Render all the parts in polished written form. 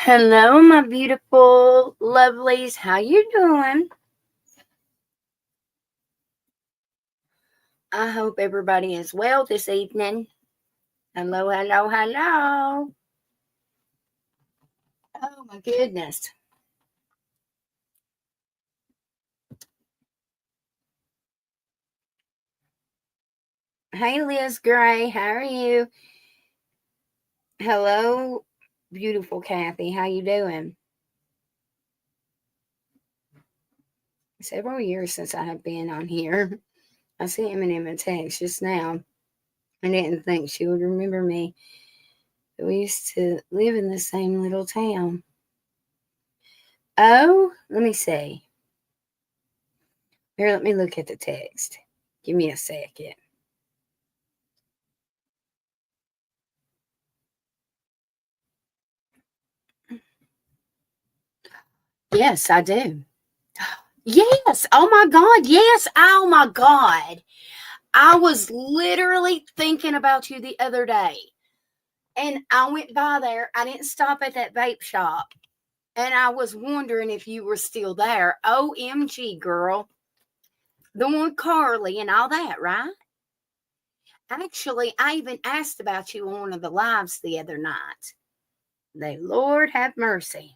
Hello, my beautiful lovelies. How you doing? I hope everybody is well this evening. Hello, hello, hello. Oh my goodness. Hey, Liz Gray. How are you? Hello, beautiful Kathy. How you doing? Several years since I have been on here. I sent Eminem a text just now. I didn't think she would remember me. We used to live in the same little town. Oh, let me see. Here, let me look at the text. Give me a second. Yes, I do. Yes. Oh my God. Yes. Oh my God. I was literally thinking about you the other day. And I went by there. I didn't stop at that vape shop. And I was wondering if you were still there. OMG, girl. The one Carly and all that, right? Actually, I even asked about you on one of the lives the other night. The Lord have mercy.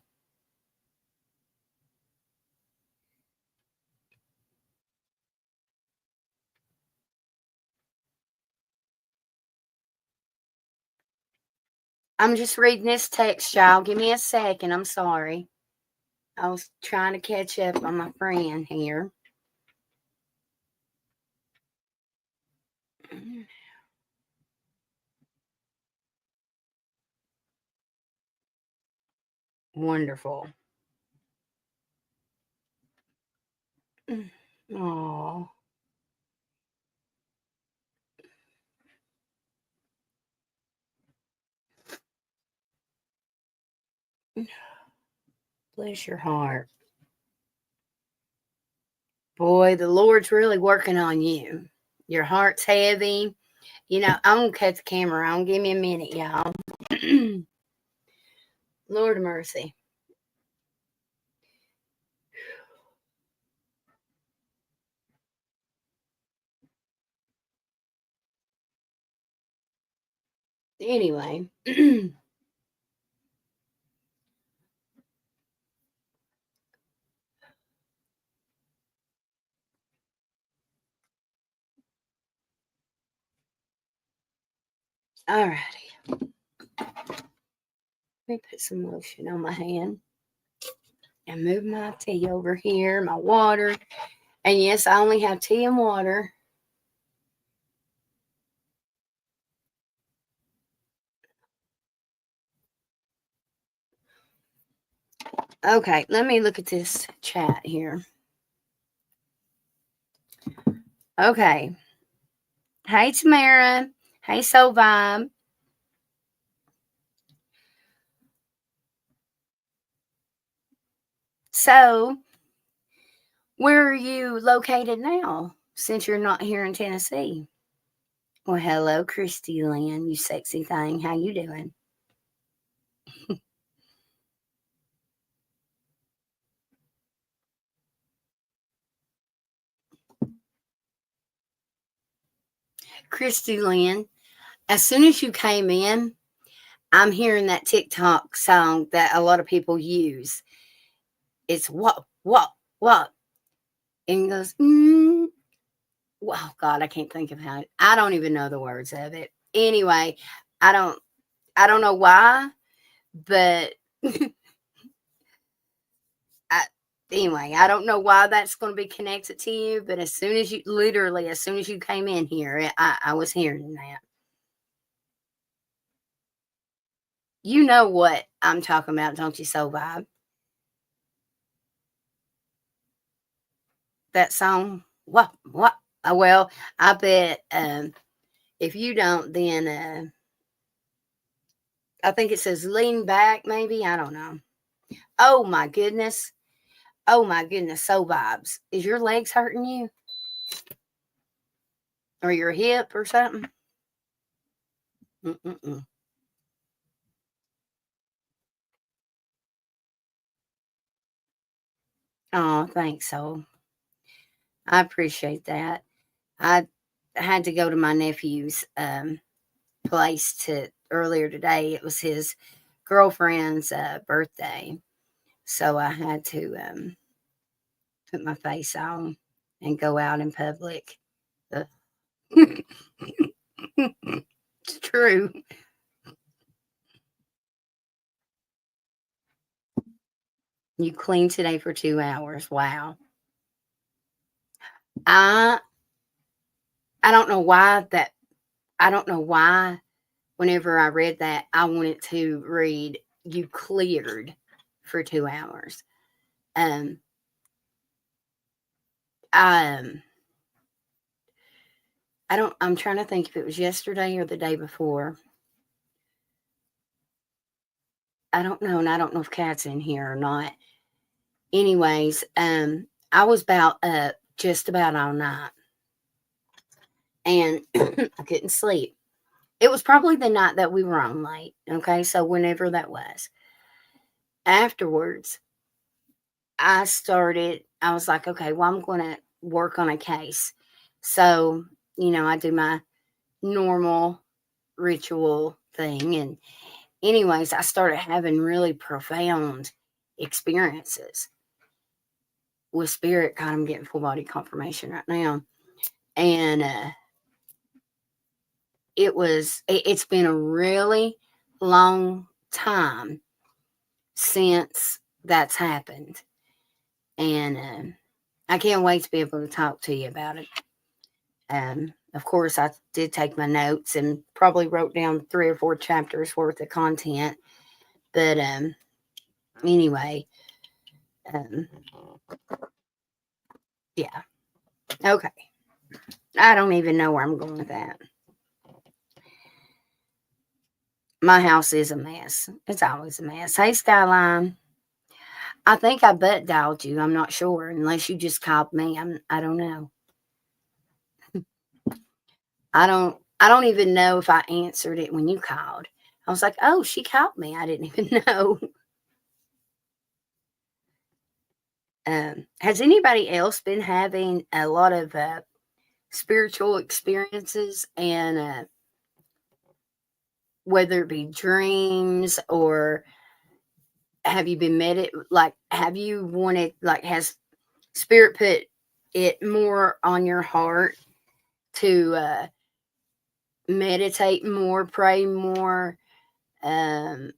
I'm just reading this text, y'all. Give me a second. I'm sorry. I was trying to catch up on my friend here. Wonderful. Oh, bless your heart. Boy, the Lord's really working on you. Your heart's heavy. I'm going to cut the camera on. Give me a minute, y'all. Lord of mercy. Anyway. Alrighty. Let me put some lotion on my hand and move my tea over here, my water. And yes, I only have tea and water. Okay, let me look at this chat here. Okay. Hey, Tamara. Hey, Soul Vibe. So, where are you located now since you're not here in Tennessee? Well, hello, Christy Lynn, you sexy thing. How you doing? Christy Lynn, as soon as you came in, I'm hearing that TikTok song that a lot of people use. It's what? And it goes, wow, God, I can't think of how. I don't even know the words of it. Anyway, I don't, I don't know why, but I, anyway, I don't know why that's going to be connected to you. But as soon as you came in here, I was hearing that. You know what I'm talking about, don't you, Soul Vibe? That song. What? Well, I bet if you don't, then I think it says lean back. Maybe I don't know. Oh my goodness. Oh my goodness. Soul Vibes. Is your legs hurting you, or your hip, or something? Mm-mm-mm. Oh, thanks, so I appreciate that. I had to go to my nephew's place to earlier today. It was his girlfriend's birthday, so I had to put my face on and go out in public. Ugh. It's true. You cleaned today for 2 hours. Wow. I I don't know why that I don't know why whenever I read that I wanted to read you cleared for 2 hours. Um um I'm trying to think if it was yesterday or the day before. I don't know, and I don't know if Kat's in here or not. Anyways, I was about up just about all night and I couldn't sleep. It was probably the night that we were on late. Okay, so whenever that was. Afterwards, I was like, okay, well, I'm going to work on a case. So, I do my normal ritual thing. And, anyways, I started having really profound experiences with spirit. God, I'm getting full body confirmation right now. And it's been a really long time since that's happened. And I can't wait to be able to talk to you about it. Of course, I did take my notes and probably wrote down 3 or 4 chapters worth of content. But anyway, um, yeah. Okay. I don't even know where I'm going with that. My house is a mess. It's always a mess. Hey, Skyline. I think I butt dialed you. I'm not sure, unless you just called me. I don't know. I don't even know if I answered it when you called. I was like, "Oh, she called me." I didn't even know. Has anybody else been having a lot of spiritual experiences and whether it be dreams or have you been like have you wanted like has spirit put it more on your heart to meditate more, pray more, um,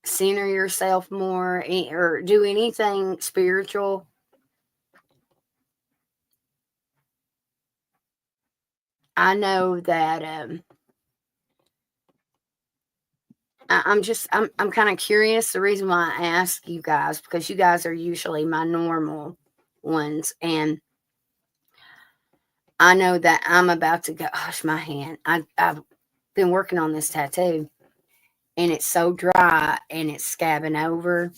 center yourself more, or do anything spiritual? I know that I'm kind of curious. The reason why I ask you guys because you guys are usually my normal ones, and I know that I'm about to go. Gosh, my hand. I've been working on this tattoo, and it's so dry and it's scabbing over.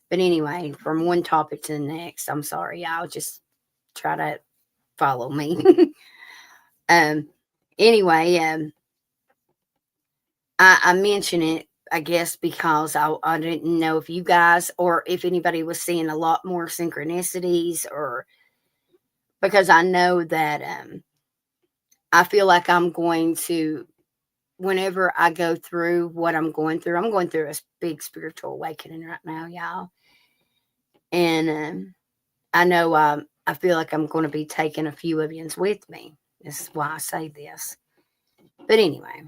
But anyway, from one topic to the next, I'm sorry, y'all. Just try to follow me. um. Anyway, I mention it, I guess, because I didn't know if you guys or if anybody was seeing a lot more synchronicities, or because I know that I feel like I'm going to, whenever I go through what I'm going through a big spiritual awakening right now, y'all. And I know I feel like I'm going to be taking a few of yous with me. This is why I say this. But anyway,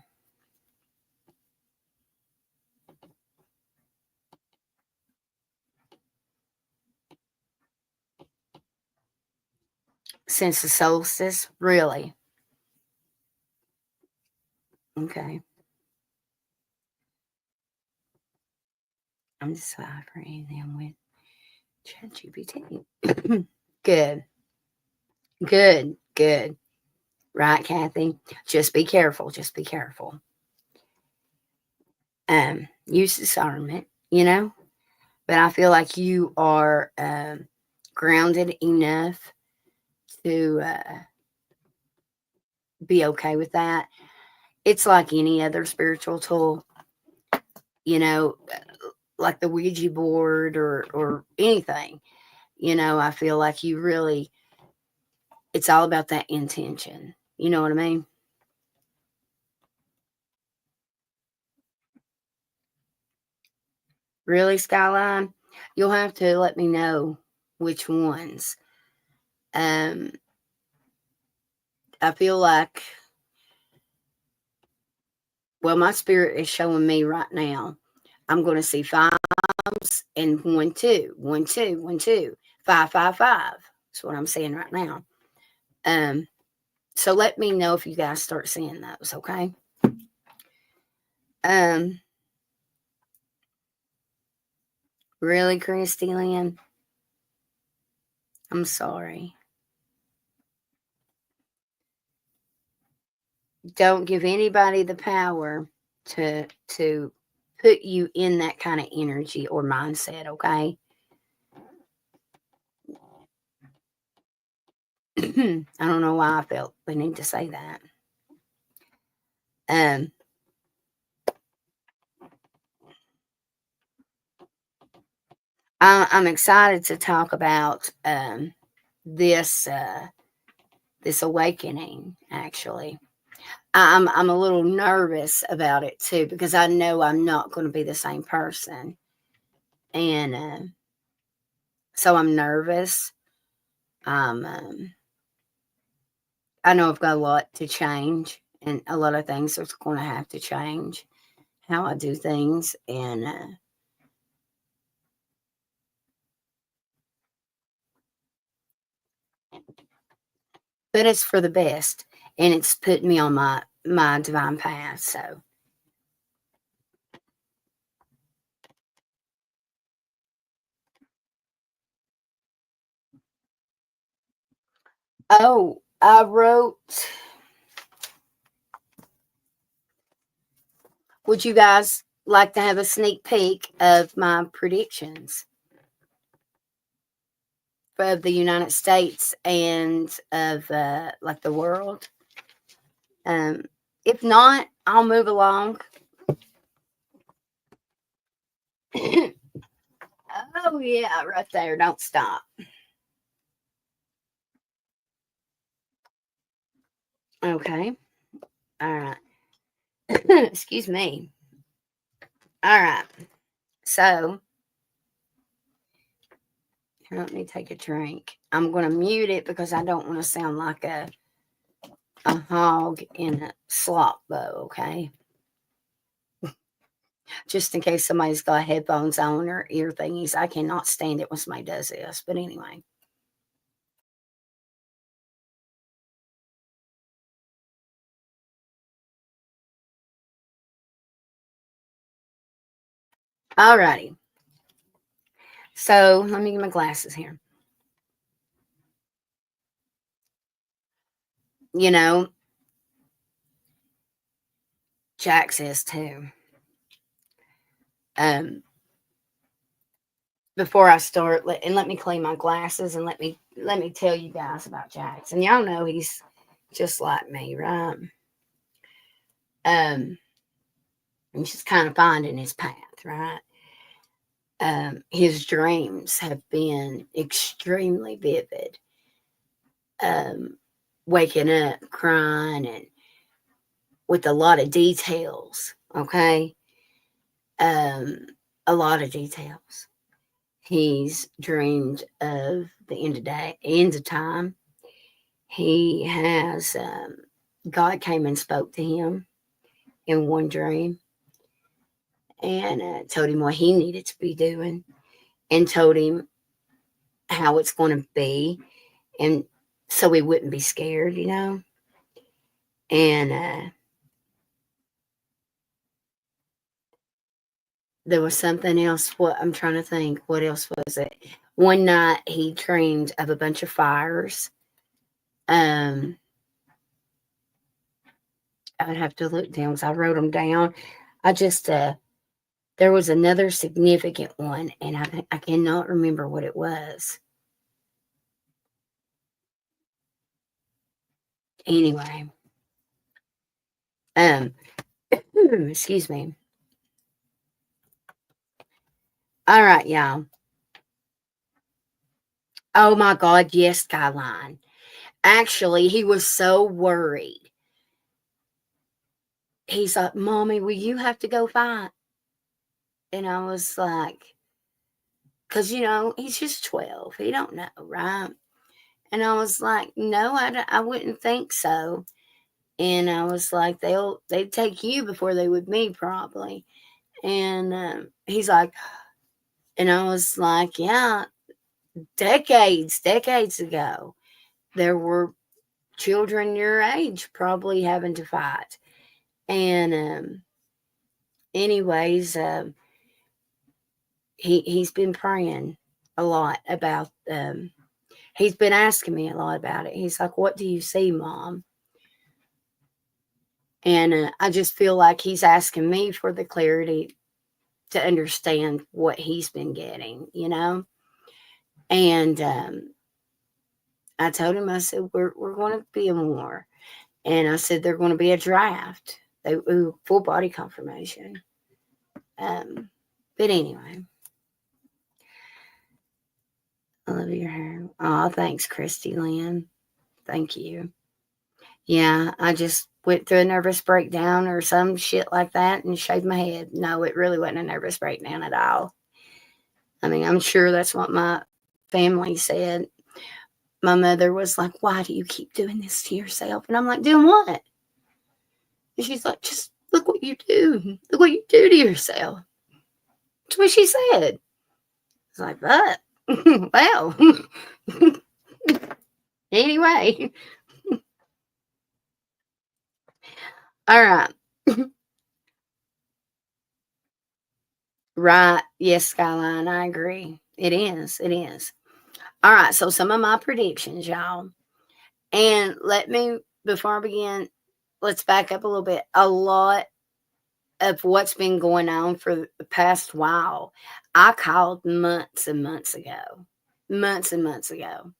since the solstice, really. Okay. I'm deciphering them with ChatGPT. Good, good. Right, Kathy? Just be careful. Just be careful. Use discernment, but I feel like you are grounded enough to be okay with that. It's like any other spiritual tool, you know. like the Ouija board or anything. I feel like you really, it's all about that intention. You know what I mean? Really, Skyline? You'll have to let me know which ones. Um, I feel like, well, my spirit is showing me right now. I'm going to see fives and 1, 2, 1, 2, 1, 2, 5, 5, 5. That's what I'm seeing right now. So let me know if you guys start seeing those, okay? Really, Christy Lynn? I'm sorry. Don't give anybody the power to put you in that kind of energy or mindset, okay? I don't know why I felt the need to say that. I'm excited to talk about this this awakening. Actually, I'm a little nervous about it too because I know I'm not going to be the same person, and so I'm nervous. I know I've got a lot to change, and a lot of things are going to have to change how I do things, and but it's for the best, and it's put me on my divine path. So, oh, I wrote. Would you guys like to have a sneak peek of my predictions of the United States and of like the world? Um, if not, I'll move along. Oh yeah, right there. Don't stop. Okay. All right. Excuse me. All right. So let me take a drink. I'm going to mute it because I don't want to sound like a hog in a slop bowl, okay? Just in case somebody's got headphones on or ear thingies. I cannot stand it when somebody does this. But anyway. All righty. So let me get my glasses here. You know, Jack says too. Before I start, let me clean my glasses and let me tell you guys about Jackson. Y'all know he's just like me, right? He's just kind of finding his path, right? His dreams have been extremely vivid. Waking up, crying, and with a lot of details. Okay, a lot of details. He's dreamed of the end of time. He has God came and spoke to him in one dream and told him what he needed to be doing and told him how it's going to be, and so he wouldn't be scared, And there was something else. What I'm trying to think. What else was it? One night he dreamed of a bunch of fires. Um, I would have to look down because I wrote them down. I just there was another significant one, and I cannot remember what it was. Anyway, um, excuse me. All right, y'all. Oh my God, yes, Skyline. Actually, he was so worried. He's like, Mommy, will you have to go fight? And I was like, because, he's just 12. He don't know, right? And I was like, no, I wouldn't think so. And I was like, they'd take you before they would me, probably. And he's like, and I was like, yeah, decades ago, there were children your age probably having to fight. And anyways, he's been praying a lot about he's been asking me a lot about it. He's like, what do you see, Mom? And I just feel like he's asking me for the clarity to understand what he's been getting, And I told him, I said, we're going to be in war. And I said, they're going to be a draft. Full body confirmation. But anyway, I love your hair. Oh, thanks, Christy Lynn. Thank you. Yeah, I just went through a nervous breakdown or some shit like that and shaved my head. No, it really wasn't a nervous breakdown at all. I mean, I'm sure that's what my family said. My mother was like, why do you keep doing this to yourself? And I'm like, doing what? And she's like, just look what you do. Look what you do to yourself. That's what she said. It's like, that. Well, anyway. All right. Right. Yes, Skyline. I agree. It is. It is. All right. So, some of my predictions, y'all. And before I begin, let's back up a little bit. A lot of what's been going on for the past while, I called months and months ago. Months and months ago.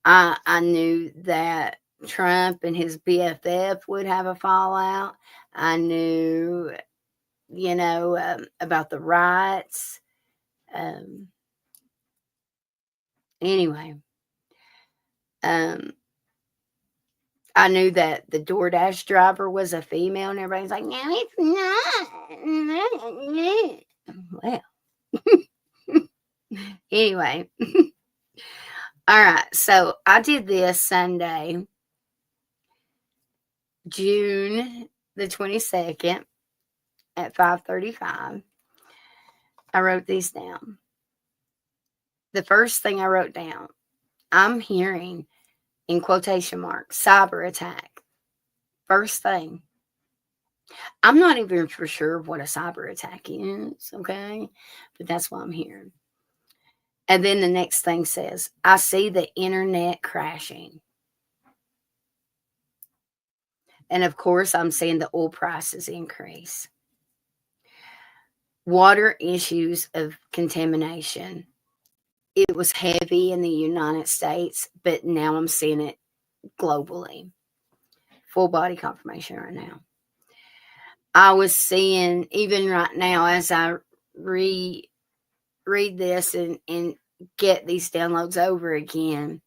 I knew that Trump and his BFF would have a fallout. I knew, about the riots. Anyway, um, I knew that the DoorDash driver was a female, and everybody's like, "No, it's not." Well, anyway, all right. So I did this Sunday, June the 22nd at 5:35. I wrote these down. The first thing I wrote down, I'm hearing in quotation marks, cyber attack. First thing. I'm not even for sure what a cyber attack is, okay? But that's what I'm hearing. And then the next thing says, I see the internet crashing. And of course, I'm seeing the oil prices increase. Water issues of contamination. It was heavy in the United States, but now I'm seeing it globally. Full body confirmation right now. I was seeing, even right now, as I read this and get these downloads over again,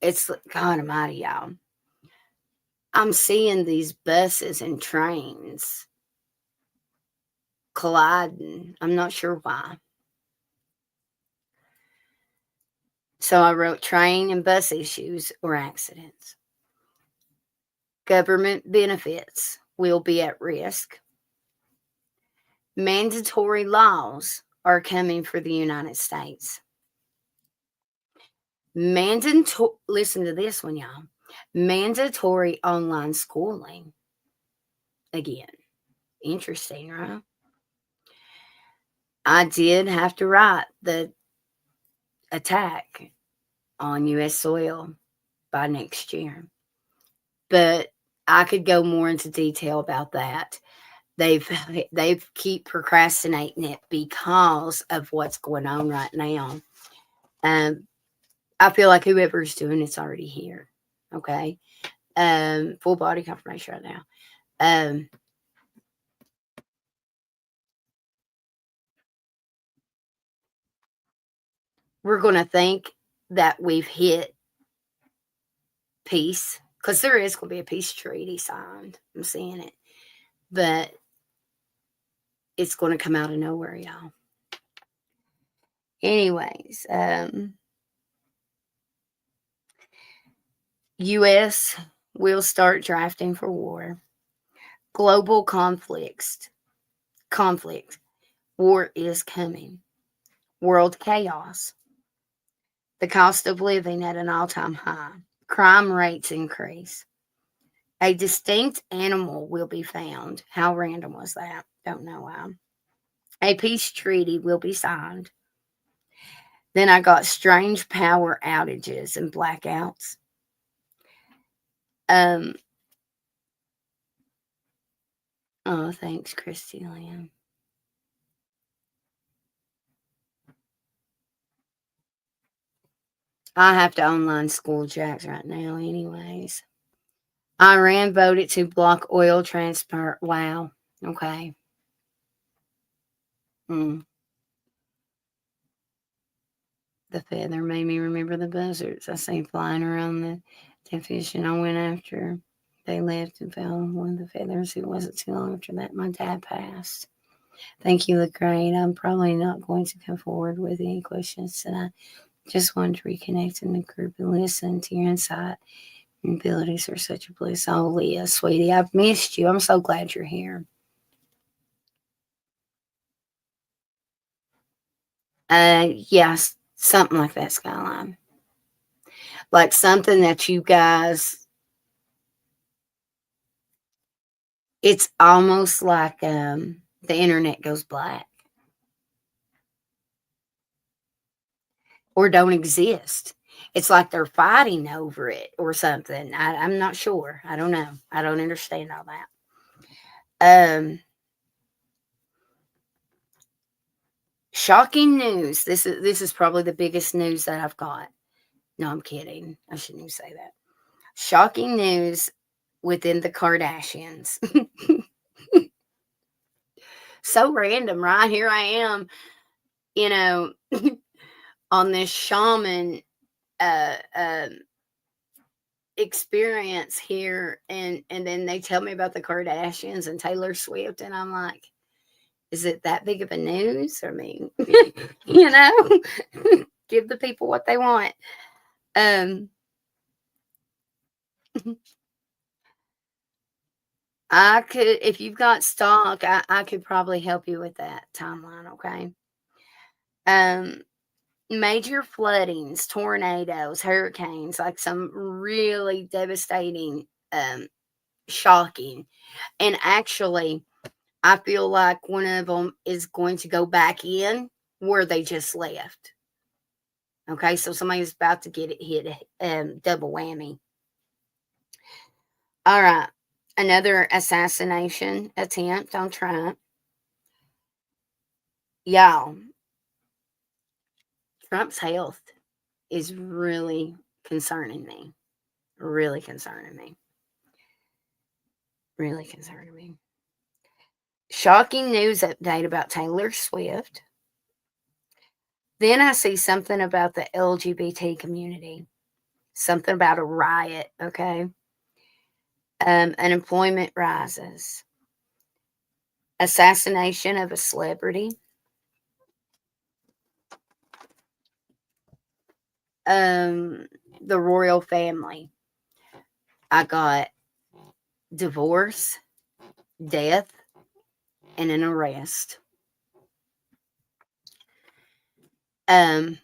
it's God almighty, y'all. I'm seeing these buses and trains colliding. I'm not sure why. So I wrote train and bus issues or accidents. Government benefits will be at risk. Mandatory laws are coming for the United States. Listen to this one, y'all. Mandatory online schooling. Again, interesting, right? I did have to write the attack on U.S. soil by next year, but I could go more into detail about that. They've keep procrastinating it because of what's going on right now. I feel like whoever's doing it's already here. Okay. Full body confirmation right now. we're going to think that we've hit peace, because there is going to be a peace treaty signed. I'm seeing it. But it's going to come out of nowhere, y'all. Anyways, U.S. will start drafting for war. Global conflict. War is coming. World chaos. The cost of living at an all-time high. Crime rates increase. A distinct animal will be found. How random was that? Don't know why. A peace treaty will be signed. Then I got strange power outages and blackouts. Oh, thanks, Christy Lamb. I have to online school Jacks right now, anyways. Iran voted to block oil transport. Wow. Okay. The feather made me remember the buzzards I seen flying around the television I went after. They left and found one of the feathers. It wasn't too long after that my dad passed. Thank you, Lagrange. I'm probably not going to come forward with any questions tonight. Just wanted to reconnect in the group and listen to your insight. Your abilities are such a bliss. Oh, Leah, sweetie, I've missed you. I'm so glad you're here. Yes, something like that, Skyline. Like something that you guys, it's almost like the internet goes black or don't exist. It's like they're fighting over it or something. I'm not sure. I don't know. I don't understand all that. Shocking news. This is probably the biggest news that I've got. No, I'm kidding. I shouldn't even say that. Shocking news within the Kardashians. So random, right? Here I am, on this shaman experience here, and then they tell me about the Kardashians and Taylor Swift, and I'm like, is it that big of a news? I mean, give the people what they want. I could, if you've got stock, I could probably help you with that timeline, okay? Major floodings, tornadoes, hurricanes, like some really devastating, shocking. And actually, I feel like one of them is going to go back in where they just left. Okay, so somebody's about to get it hit, double whammy. All right, another assassination attempt on Trump. Y'all, Trump's health is really concerning me. Really concerning me. Really concerning me. Shocking news update about Taylor Swift. Then I see something about the LGBT community. Something about a riot, okay? Unemployment rises. Assassination of a celebrity. The royal family. I got divorce, death, and an arrest. An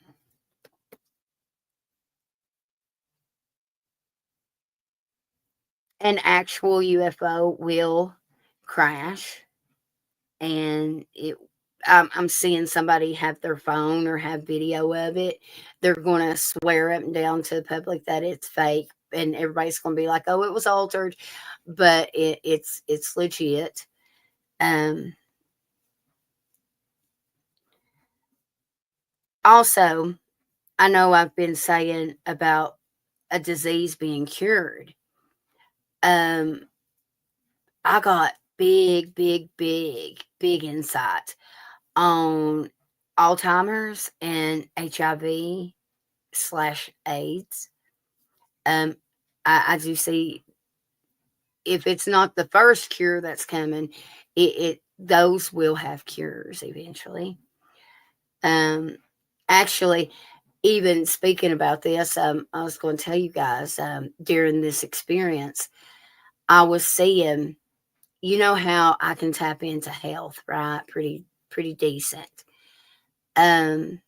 actual UFO will crash, and I'm seeing somebody have their phone or have video of it. They're going to swear up and down to the public that it's fake, and everybody's going to be like, "Oh, it was altered," but it's legit. Also, I know I've been saying about a disease being cured. I got big insight on Alzheimer's and HIV/AIDS. Um, I do see if it's not the first cure that's coming, it those will have cures eventually. Um, Actually, even speaking about this, I was going to tell you guys during this experience, I was seeing, you know how I can tap into health, right? Pretty decent. Um,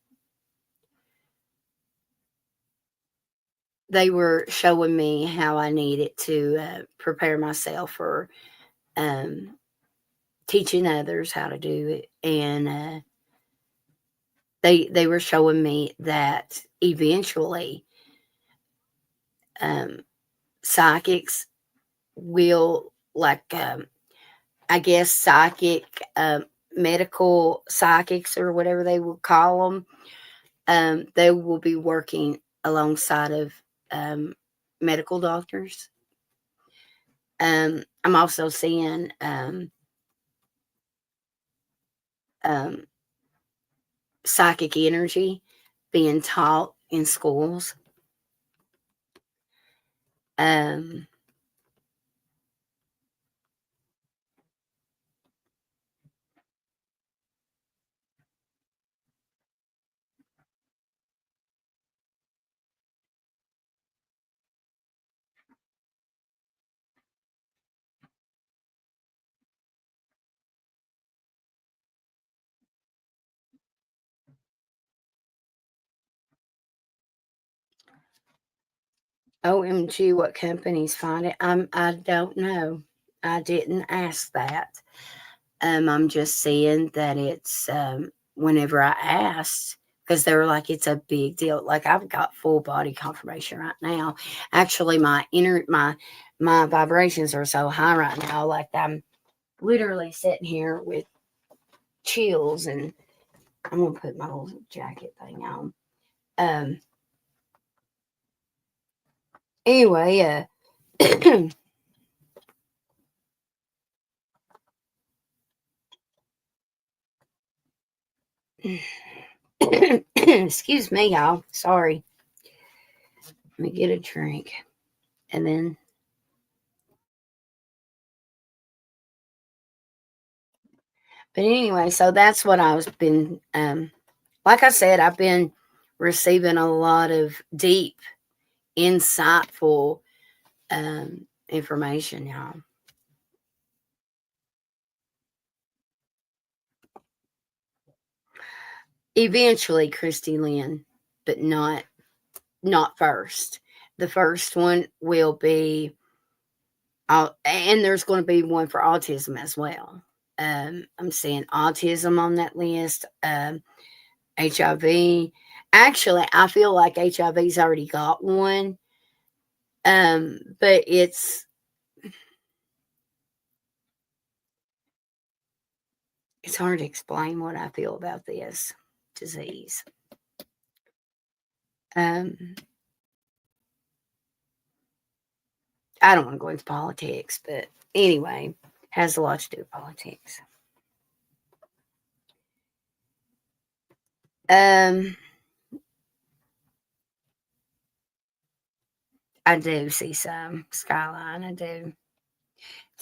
they were showing me how I needed to prepare myself for um, teaching others how to do it, and they were showing me that eventually um, psychics will like I guess psychic medical psychics or whatever they will call them. They will be working alongside of um, medical doctors. I'm also seeing um, psychic energy being taught in schools. Um, OMG, what companies find it? I don't know. I didn't ask that. I'm just saying that it's whenever I asked, because they were like, it's a big deal. Like I've got full body confirmation right now. Actually, my vibrations are so high right now, like I'm literally sitting here with chills, and I'm gonna put my little jacket thing on. Um. Anyway, excuse me, y'all. Sorry. Let me get a drink, and then but anyway, so that's what I was been like I said, I've been receiving a lot of deep, insightful information, y'all. Eventually, Christy Lynn, but not first. The first one will be, and there's going to be one for autism as well. I'm seeing autism on that list. HIV. Actually, I feel like HIV's already got one. But it's hard to explain what I feel about this disease. Um, I don't want to go into politics, but anyway, has a lot to do with politics. Um, I do see some skyline. I do.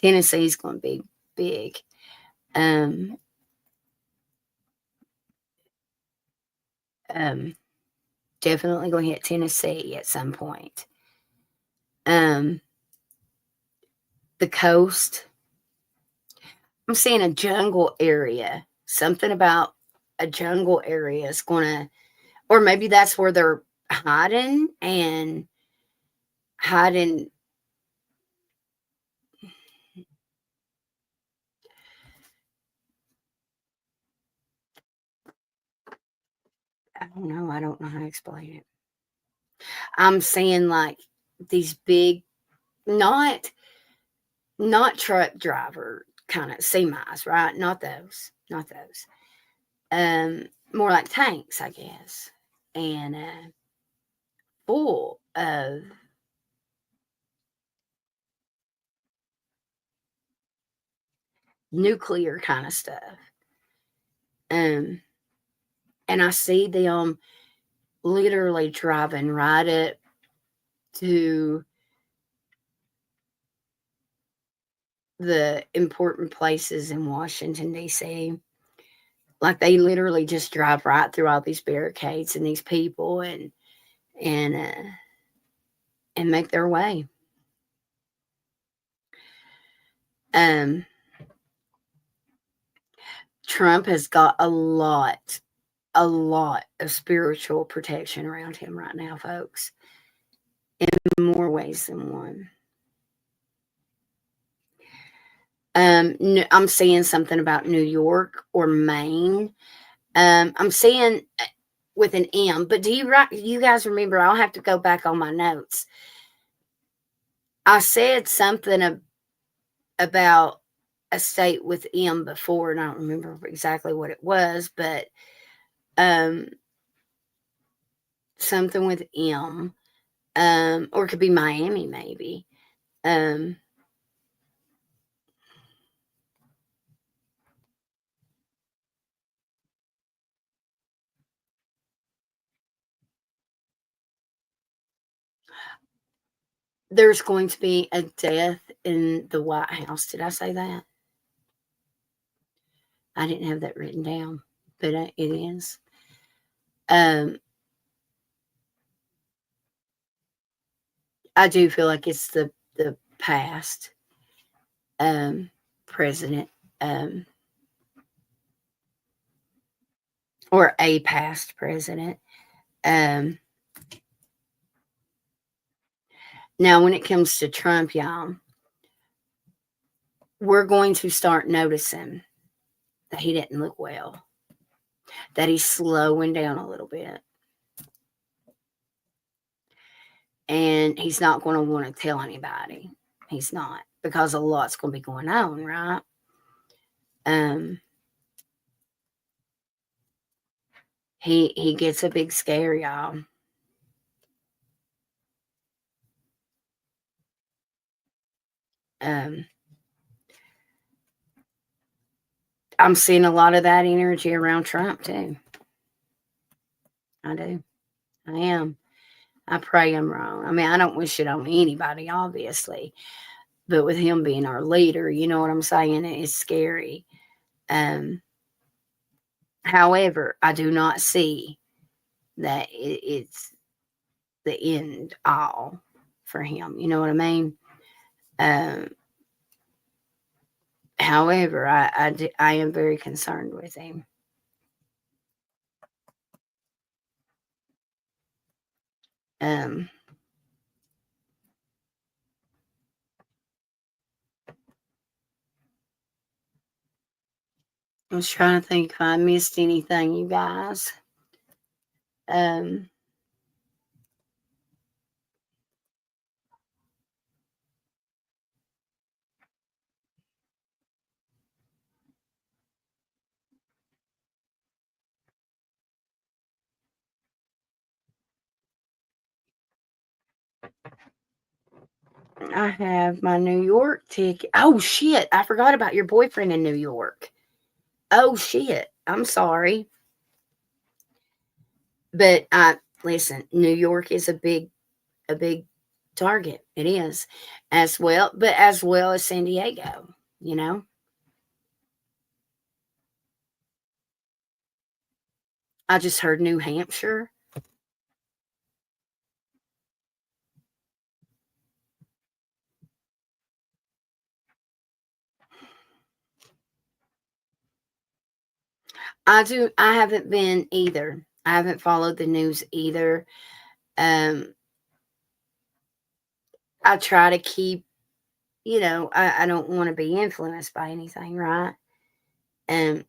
Tennessee's going to be big. Um, um, Definitely going to hit Tennessee at some point. Um, the coast. I'm seeing a jungle area. Something about a jungle area is going to, or maybe that's where they're hiding and hiding. I don't know. I don't know how to explain it. I'm seeing like these big, not not truck driver kind of semis, right? Not those, not those. More like tanks, I guess, and full of nuclear kind of stuff. Um, And I see them literally driving right up to the important places in Washington, D.C. Like, they literally just drive right through all these barricades and these people and, uh, and make their way. Trump has got a lot of spiritual protection around him right now, folks, in more ways than one. I'm seeing something about New York or Maine. I'm seeing with an M, but do you guys remember? I'll have to go back on my notes. I said something about a state with M before, and I don't remember exactly what it was, but something with M, or it could be Miami, maybe. There's going to be a death in the White House. Did I say that? I didn't have that written down, but it is. I do feel like it's the past president, or a past president. Now, when it comes to Trump, y'all, we're going to start noticing that he didn't look well, that he's slowing down a little bit. And he's not going to want to tell anybody. He's not, because a lot's going to be going on, right? He gets a big scare, y'all. I'm seeing a lot of that energy around Trump too. I do. I am. I pray I'm wrong. I mean, I don't wish it on anybody, obviously, but with him being our leader, you know what I'm saying? It's scary. However, I do not see that it's the end all for him. You know what I mean? However, I am very concerned with him. I was trying to think if I missed anything, you guys. I have my New York ticket. Oh, shit. I forgot about your boyfriend in New York. Oh, shit. I'm sorry. But listen, New York is a big target. It is, as well, but as well as San Diego, you know. I just heard New Hampshire. I haven't been either. I haven't followed the news either. I try to keep, I don't want to be influenced by anything, right? And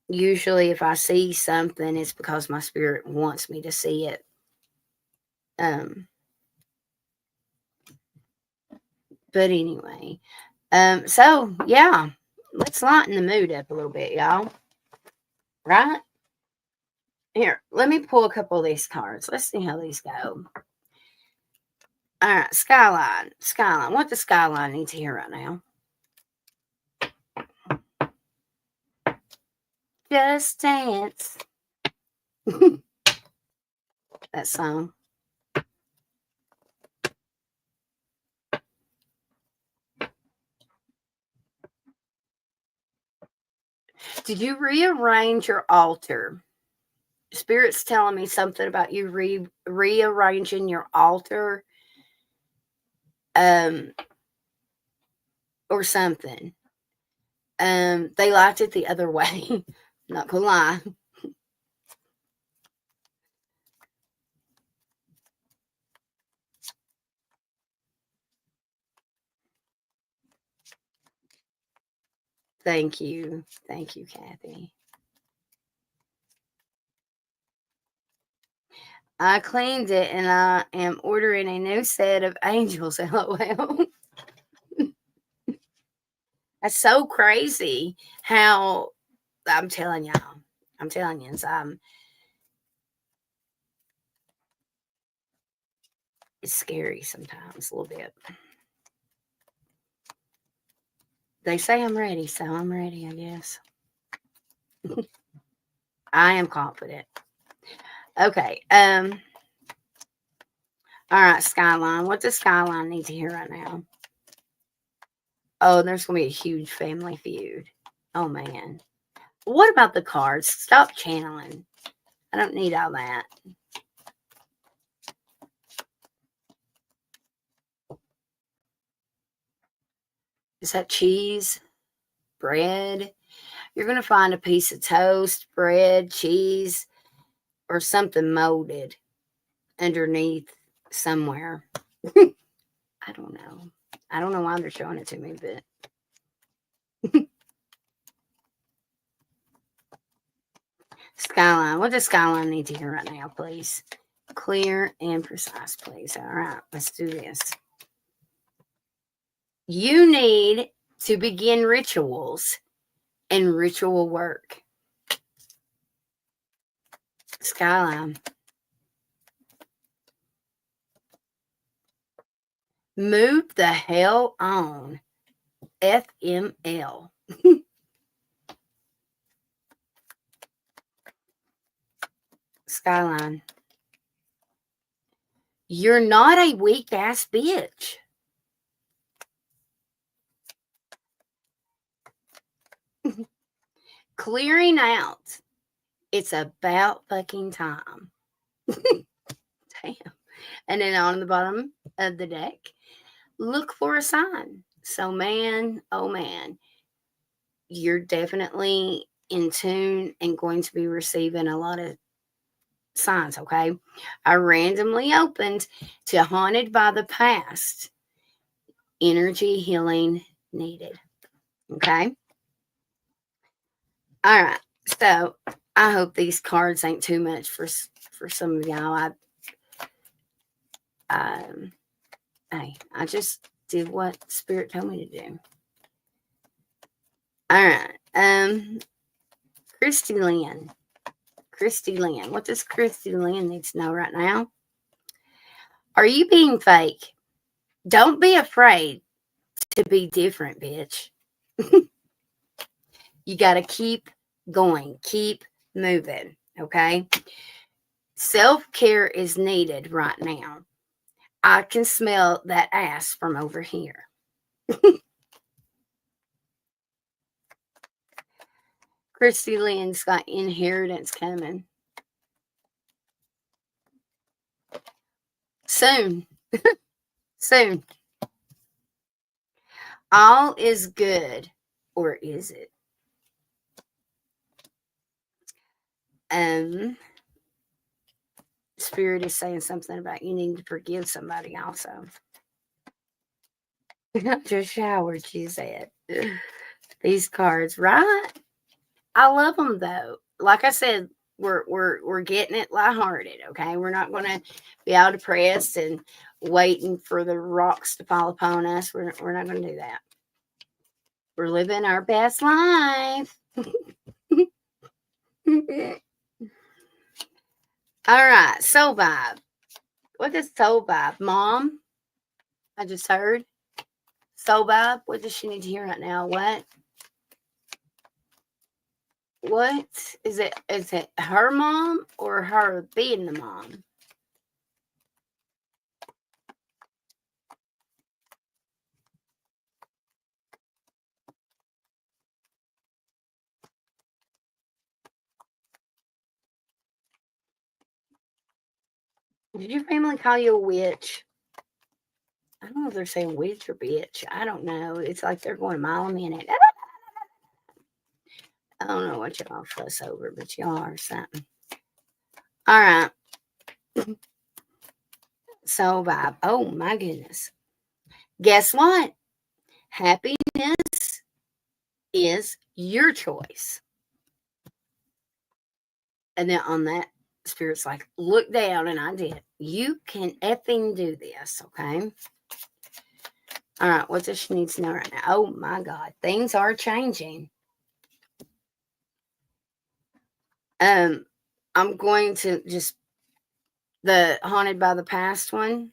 usually if I see something, it's because my spirit wants me to see it. But anyway, so yeah, let's lighten the mood up a little bit, y'all. Right? Here, let me pull a couple of these cards. Let's see how these go. All right, Skyline. Skyline. What does Skyline need to hear right now? Just dance. That song. Did you rearrange your altar? Spirit's telling me something about you rearranging your altar, um, or something. They liked it the other way. Not gonna lie. Thank you. Thank you, Kathy. I cleaned it and I am ordering a new set of angels. LOL. That's so crazy how I'm telling y'all. I'm telling you, it's scary sometimes, a little bit. They say I'm ready, so I'm ready, I guess. I am confident. Okay. All right, Skyline. What does Skyline need to hear right now? Oh, there's gonna be a huge family feud. Oh man. What about the cards? Stop channeling. I don't need all that. Is that cheese? Bread? You're going to find a piece of toast, bread, cheese, or something molded underneath somewhere. I don't know. I don't know why they're showing it to me, but Skyline. What does Skyline need to hear right now, please? Clear and precise, please. All right, let's do this. You need to begin rituals and ritual work. Skyline. Move the hell on. FML. Skyline. You're not a weak ass bitch. Clearing out. It's about fucking time. Damn. And then on the bottom of the deck, look for a sign. So, man, oh man, you're definitely in tune and going to be receiving a lot of signs, okay? I randomly opened to Haunted by the Past. Energy healing needed. Okay? All right. So, I hope these cards ain't too much for some of y'all. I just did what Spirit told me to do. All right. Christy Lynn. Christy Lynn. What does Christy Lynn need to know right now? Are you being fake? Don't be afraid to be different, bitch. You got to keep going, keep moving, okay? Self-care is needed right now. I can smell that ass from over here. Christy Lynn's got inheritance coming. Soon. Soon. All is good, or is it? Spirit is saying something about you needing to forgive somebody also. Just showered, she said. These cards, right? I love them though. Like I said, we're getting it lighthearted, okay? We're not gonna be all depressed and waiting for the rocks to fall upon us. We're not gonna do that. We're living our best life. All right, Soul Vibe. What is Soul Vibe? Mom? I just heard. Soul Vibe? What does she need to hear right now? What? What is it? Is it her mom or her being the mom? Did your family call you a witch? I don't know if they're saying witch or bitch. I don't know. It's like they're going a mile a minute. I don't know what y'all fuss over, but y'all are something. All right. So, vibe. Oh, my goodness. Guess what? Happiness is your choice. And then on that, Spirit's like, look down, and I did. You can effing do this, okay? All right, what does she need to know right now? Oh my God, things are changing. I'm going to just the Haunted by the Past one.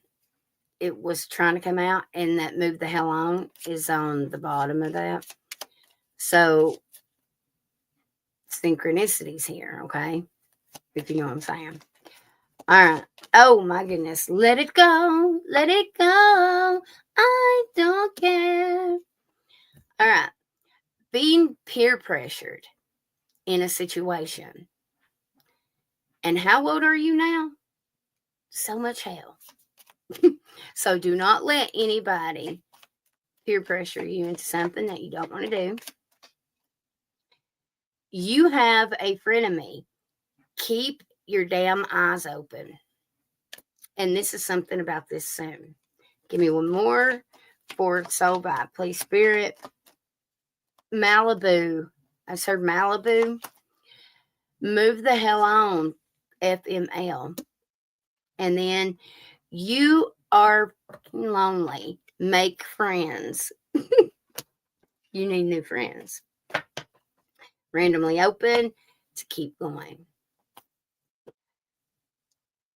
It was trying to come out, and that Move the Hell On is on the bottom of that. So synchronicities here, okay? If you know what I'm saying. All right. Oh my goodness. Let it go. Let it go. I don't care. All right. Being peer pressured in a situation. And how old are you now? So much hell. So do not let anybody peer pressure you into something that you don't want to do. You have a frenemy. Keep your damn eyes open. And this is something about this soon. Give me one more for Soul Vibe, please, Spirit. Malibu. I just heard Malibu. Move the hell on, FML. And then you are lonely. Make friends. You need new friends. Randomly open to keep going.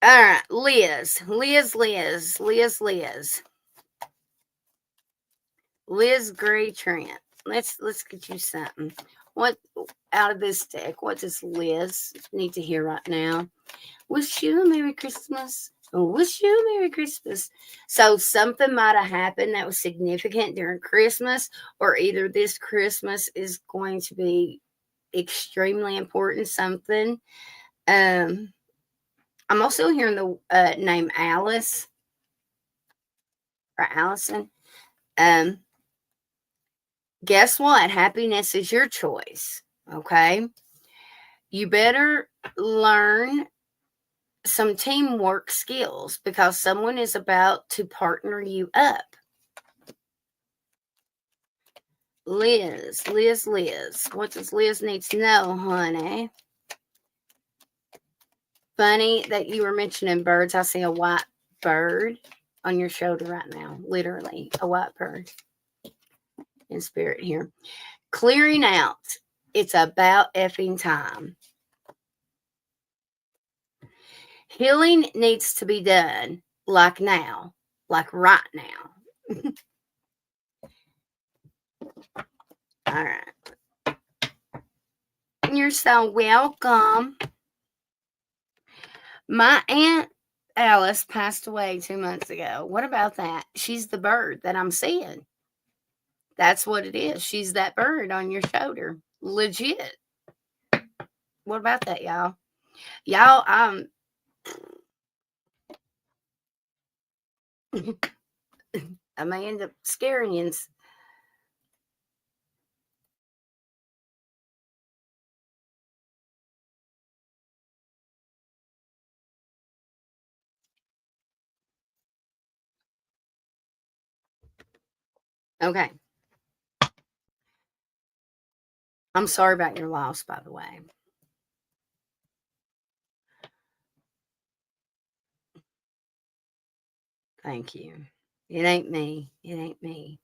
All right, Liz. Liz Gray Trent. Let's get you something. What out of this deck? What does Liz need to hear right now? Wish you a Merry Christmas. Wish you a Merry Christmas. So something might have happened that was significant during Christmas, or either this Christmas is going to be extremely important. Something. I'm also hearing the name Alice or Allison. Guess what? Happiness is your choice. Okay. You better learn some teamwork skills because someone is about to partner you up. Liz. What does Liz need to know, honey? Funny that you were mentioning birds. I see a white bird on your shoulder right now. Literally, a white bird in spirit here. Clearing out. It's about effing time. Healing needs to be done like now, like right now. All right. You're so welcome. My Aunt Alice passed away 2 months ago. What about that? She's the bird that I'm seeing. That's what it is. She's that bird on your shoulder. Legit. What about that, y'all? Y'all, I may end up scaring you. Okay. I'm sorry about your loss, by the way. Thank you. It ain't me. It ain't me.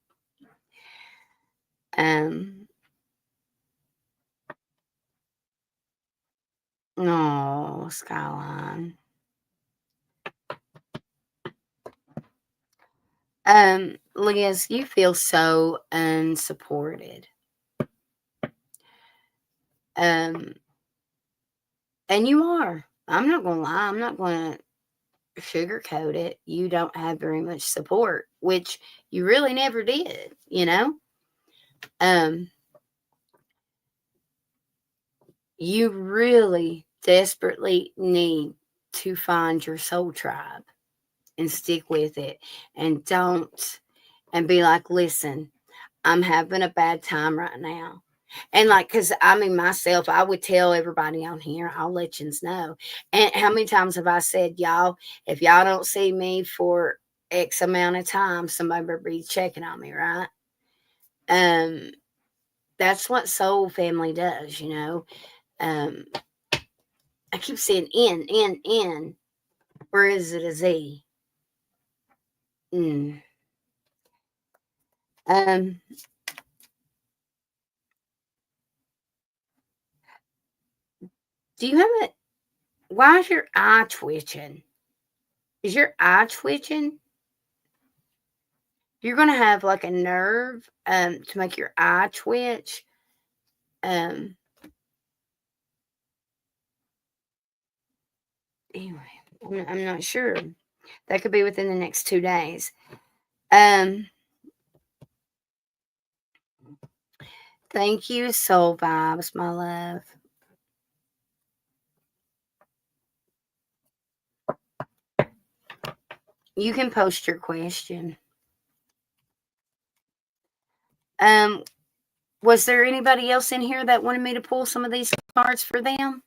No, Skyline. Liz, you feel so unsupported. And you are. I'm not going to lie. I'm not going to sugarcoat it. You don't have very much support, which you really never did, you know? You really desperately need to find your soul tribe and stick with it, and be like, listen, I'm having a bad time right now. And like, cause I mean, myself, I would tell everybody on here, I'll let you know. And how many times have I said, y'all, if y'all don't see me for X amount of time, somebody better be checking on me, right? Um, that's what soul family does, you know. Um, I keep saying in. Where is it a Z? Mm. Um, do you have it? Why is your eye twitching? Is your eye twitching? You're gonna have like a nerve to make your eye twitch. Um anyway, I'm not sure. That could be within the next 2 days. Um Thank you, Soul Vibes, my love. You can post your question. Um was there anybody else in here that wanted me to pull some of these cards for them?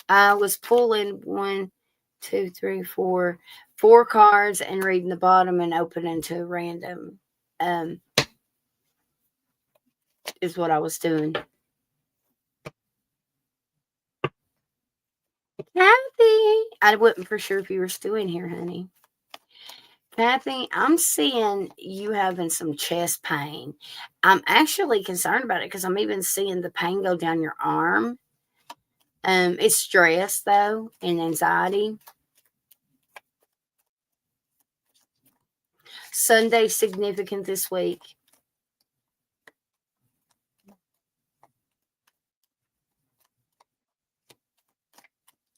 I was pulling one, two, three, four cards and reading the bottom and opening to random. Is what I was doing. Kathy, I wasn't for sure if you were still in here, honey. Kathy, I'm seeing you having some chest pain. I'm actually concerned about it because I'm even seeing the pain go down your arm. It's stress though and anxiety. Sunday significant this week.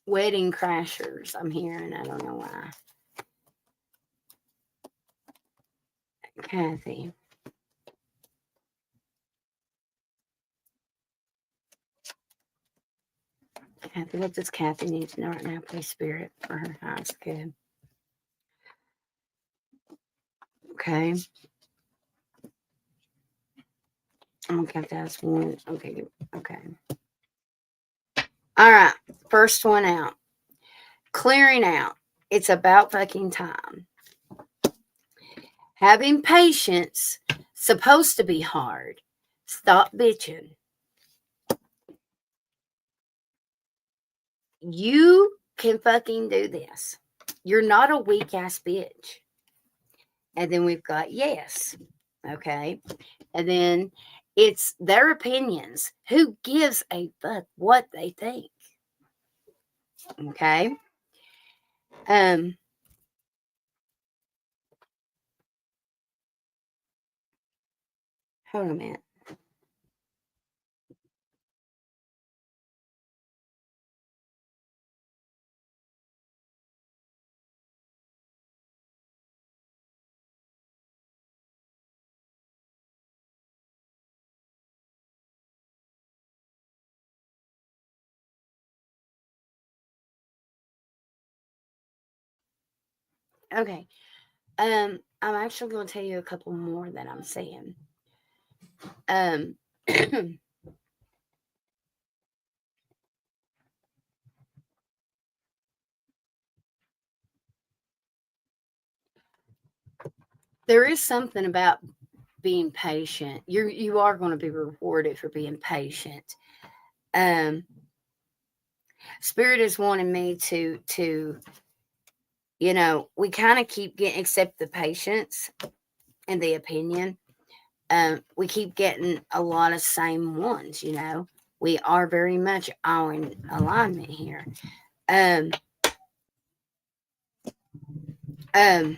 Wedding crashers, I'm hearing. I don't know why. Kathy. Kathy, what does Kathy need to know right now? Please, Spirit, for her highest good. Okay. I'm gonna count that as one. Okay. Okay. All right. First one out. Clearing out. It's about fucking time. Having patience. Supposed to be hard. Stop bitching. You can fucking do this. You're not a weak ass bitch. And then we've got yes. Okay. And then it's their opinions. Who gives a fuck what they think? Okay. Um, Hold on a minute. Okay. I'm actually going to tell you a couple more that I'm seeing. Um, there is something about being patient. You are going to be rewarded for being patient. Um, Spirit is wanting me to we kind of keep getting accept the patience and the opinion. We keep getting a lot of same ones. We are very much all in alignment here. Um, um,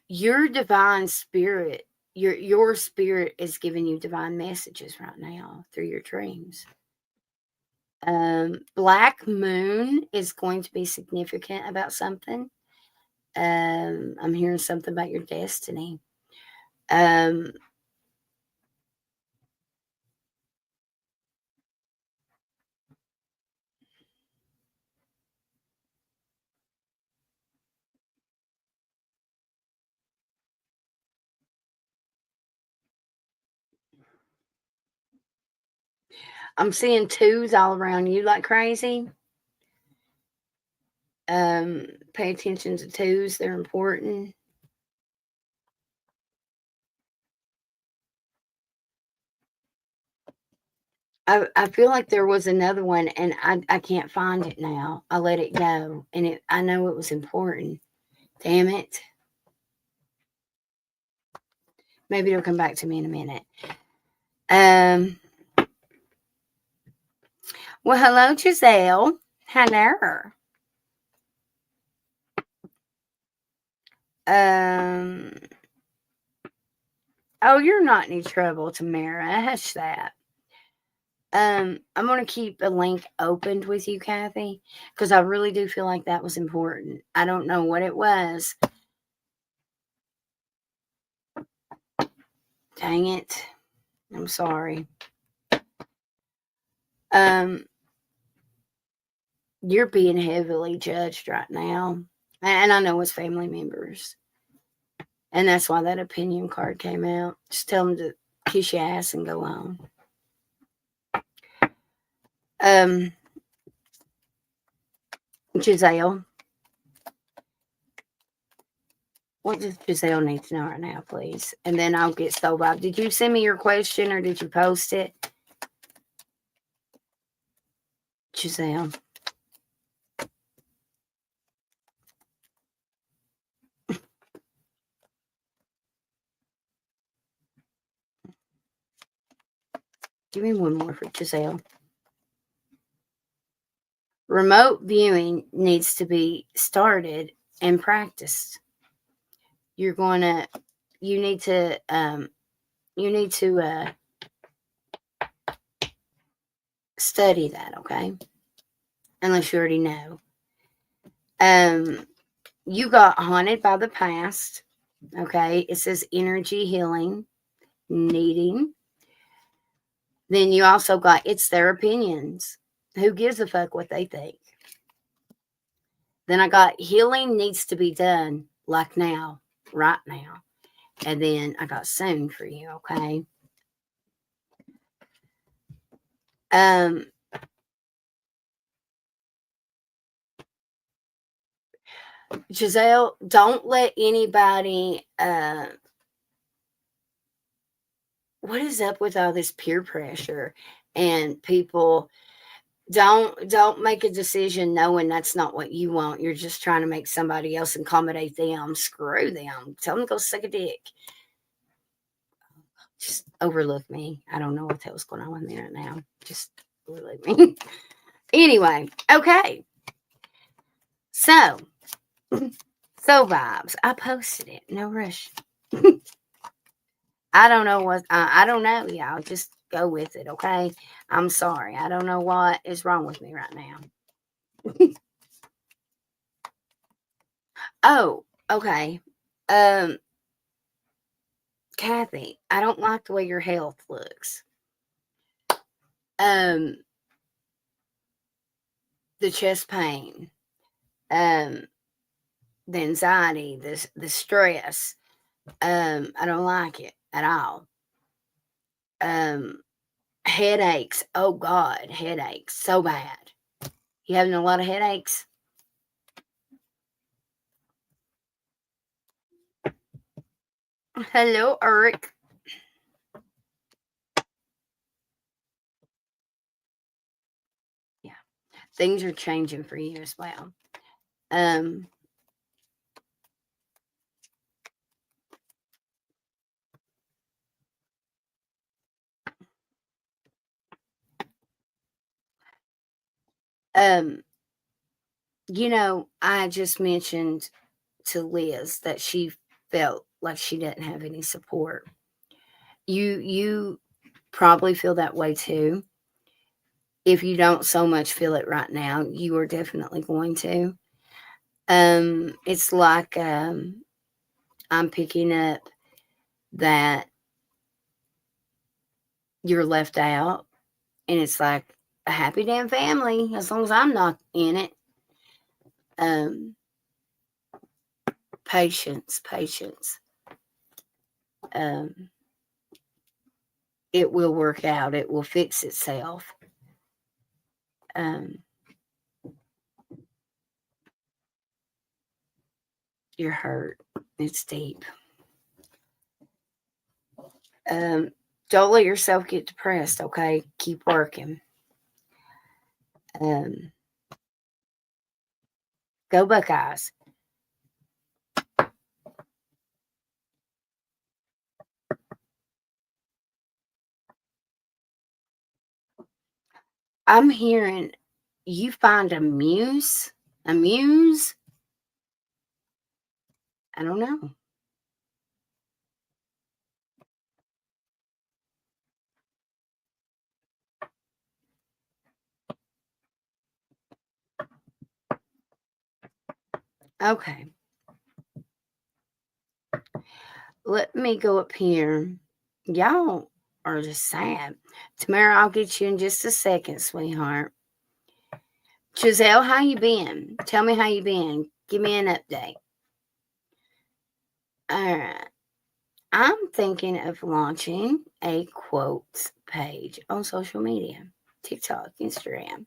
your divine spirit your spirit is giving you divine messages right now through your dreams. Black moon is going to be significant about something. I'm hearing something about your destiny. Um, I'm seeing twos all around you like crazy. Pay attention to twos, they're important. I feel like there was another one and I can't find it now. I let it go and I know it was important. Damn it. Maybe it'll come back to me in a minute. Um well, hello Giselle. Hello. Um oh, you're not any trouble, Tamara. Hush that. I'm gonna keep a link opened with you, Kathy, because I really do feel like that was important. I don't know what it was. Dang it. I'm sorry. Um, you're being heavily judged right now. And I know it's family members. And that's why that opinion card came out. Just tell them to kiss your ass and go on. Giselle. What does Giselle need to know right now, please? And then I'll get Soul Vibe. Did you send me your question or did you post it? Giselle. Give me one more for Giselle. Remote viewing needs to be started and practiced. You're going to, you need to, study that, okay? Unless you already know. You got haunted by the past, okay? It says energy healing, needing. Then you also got it's their opinions. Who gives a fuck what they think? Then I got healing needs to be done like now, right now. And then I got soon for you, okay? Giselle, don't let anybody what is up with all this peer pressure and people don't make a decision knowing that's not what you want. You're just trying to make somebody else accommodate them. Screw them. Tell them to go suck a dick. Just overlook me. I don't know what the hell's going on with me right now. Just overlook me. Anyway, okay. So vibes. I posted it. No rush. I don't know what I don't know, y'all. Just go with it, okay? I'm sorry. I don't know what is wrong with me right now. Oh, okay. Um, Kathy, I don't like the way your health looks. Um, the chest pain, um, the anxiety, the stress. I don't like it at all. Um, headaches. Oh God, headaches so bad. You having a lot of headaches? Hello, Eric. Yeah, things are changing for you as well. Um, um, I just mentioned to Liz that she felt like she didn't have any support. You probably feel that way too. If you don't so much feel it right now, you are definitely going to. It's like I'm picking up that you're left out, and it's like a happy damn family as long as I'm not in it. Um, patience, patience. Um, it will work out. It will fix itself. Um, you're hurt. It's deep. Um, don't let yourself get depressed. Okay, keep working. Um, go Buckeyes. I'm hearing you find a muse. A muse? I don't know. Okay. Let me go up here. Y'all are just sad. Tamara, I'll get you in just a second, sweetheart. Giselle, how you been? Tell me how you been. Give me an update. All right. I'm thinking of launching a quotes page on social media, TikTok, Instagram.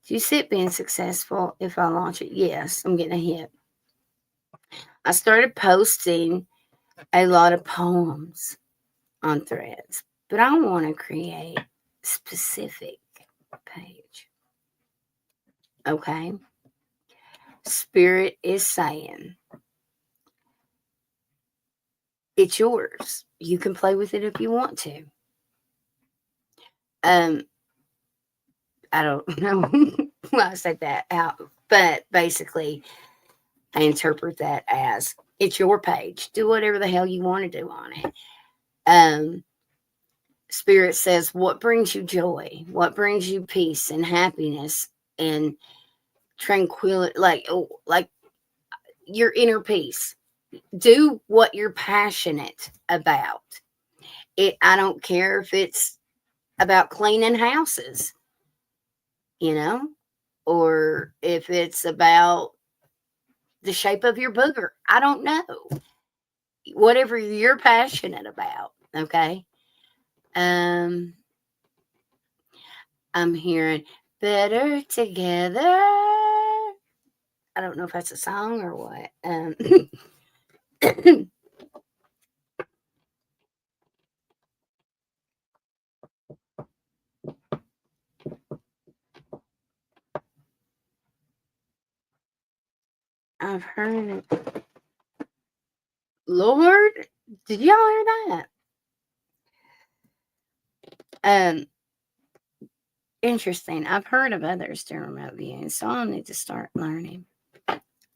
Do you see it being successful if I launch it? Yes, I'm getting a hit. I started posting a lot of poems on Threads, but I want to create a specific page. Okay? Spirit is saying it's yours. You can play with it if you want to. Um, I don't know why I said that out, but basically, I interpret that as it's your page. Do whatever the hell you want to do on it. Spirit says, what brings you joy? What brings you peace and happiness and tranquility? Like your inner peace. Do what you're passionate about. I don't care if it's about cleaning houses, you know, or if it's about the shape of your booger. I don't know. Whatever you're passionate about, okay? Um I'm hearing better together. I don't know if that's a song or what. I've heard it. Lord, did y'all hear that? Um, interesting. I've heard of others doing remote viewing, so I'll need to start learning.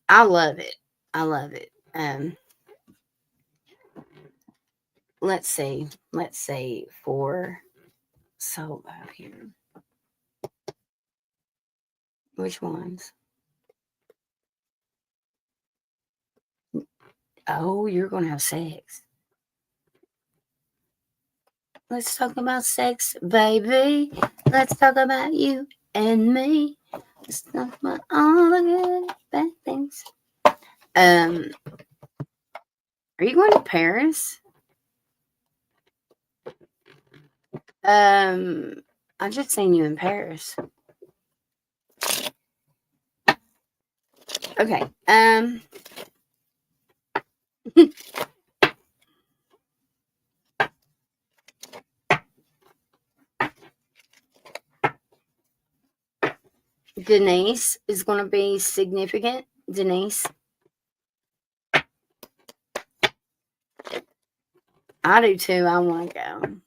I love it. I love it. Let's see. Let's see for soul out here. Which ones? Oh, you're gonna have sex. Let's talk about sex, baby. Let's talk about you and me. Let's talk about all the good bad things. Are you going to Paris? I just seen you in Paris. Okay. Denise is going to be significant. Denise. I do too. I want to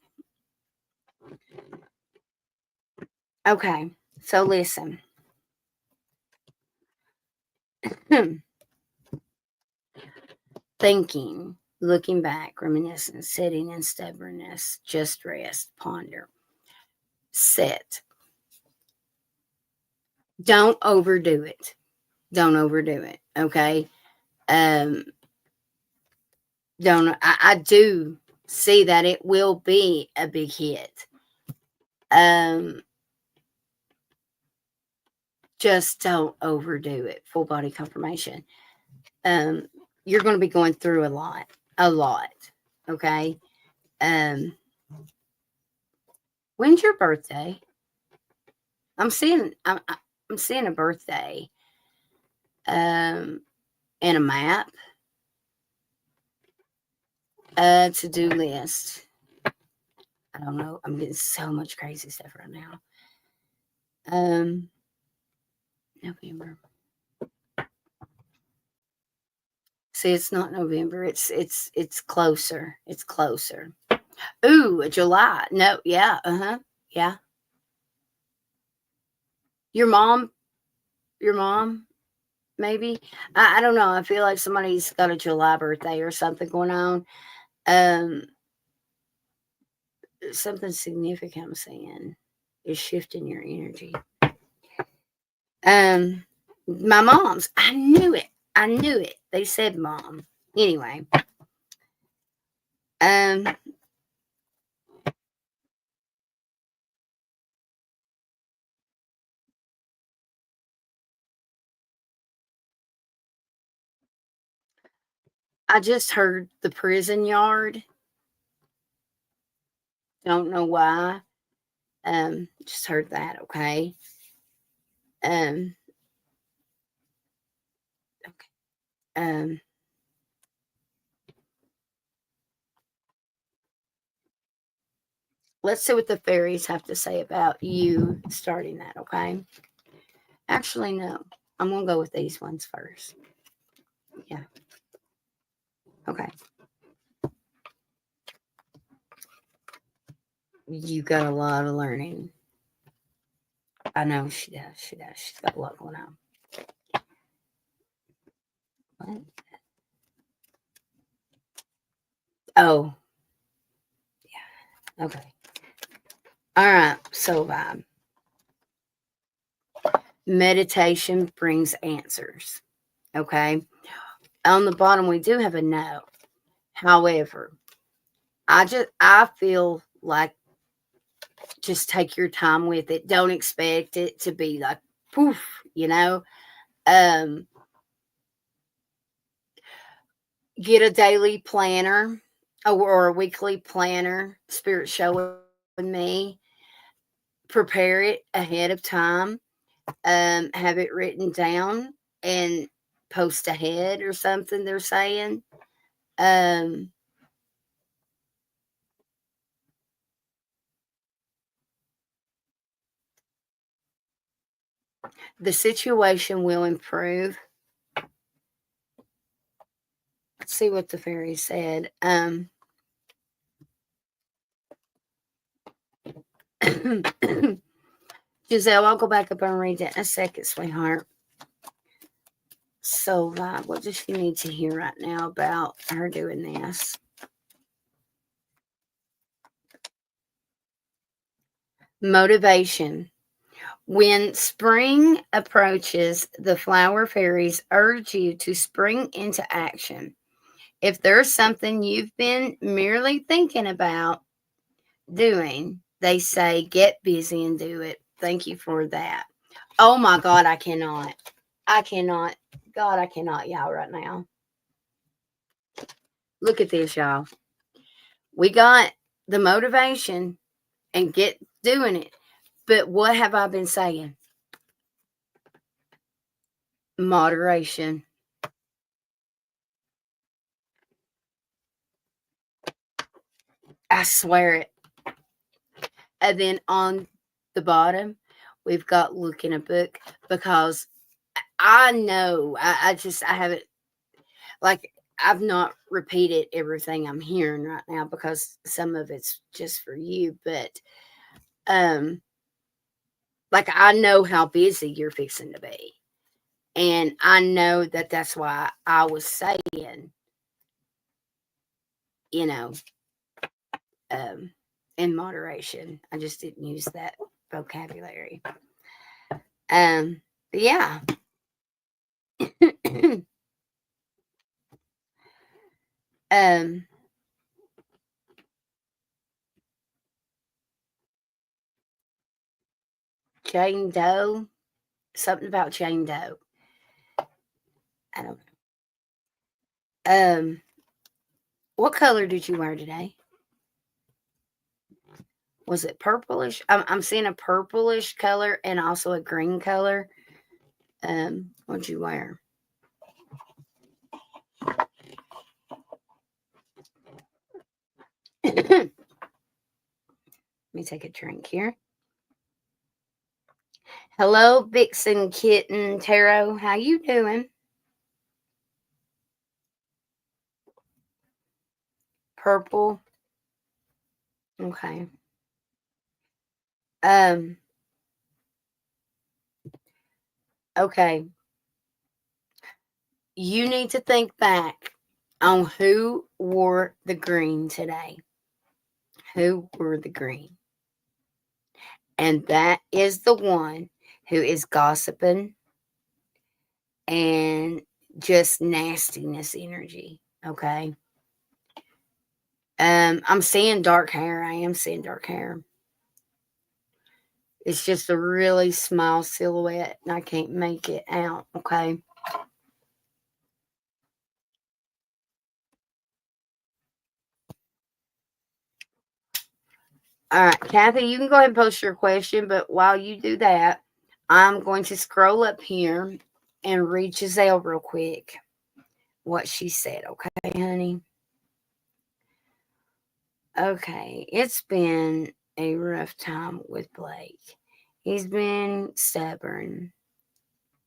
go. Okay. So listen. Thinking. Looking back, reminiscing, sitting in stubbornness, just rest, ponder, sit. Don't overdo it. Don't overdo it. Okay. Um, I do see that it will be a big hit. Um, just don't overdo it. Full body confirmation. Um, you're going to be going through a lot. Okay. Um, when's your birthday? I'm seeing a birthday. And a map. To-do list. I don't know. I'm getting so much crazy stuff right now. November. See, it's not November. It's closer. It's closer. Ooh, July. No, yeah, yeah. Your mom, maybe. I don't know. I feel like somebody's got a July birthday or something going on. Um, something significant. I'm saying is shifting your energy. My mom's. I knew it. They said mom. Anyway. I just heard the prison yard. Don't know why. Just heard that, okay? Um, okay. Let's see what the fairies have to say about you starting that, okay? Actually, no. I'm going to go with these ones first. Yeah. Okay. You got a lot of learning. I know she does. She's got a lot going on. What? Oh. Yeah. Okay. All right. So, meditation brings answers. Okay. On the bottom, we do have a no. However, I feel like just take your time with it. Don't expect it to be like poof, Get a daily planner or a weekly planner, Spirit showing me. Prepare it ahead of time. Have it written down and post ahead or something they're saying. The situation will improve. Let's see what the fairy said. Giselle, I'll go back up and read that in a second, sweetheart. So, what does she need to hear right now about her doing this? Motivation. When spring approaches, the flower fairies urge you to spring into action. If there's something you've been merely thinking about doing, they say get busy and do it. Thank you for that. Oh my God, I cannot. God, I cannot, y'all, right now. Look at this, y'all. We got the motivation and get doing it. But what have I been saying? Moderation. I swear it. And then on the bottom, we've got look in a book because I know I haven't, like, I've not repeated everything I'm hearing right now because some of it's just for you, but like, I know how busy you're fixing to be. And I know that that's why I was saying you know, in moderation. I just didn't use that vocabulary. But yeah. um, Jane Doe, something about Jane Doe. I don't know. What color did you wear today? Was it purplish? I'm seeing a purplish color and also a green color. What'd you wear? Let me take a drink here. Hello, Vixen Kitten Tarot. How you doing? Purple. Okay. Okay. You need to think back on who wore the green today. Who wore the green? And that is the one who is gossiping and just nastiness energy. Okay. I'm seeing dark hair. I am seeing dark hair. It's just a really small silhouette and I can't make it out. Okay. All right, Kathy, you can go ahead and post your question, but while you do that, I'm going to scroll up here and read Giselle real quick what she said. Okay, honey? Okay, it's been a rough time with Blake. He's been stubborn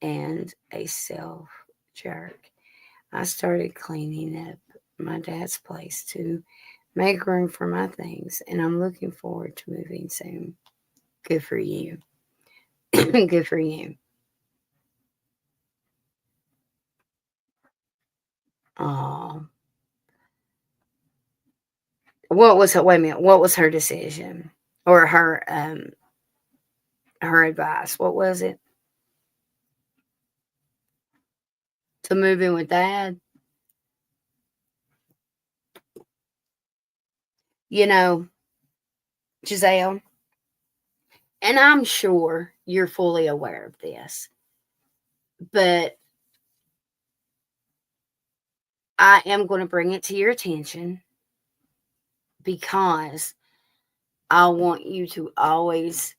and a self jerk. I started cleaning up my dad's place to make room for my things, and I'm looking forward to moving soon. Good for you. Good for you. Oh, what was her? Wait a minute. What was her decision or her advice? What was it? To move in with dad? You know, Giselle, and I'm sure you're fully aware of this, but I am going to bring it to your attention because I want you to always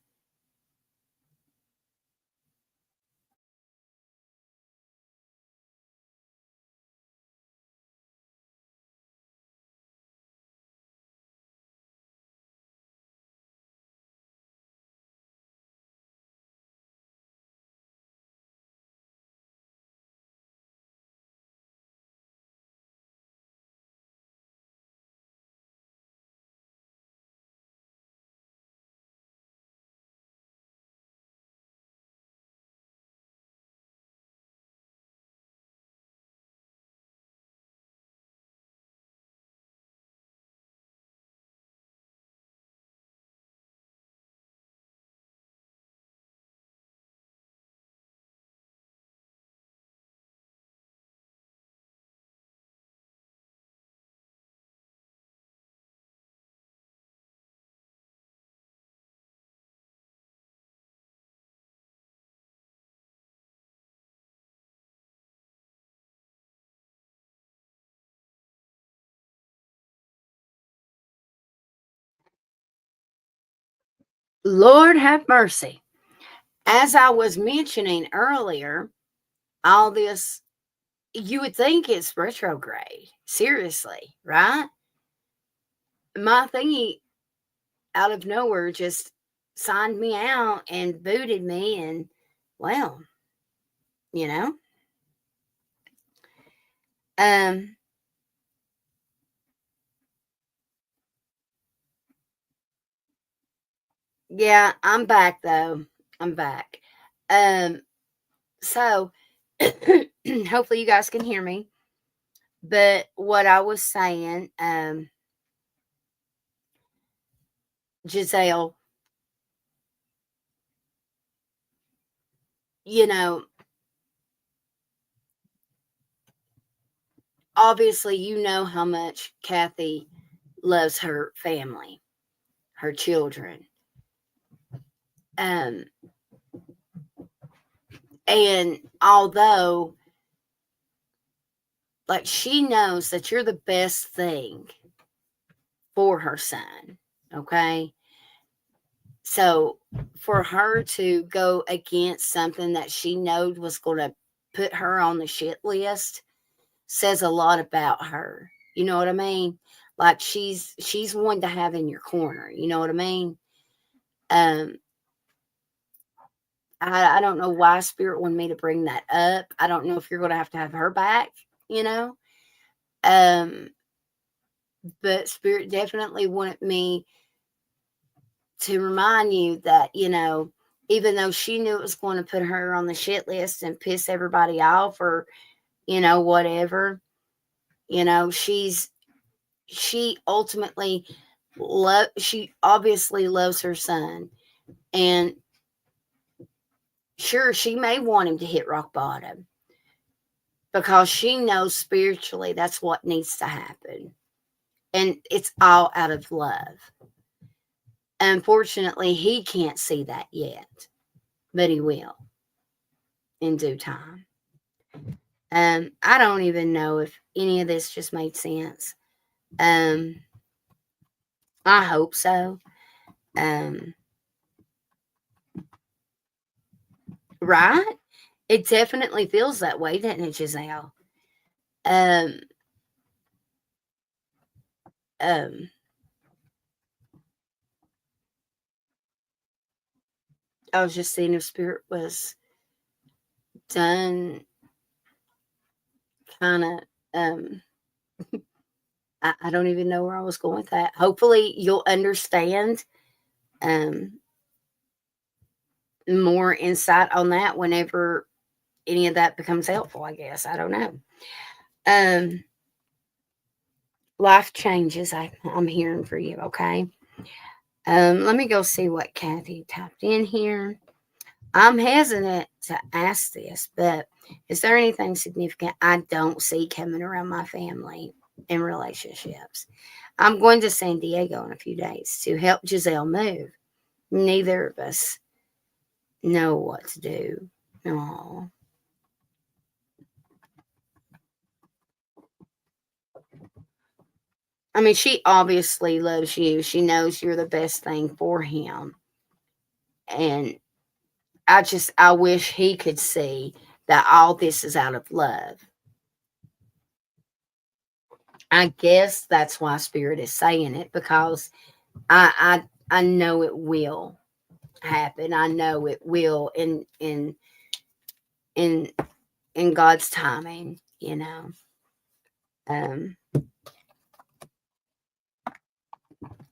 Lord have mercy. As I was mentioning earlier, all this, you would think it's retrograde. Seriously, right? My thingy out of nowhere just signed me out and booted me. And, well, you know, um, yeah, I'm back though. I'm back. Um, so hopefully you guys can hear me. But what I was saying, Giselle, you know, obviously, you know how much Kathy loves her family, her children. Um, and although, like, she knows that you're the best thing for her son, okay? So for her to go against something that she knows was going to put her on the shit list says a lot about her. You know what I mean? Like she's one to have in your corner. You know what I mean? Um, I don't know why Spirit wanted me to bring that up. I don't know if you're going to have her back. You know, um, but Spirit definitely wanted me to remind you that, even though she knew it was going to put her on the shit list and piss everybody off or, whatever, she ultimately she obviously loves her son. And sure, she may want him to hit rock bottom because she knows spiritually that's what needs to happen. And it's all out of love. Unfortunately, he can't see that yet, but he will in due time. I don't even know if any of this just made sense. Um, I hope so. Um, right? It definitely feels that way, doesn't it, Giselle? Um, um, I was just seeing if Spirit was done, kind of. Um, I don't even know where I was going with that. Hopefully, you'll understand um, more insight on that whenever any of that becomes helpful. I guess I don't know. Um, Life changes. I'm hearing for you. Okay. Let me go see what Kathy typed in here. I'm hesitant to ask this, but is there anything significant I don't see coming around my family and relationships? I'm going to San Diego in a few days to help Giselle move. Neither of us know what to do. Oh, I mean, she obviously loves you. She knows you're the best thing for him. And I wish he could see that all this is out of love. I guess that's why Spirit is saying it because I know it will happen. I know it will in in God's timing, Um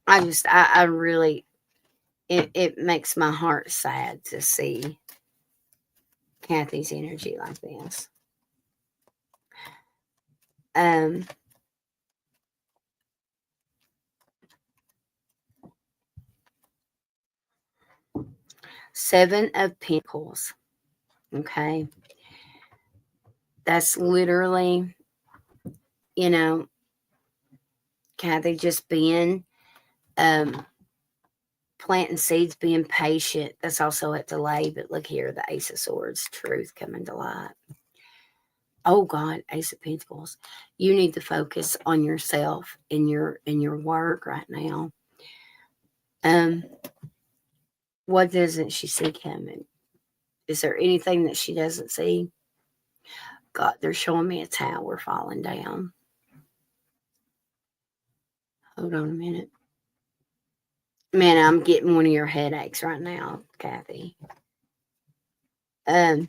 I really it makes my heart sad to see Kathy's energy like this. Um 7 of Pentacles. Okay. That's literally, you know, Kathy just being um planting seeds, being patient. That's also at delay. But look here, the Ace of Swords, truth coming to light. Oh God, Ace of Pentacles. You need to focus on yourself in your work right now. Um, what doesn't she see coming? Is there anything that she doesn't see? God, they're showing me a tower falling down. Hold on a minute. Man, I'm getting one of your headaches right now, Kathy. Um,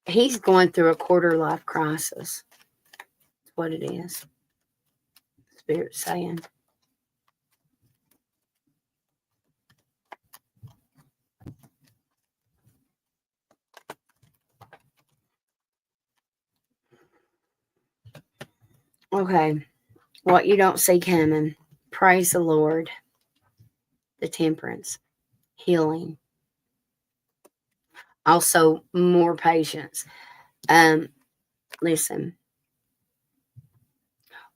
he's going through a quarter life crisis. That's what it is. Spirit saying. Okay. What you don't see coming. Praise the Lord. The temperance. Healing. Also, more patience. Listen.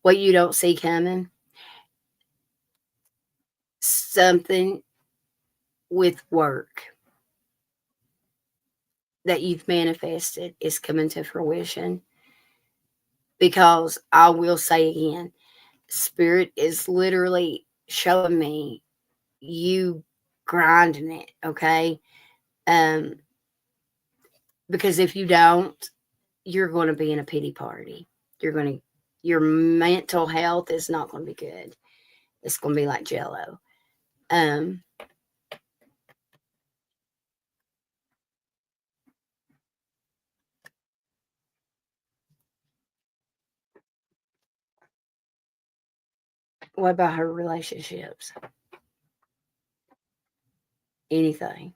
What you don't see coming. Something with work that you've manifested is coming to fruition. Because I will say again, Spirit is literally showing me you grinding it, okay? Um, because if you don't, you're going to be in a pity party. Your mental health is not going to be good. It's going to be like Jello. Um, what about her relationships? Anything?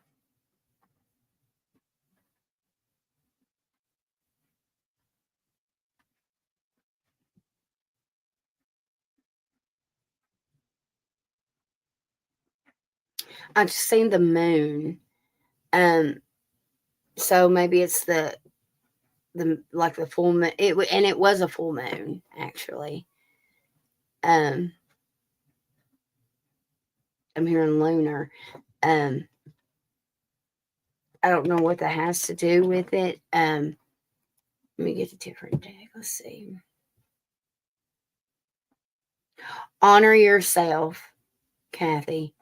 I've seen the moon. Um, so maybe it's the like the full moon. And it was a full moon actually. Um, I'm hearing lunar. Um, I don't know what that has to do with it. Let me get a different deck. Let's see. Honor yourself, Kathy.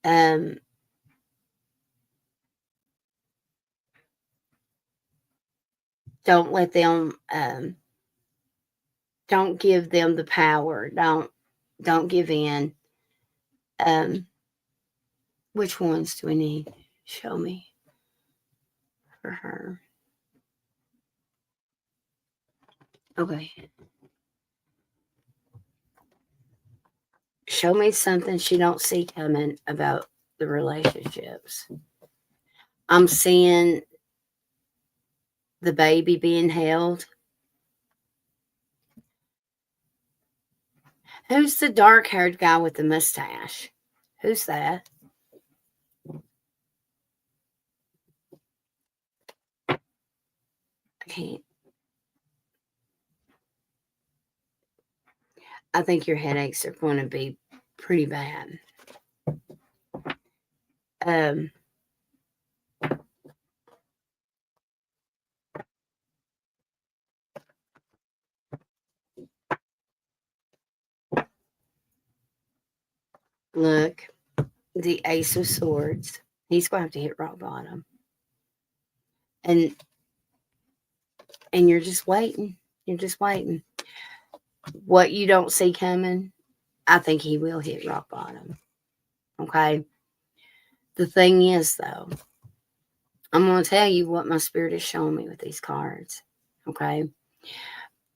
Um, don't let them. Don't give them the power. Don't give in. Um, which ones do we need? Show me for her. Okay. Show me something she don't see coming about the relationships. I'm seeing the baby being held. Who's the dark haired guy with the mustache? Who's that? I can't. I think your headaches are going to be pretty bad. Um, look, the Ace of Swords. He's going to have to hit rock bottom, and you're just waiting. You're just waiting. What you don't see coming, I think he will hit rock bottom. Okay. The thing is, though, I'm going to tell you what my spirit is showing me with these cards. Okay.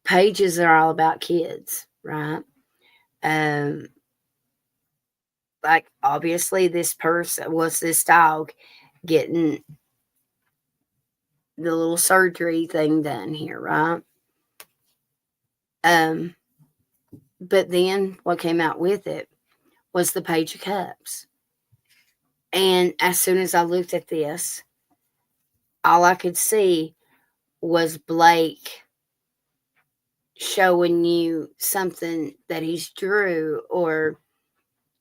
Pages are all about kids, right? Um, like obviously this person was this dog getting the little surgery thing done here, right? Um, but then what came out with it was the Page of Cups. And as soon as I looked at this, all I could see was Blake showing you something that he's drew, or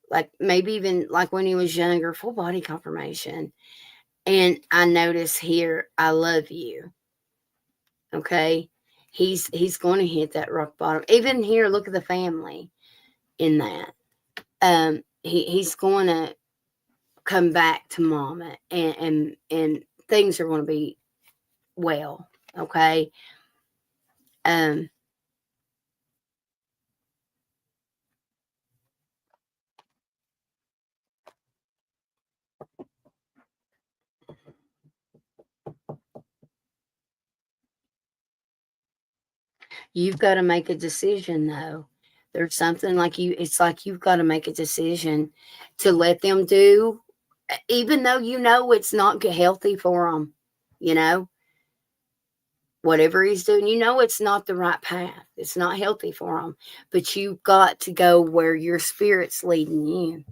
like maybe even like when he was younger, full body confirmation. And I notice here, I love you. Okay. He's going to hit that rock bottom. Even here, look at the family in that. He's going to come back to mama, and things are going to be well. Okay. Um, you've got to make a decision though. There's something like it's like you've got to make a decision to let them do, even though you know it's not healthy for them, you know? whatever he's doing, it's not the right path. It's not healthy for him. But you've got to go where your spirit's leading you.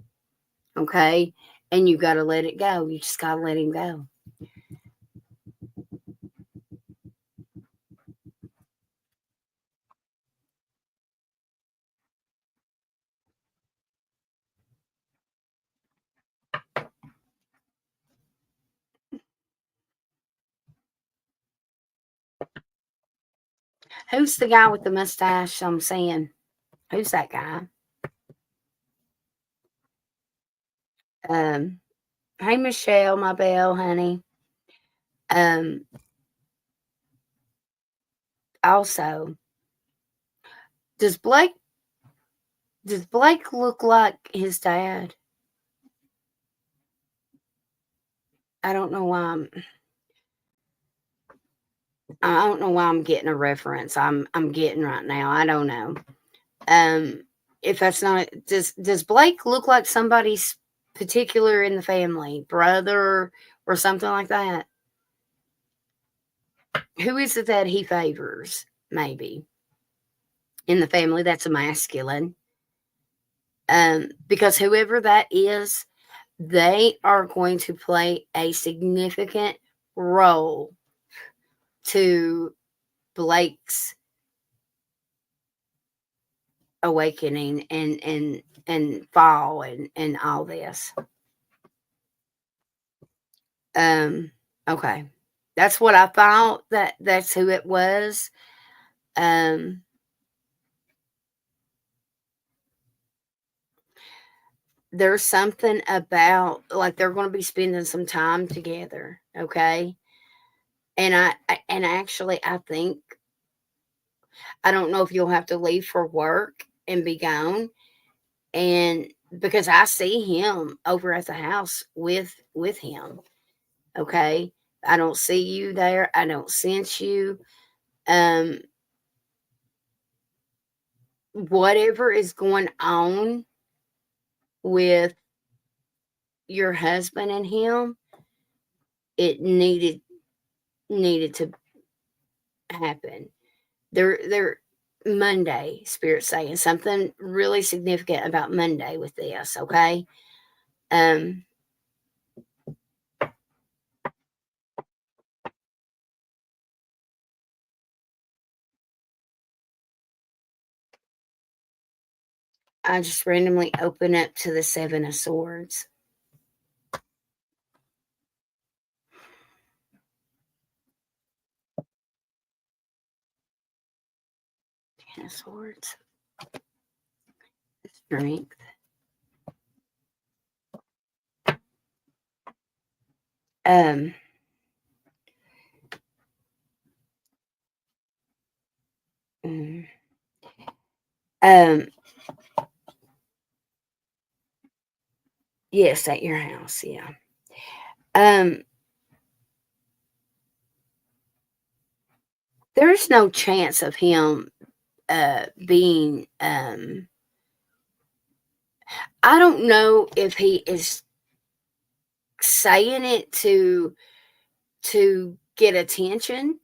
Okay? And you've got to let it go. You just got to let him go. Who's the guy with the mustache I'm saying? Who's that guy? Um, hey, Michelle, my belle, honey. Um, also, does Blake look like his dad? I don't know why I'm getting a reference. I'm getting right now. I don't know. If that's not, does Blake look like somebody's particular in the family, brother or something like that? Who is it that he favors? Maybe in the family that's a masculine. Because whoever that is, they are going to play a significant role to Blake's awakening and fall and all this. Okay. That's what I thought, that's who it was. Um there's something about, like, they're going to be spending some time together, okay? And actually I think, I don't know if you'll have to leave for work and be gone, and because I see him over at the house with him, okay? I don't see you there. I don't sense you. Um whatever is going on with your husband and him, it needed to happen. They're Monday, Spirit saying something really significant about Monday with this, okay? Um I just randomly open up to the Seven of Swords. Ten of Swords. Strength. Um mm, um yes, at your house, yeah. Um there's no chance of him being I don't know if he is saying it to get attention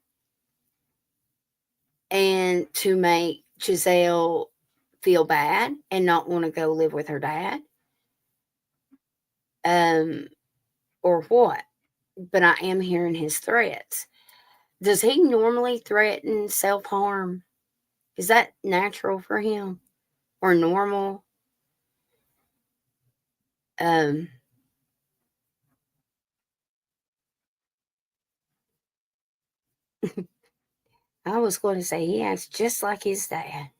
and to make Giselle feel bad and not want to go live with her dad, um, or what. But I am hearing his threats. Does he normally threaten self harm? Is that natural for him or normal? Um, I was going to say he acts just like his dad.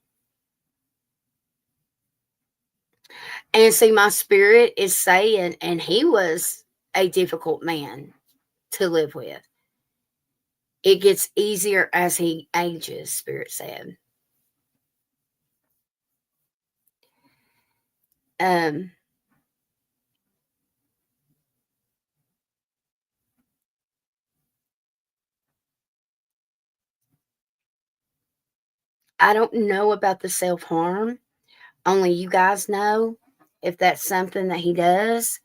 And see, my spirit is saying, and he was a difficult man to live with. It gets easier as he ages, Spirit said. Um, I don't know about the self harm. Only you guys know if that's something that he does.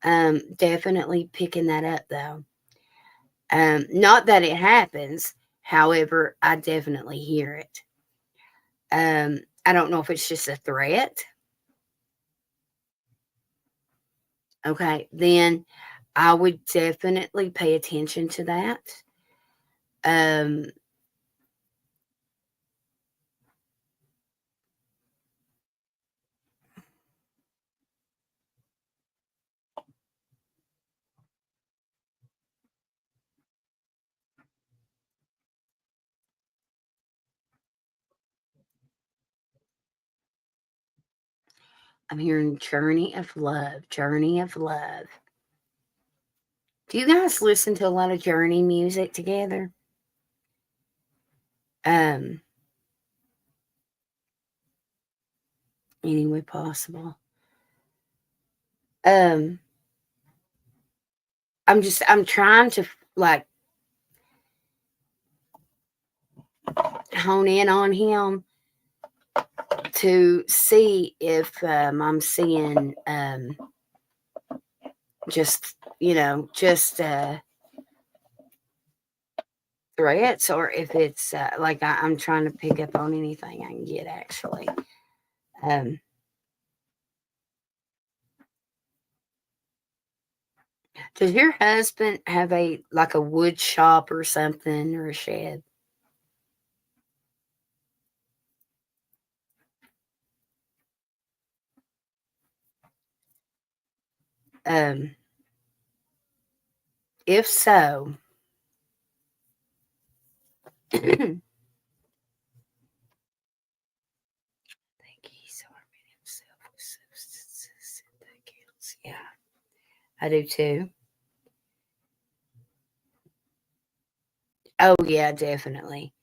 Definitely picking that up though. Not that it happens, However, I definitely hear it. I don't know if it's just a threat. Okay, then I would definitely pay attention to that. Um, I'm hearing Journey of Love, Journey of Love. Do you guys listen to a lot of Journey music together? Um, any way possible. Um, I'm trying to like hone in on him to see if I'm seeing just just threats, or if it's like I'm trying to pick up on anything I can get actually. Um, does your husband have a wood shop or something, or a shed? Um, if so, thank you so much. Yeah, I do too. Oh yeah, definitely.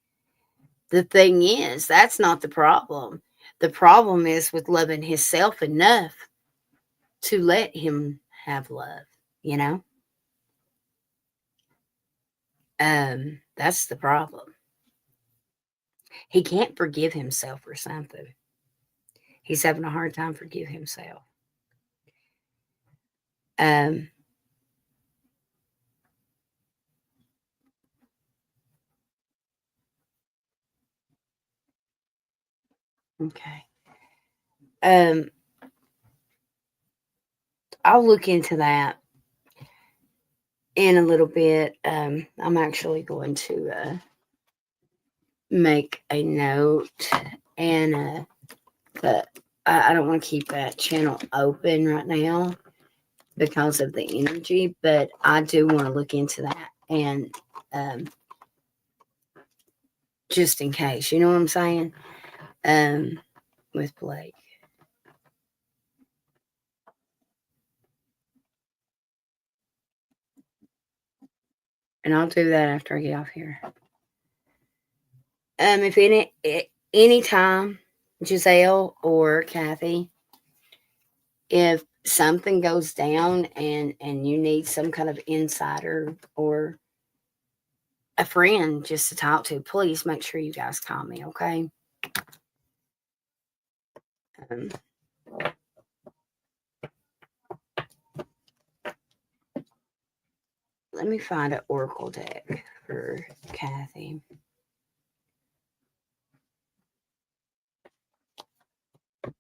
The thing is, that's not the problem. The problem is with loving himself enough to let him have love, you know? That's the problem. He can't forgive himself for something. He's having a hard time forgive himself. Um, okay. Um, I'll look into that in a little bit. I'm actually going to make a note, and but I don't want to keep that channel open right now because of the energy, but I do want to look into that, and um, just in case, you know what I'm saying? Um, with Blake. And I'll do that after I get off here. If any time, Giselle or Kathy, if something goes down and you need some kind of insider or a friend just to talk to, please make sure you guys call me, okay? Um, let me find an oracle deck for Kathy.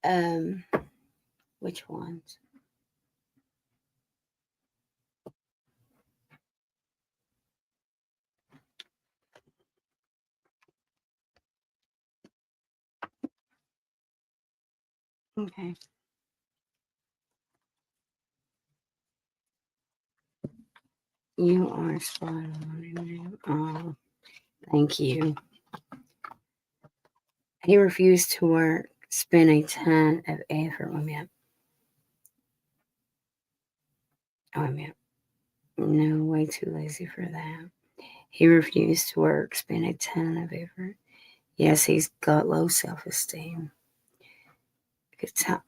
Um, which ones? Okay. You are spot on. Oh, thank you. He refused to work, spent a ton of effort. Wait a minute. Oh, wait a minute. No, way too lazy for that. He refused to work, spent a ton of effort. Yes, he's got low self esteem. Good time.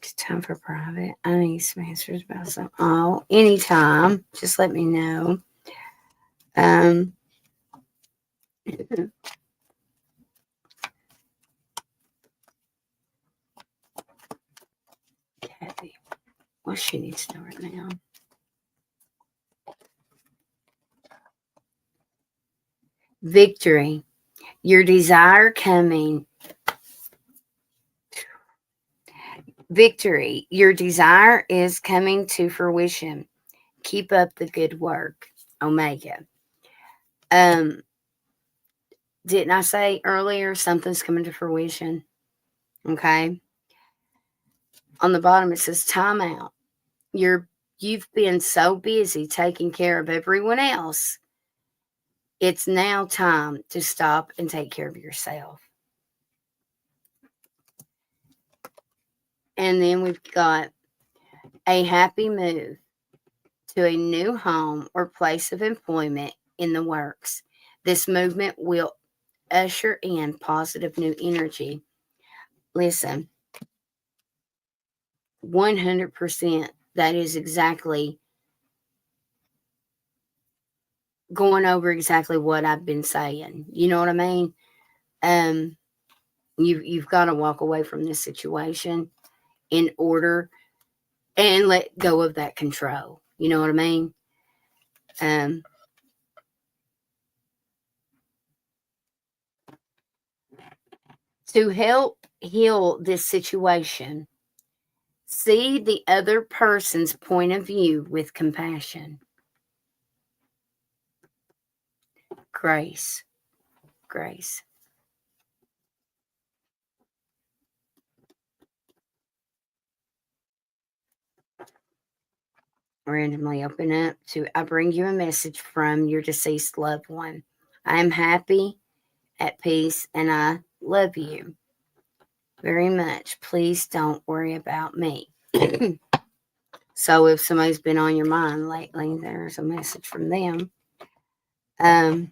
Good time for private. I need some answers about some. Oh, anytime. Just let me know. Um, Kathy, what she needs to know right now. Victory. Your desire coming. Victory. Your desire is coming to fruition. Keep up the good work. Omega. Um, didn't I say earlier something's coming to fruition? Okay. On the bottom it says time out. You've been so busy taking care of everyone else. It's now time to stop and take care of yourself. And then we've got a happy move to a new home or place of employment in the works. This movement will usher in positive new energy. Listen, 100%, that is exactly going over exactly what I've been saying. You know what I mean? Um, you've got to walk away from this situation in order and let go of that control. You know what I mean? Um, to help heal this situation, see the other person's point of view with compassion. Grace. Grace. Randomly open up to I bring you a message from your deceased loved one. I am happy, at peace, and I love you very much. Please don't worry about me. So if somebody's been on your mind lately, there's a message from them. Um,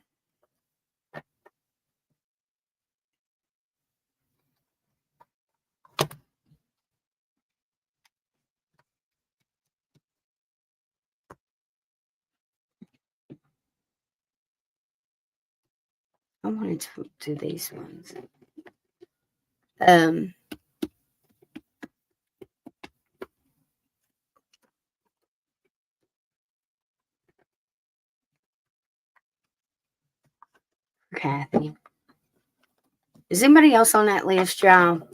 I wanted to do these ones. Um, Kathy. Is anybody else on that list, y'all?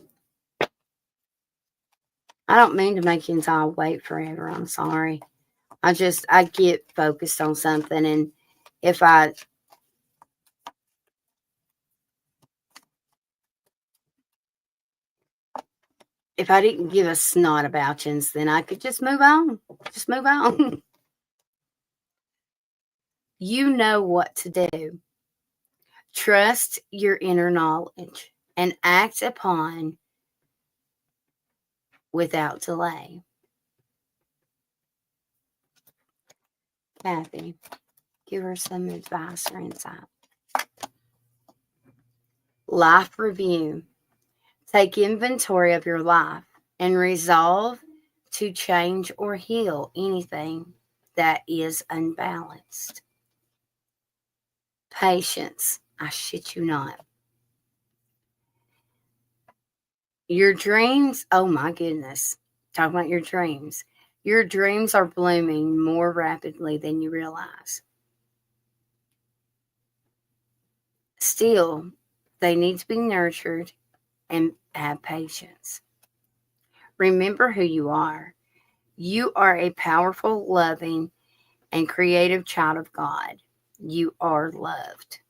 I don't mean to make you all wait forever. I'm sorry. I get focused on something, and if I didn't give a snot about you, then I could just move on. Just move on. You know what to do. Trust your inner knowledge and act upon without delay. Kathy, give her some advice or insight. Life review. Take inventory of your life and resolve to change or heal anything that is unbalanced. Patience. I shit you not. Your dreams, oh my goodness. Talk about your dreams. Your dreams are blooming more rapidly than you realize. Still, they need to be nurtured and have patience. Remember who you are. You are a powerful, loving, and creative child of God. You are loved.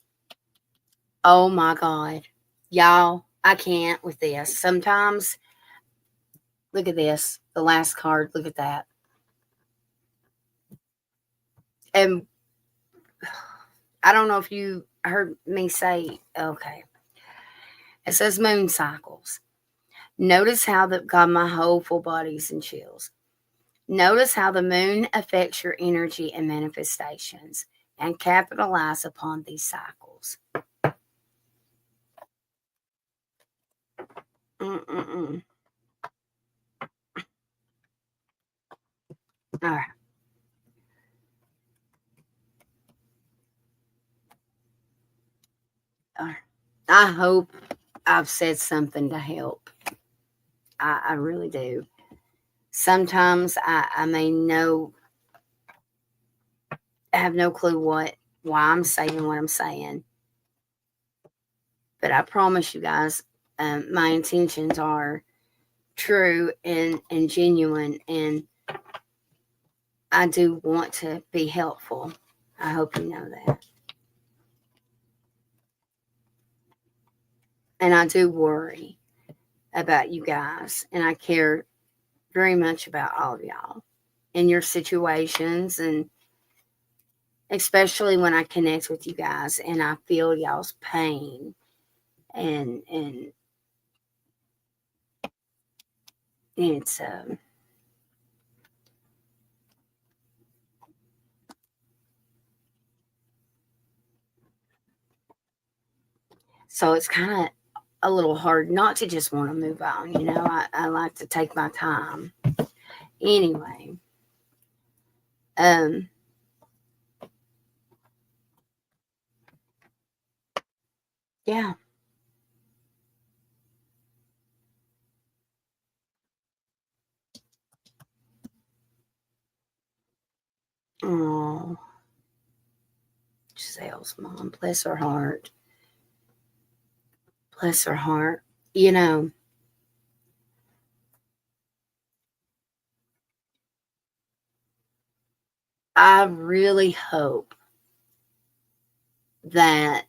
Oh my God. Y'all, I can't with this. Sometimes, look at this. The last card, look at that. And I don't know if you heard me say, okay. It says moon cycles. Notice how God, my whole full body's in chills. Notice how the moon affects your energy and manifestations and capitalize upon these cycles. Mm-mm-mm. All right. All right. I hope I've said something to help. I really do. Sometimes I may have no clue why I'm saying what I'm saying. But I promise you guys, my intentions are true and genuine, and I do want to be helpful. I hope you know that. And I do worry about you guys, and I care very much about all of y'all and your situations, and especially when I connect with you guys and I feel y'all's pain, and it's so it's kind of a little hard not to just want to move on. I like to take my time. Anyway, um, yeah. Oh, Giselle's mom, bless her heart. Bless her heart. You know, I really hope that,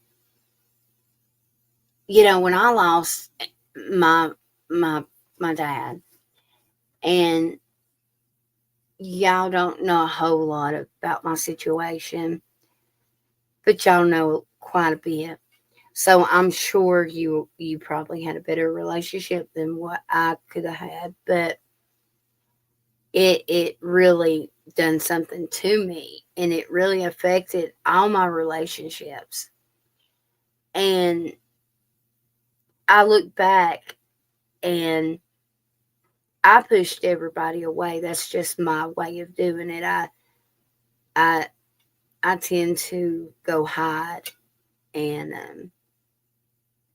when I lost my my my dad, and y'all don't know a whole lot about my situation, but y'all know quite a bit. So I'm sure you probably had a better relationship than what I could have had, but it really done something to me, and it really affected all my relationships. And I look back, and I pushed everybody away. That's just my way of doing it. I I tend to go hide, and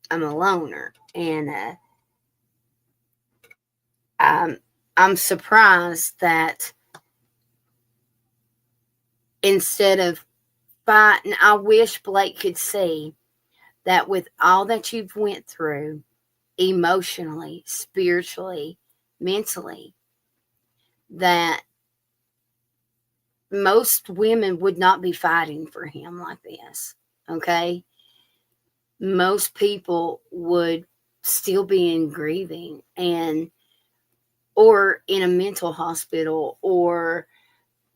I'm a loner, and I'm I'm surprised that instead of fighting, I wish Blake could see that with all that you've went through, emotionally, spiritually, mentally, that most women would not be fighting for him like this. Okay? Most people would still be in grieving, and or in a mental hospital, or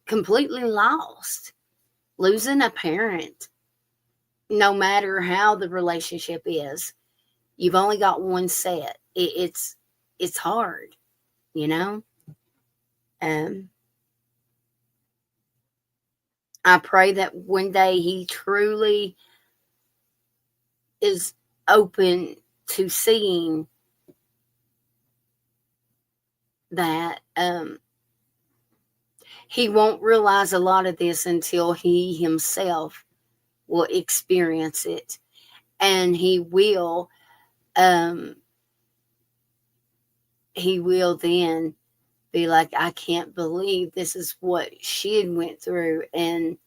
completely lost, losing a parent. No matter how the relationship is, you've only got one set. It's hard, you know. Um, I pray that one day he truly is open to seeing that he won't realize a lot of this until he himself will experience it, and um he will then be like, I can't believe this is what she had went through, and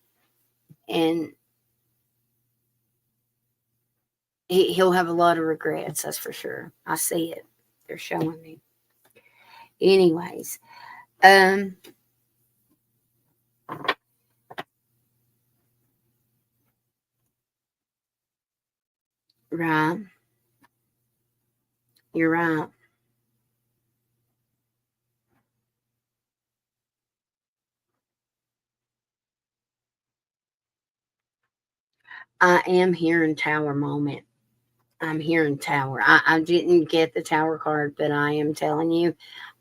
he'll have a lot of regrets, that's for sure. I see it. They're showing me. Anyways, um, right. You're right. I am hearing tower moment. I'm hearing tower. I didn't get the tower card, but I am telling you,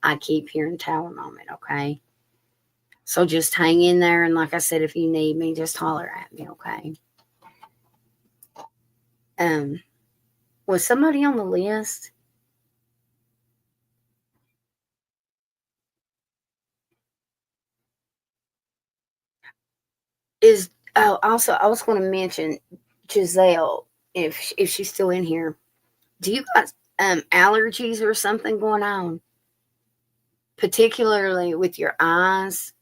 I keep hearing tower moment, okay? So just hang in there, and like I said, if you need me, just holler at me, okay? Um, was somebody on the list? Is Also, I was going to mention Giselle, if she's still in here. Do you got allergies or something going on, particularly with your eyes?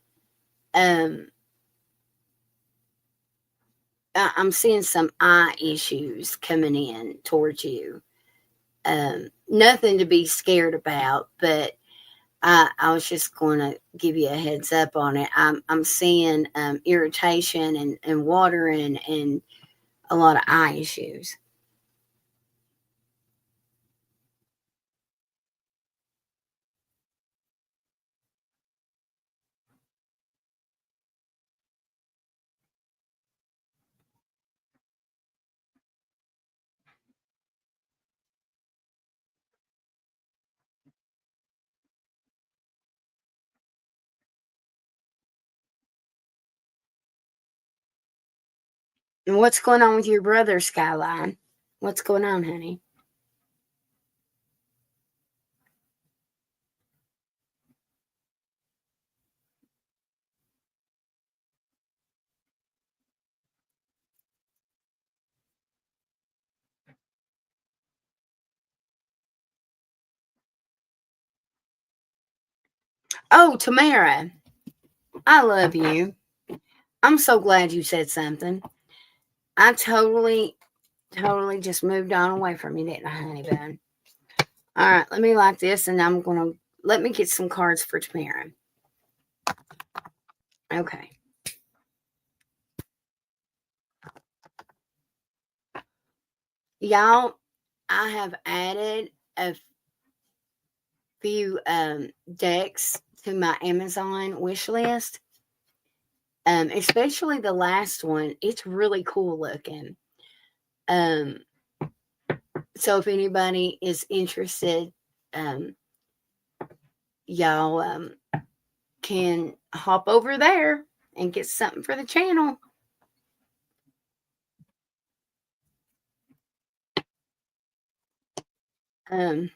Um, I'm seeing some eye issues coming in towards you. Nothing to be scared about, but I was just going to give you a heads up on it. I'm seeing irritation and watering and a lot of eye issues. And what's going on with your brother, Skyline? What's going on, honey? Oh, Tamara, I love you. I'm so glad you said something. I totally just moved on away from you, didn't I, honey bun? All right, let me like this, and I'm going to let me get some cards for Tamara. Okay. Y'all, I have added a few decks to my Amazon wish list. Especially the last one. It's really cool looking. Um, so if anybody is interested, um, y'all can hop over there and get something for the channel. Um,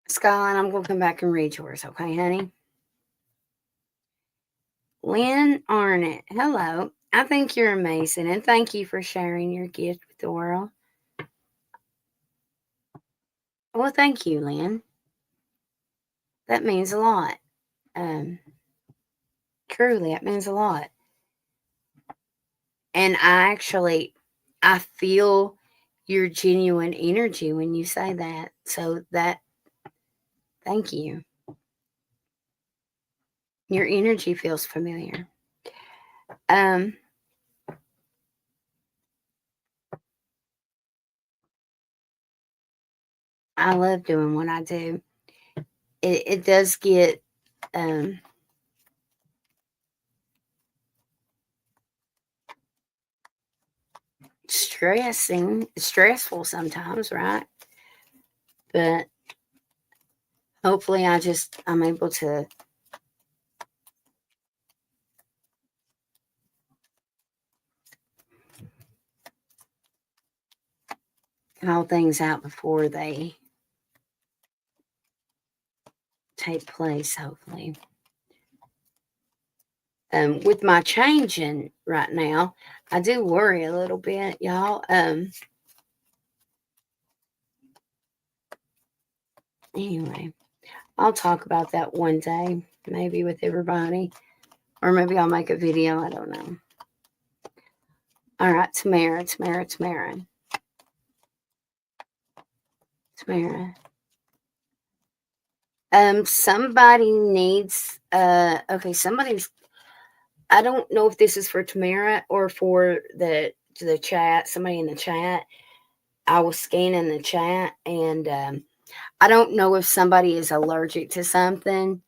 Skyline, I'm going to come back and read yours, okay, honey? Lynn Arnett, hello. I think you're amazing, and thank you for sharing your gift with the world. Well, thank you, Lynn. That means a lot. Truly, it means a lot. And I feel your genuine energy when you say that. So thank you. Your energy feels familiar. Um, I love doing what I do. It does get stressful sometimes, right? But hopefully I'm able to call things out before they take place, hopefully. With my changing right now, I do worry a little bit, y'all. Anyway, I'll talk about that one day, maybe with everybody, or maybe I'll make a video. I don't know. All right, Tamara. Somebody needs. Okay, somebody's. I don't know if this is for Tamara or for the chat. Somebody in the chat. I was scanning the chat, and I don't know if somebody is allergic to something.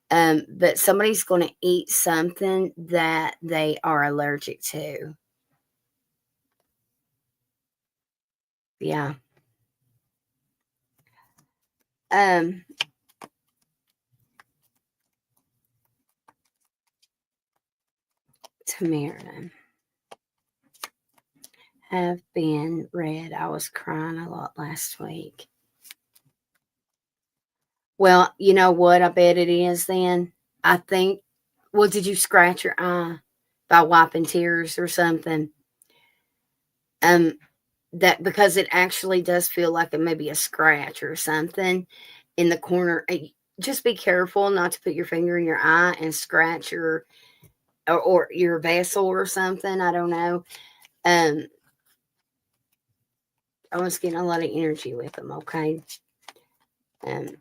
But somebody's going to eat something that they are allergic to. Yeah. Um, Tamara have been read. I was crying a lot last week. Well, you know what? I bet it is then. I think, well, did you scratch your eye by wiping tears or something? That because it actually does feel like maybe a scratch or something. in the corner. Just be careful not to put your finger in your eye and scratch your or your vessel or something. I don't know. I was getting a lot of energy with them. Okay. And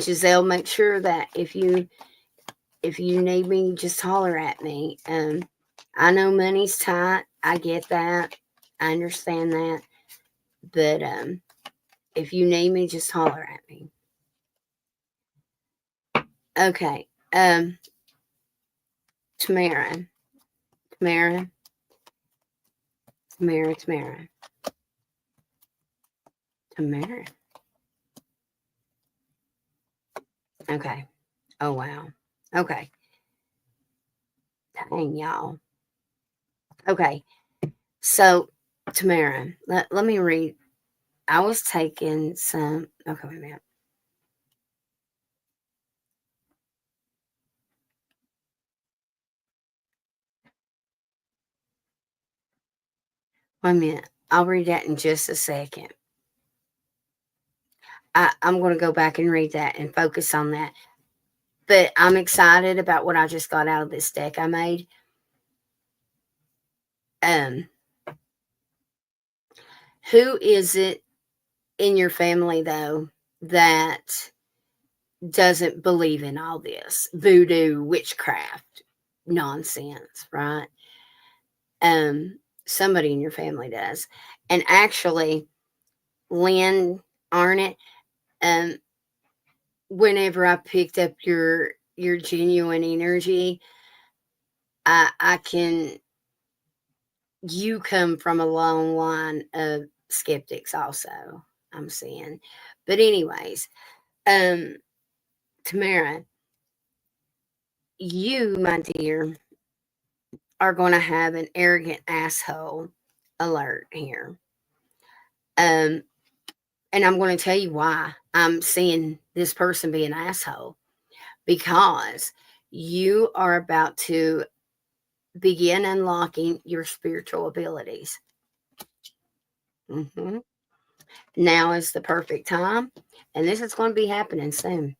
Giselle, make sure that if you need me, just holler at me. I know money's tight. I get that. I understand that. But if you need me, just holler at me. Okay. Tamara. Tamara. Tamara. Tamara. Tamara. Okay. Oh, wow. Okay. Dang, y'all. Okay. So, Tamara, let me read. I was taking some. Okay, wait a minute. Wait a minute. I'll read that in just a second. I'm going to go back and read that and focus on that. But I'm excited about what I just got out of this deck I made. Who is it in your family, though, that doesn't believe in all this voodoo, witchcraft nonsense, right? Somebody in your family does. And actually, Lynn Arnett, whenever I picked up your genuine energy, I can, you come from a long line of skeptics also, I'm seeing. But anyways, Tamara, you, my dear, are going to have an arrogant asshole alert here. And I'm going to tell you why I'm seeing this person be an asshole. Because you are about to begin unlocking your spiritual abilities. Mm-hmm. Now is the perfect time. And this is going to be happening soon.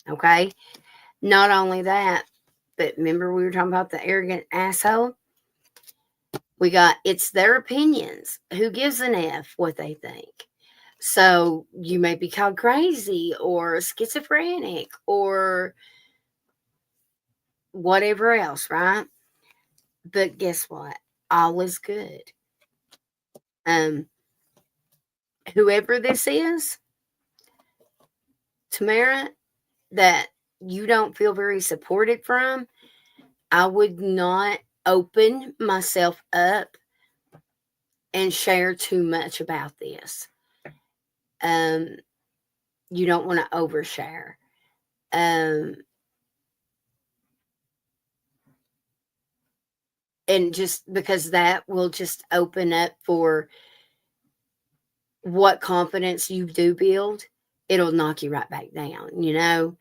Okay. Not only that, but remember we were talking about the arrogant asshole? We got it's their opinions. Who gives an F what they think? So you may be called crazy or schizophrenic or whatever else, right? But guess what? All is good. Whoever this is, Tamara, that you don't feel very supported from, I would not open myself up and share too much about this. You don't want to overshare. And just because that will just open up for what confidence you do build, it'll knock you right back down, you know?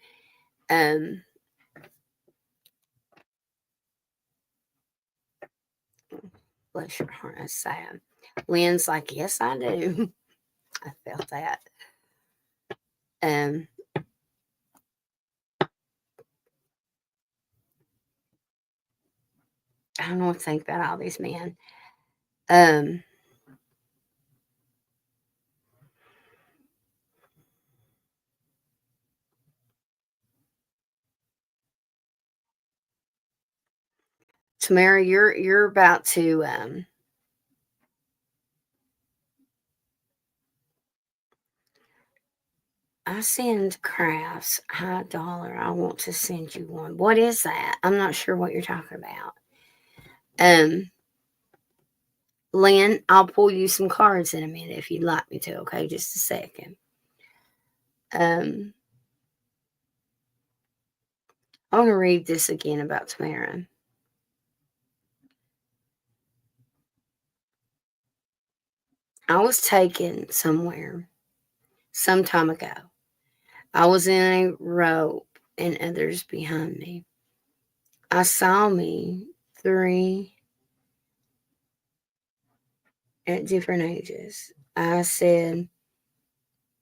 Bless your heart, that's sad. Lynn's like, yes, I do. I felt that. I don't know what to think about all these men. Tamara, you're about to I send crafts high dollar. I want to send you one. What is that? I'm not sure what you're talking about. Lynn, I'll pull you some cards in a minute if you'd like me to. Okay, just a second. I want to read this again about Tamara. I was taken somewhere some time ago. I was in a rope and others behind me. I saw me 3 at different ages. I said,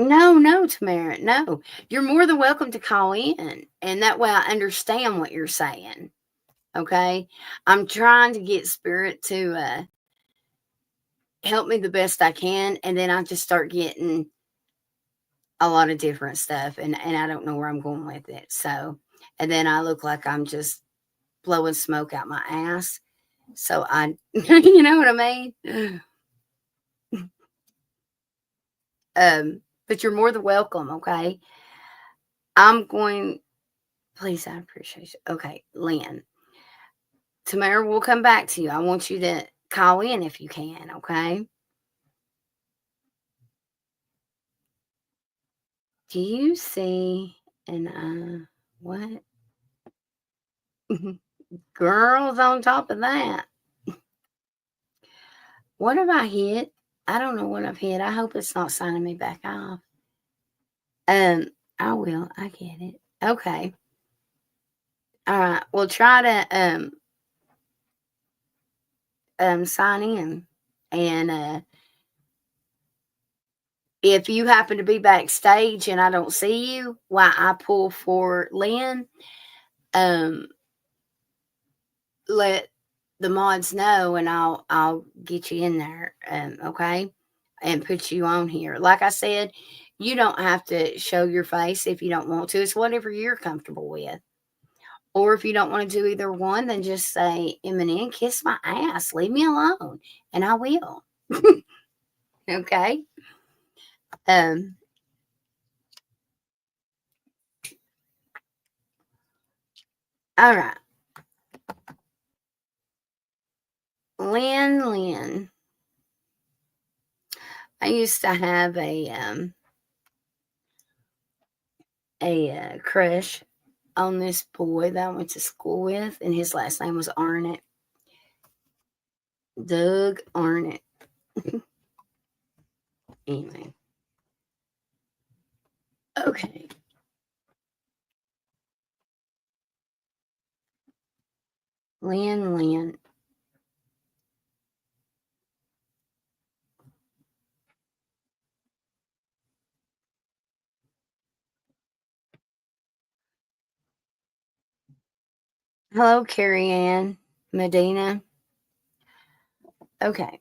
No, Tamara, no. You're more than welcome to call in, and that way I understand what you're saying. Okay? I'm trying to get Spirit to help me the best I can, and then I just start getting a lot of different stuff, and I don't know where I'm going with it. So, and then I look like I'm just blowing smoke out my ass. So I, you know what I mean? But you're more than welcome. Okay. I'm going, please, I appreciate you. Okay, Lynn. Tamara will come back to you. I want you to call in if you can. Okay. Do you see and what? Girls on top of that. What have I hit? I don't know what I've hit. I hope it's not signing me back off. Um, I will. I get it. Okay. All right. We'll try to sign in. And if you happen to be backstage and I don't see you while I pull for Lynn, um let the mods know and I'll get you in there. Okay. And put you on here. Like I said, you don't have to show your face if you don't want to. It's whatever you're comfortable with. Or if you don't want to do either one, then just say, Eminem, kiss my ass. Leave me alone. And I will. Okay. Um, all right. Lynn. I used to have a crush on this boy that I went to school with, and his last name was Arnett. Doug Arnett. Anyway. Okay. Lynn. Hello, Carrie Ann Medina. Okay.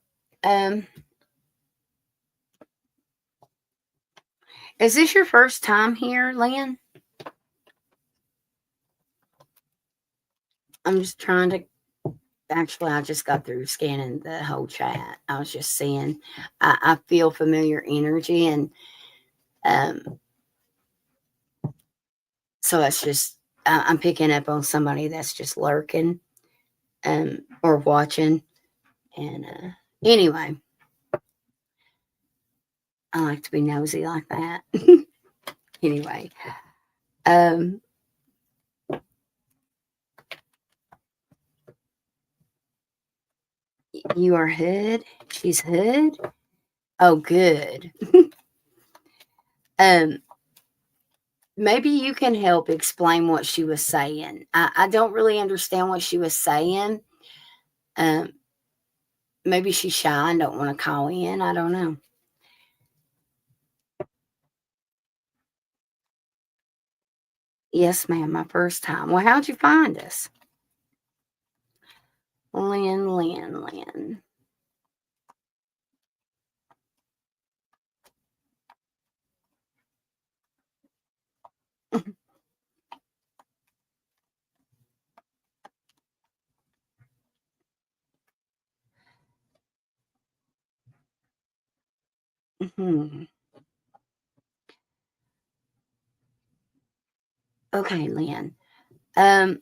Is this your first time here, Lynn? I'm just trying to. Actually, I just got through scanning the whole chat. I was just seeing. I feel familiar energy, and um, so it's just I'm picking up on somebody that's just lurking, or watching. And anyway, I like to be nosy like that. Anyway, um, you are hood. She's hood. Oh, good. um, maybe you can help explain what she was saying. I don't really understand what she was saying. Um, maybe she's shy and don't want to call in. I don't know. Yes, ma'am. My first time. Well, how'd you find us? Lynn. Hmm. Okay, Lynn. Um,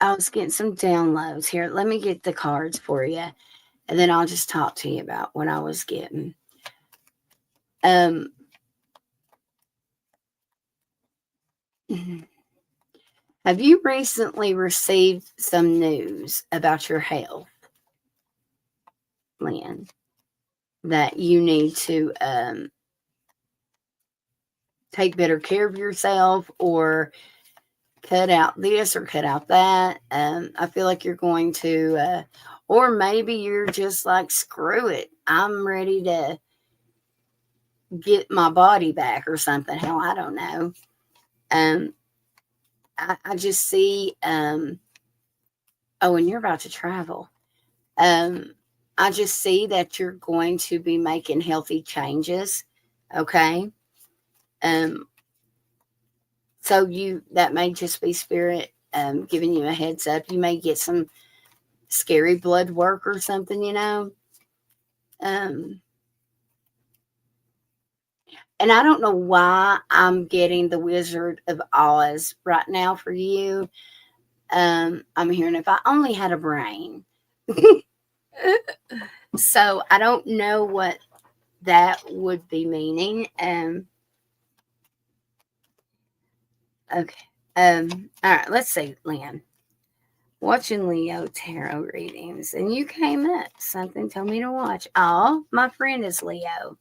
I was getting some downloads here. Let me get the cards for you, and then I'll just talk to you about what I was getting. Um, have you recently received some news about your health, Lynn, that you need to take better care of yourself, or cut out this or cut out that. I feel like you're going to, or maybe you're just like, screw it. I'm ready to get my body back or something. Hell, I don't know. Um, I just see, oh, and you're about to travel. Um, I just see that you're going to be making healthy changes. Okay. Um, so that may just be spirit, giving you a heads up. You may get some scary blood work or something, Um, and I don't know why I'm getting the Wizard of Oz right now for you. I'm hearing if I only had a brain. So I don't know what that would be meaning. Okay. All right, let's see, Lynn. Watching Leo tarot readings, and you came up. Something told me to watch. Oh, my friend is Leo.